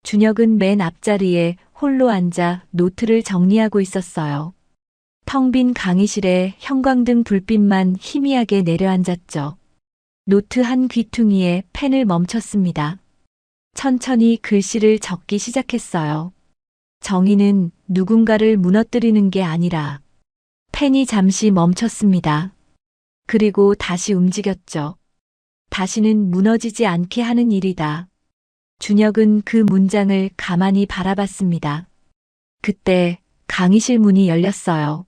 준혁은 맨 앞자리에 홀로 앉아 노트를 정리하고 있었어요. 텅 빈 강의실에 형광등 불빛만 희미하게 내려앉았죠. 노트 한 귀퉁이에 펜을 멈췄습니다. 천천히 글씨를 적기 시작했어요. 정의는 누군가를 무너뜨리는 게 아니라. 펜이 잠시 멈췄습니다. 그리고 다시 움직였죠. 다시는 무너지지 않게 하는 일이다. 준혁은 그 문장을 가만히 바라봤습니다. 그때 강의실 문이 열렸어요.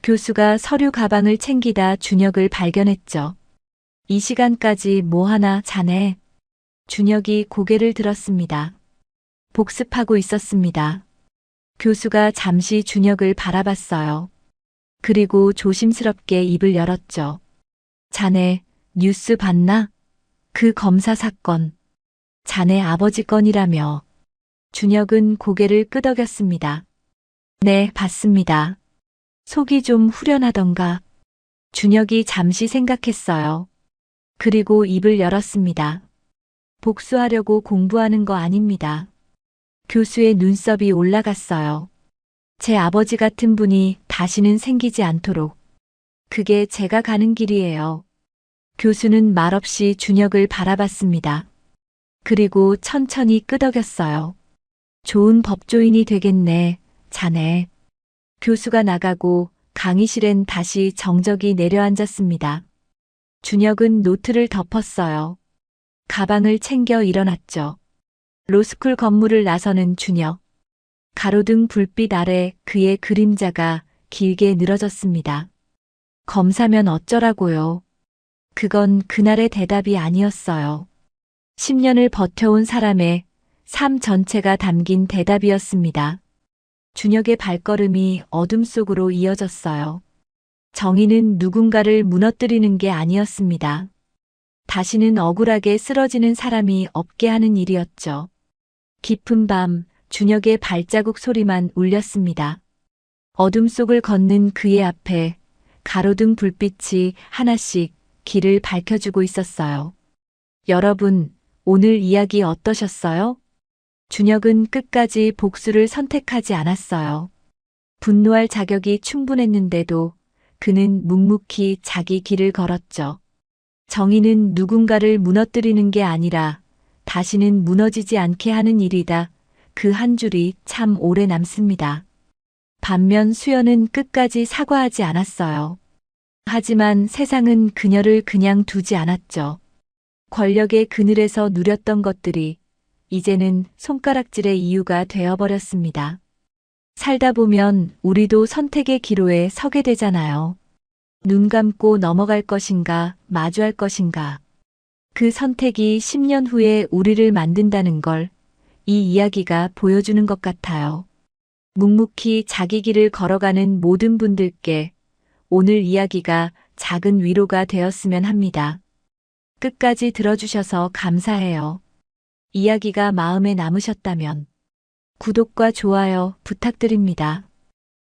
교수가 서류 가방을 챙기다 준혁을 발견했죠. 이 시간까지 뭐 하나 자네? 준혁이 고개를 들었습니다. 복습하고 있었습니다. 교수가 잠시 준혁을 바라봤어요. 그리고 조심스럽게 입을 열었죠. 자네 뉴스 봤나? 그 검사 사건. 자네 아버지 건이라며. 준혁은 고개를 끄덕였습니다. 네, 봤습니다. 속이 좀 후련하던가. 준혁이 잠시 생각했어요. 그리고 입을 열었습니다. 복수하려고 공부하는 거 아닙니다. 교수의 눈썹이 올라갔어요. 제 아버지 같은 분이 다시는 생기지 않도록. 그게 제가 가는 길이에요. 교수는 말없이 준혁을 바라봤습니다. 그리고 천천히 끄덕였어요. 좋은 법조인이 되겠네, 자네. 교수가 나가고 강의실엔 다시 정적이 내려앉았습니다. 준혁은 노트를 덮었어요. 가방을 챙겨 일어났죠. 로스쿨 건물을 나서는 준혁. 가로등 불빛 아래 그의 그림자가 길게 늘어졌습니다. 검사면 어쩌라고요? 그건 그날의 대답이 아니었어요. 10년을 버텨온 사람의 삶 전체가 담긴 대답이었습니다. 준혁의 발걸음이 어둠 속으로 이어졌어요. 정의는 누군가를 무너뜨리는 게 아니었습니다. 다시는 억울하게 쓰러지는 사람이 없게 하는 일이었죠. 깊은 밤, 준혁의 발자국 소리만 울렸습니다. 어둠 속을 걷는 그의 앞에 가로등 불빛이 하나씩 길을 밝혀주고 있었어요. 여러분, 오늘 이야기 어떠셨어요? 준혁은 끝까지 복수를 선택하지 않았어요. 분노할 자격이 충분했는데도 그는 묵묵히 자기 길을 걸었죠. 정의는 누군가를 무너뜨리는 게 아니라 다시는 무너지지 않게 하는 일이다. 그 한 줄이 참 오래 남습니다. 반면 수연은 끝까지 사과하지 않았어요. 하지만 세상은 그녀를 그냥 두지 않았죠. 권력의 그늘에서 누렸던 것들이 이제는 손가락질의 이유가 되어버렸습니다. 살다 보면 우리도 선택의 기로에 서게 되잖아요. 눈 감고 넘어갈 것인가, 마주할 것인가. 그 선택이 10년 후에 우리를 만든다는 걸 이 이야기가 보여주는 것 같아요. 묵묵히 자기 길을 걸어가는 모든 분들께 오늘 이야기가 작은 위로가 되었으면 합니다. 끝까지 들어주셔서 감사해요. 이야기가 마음에 남으셨다면 구독과 좋아요 부탁드립니다.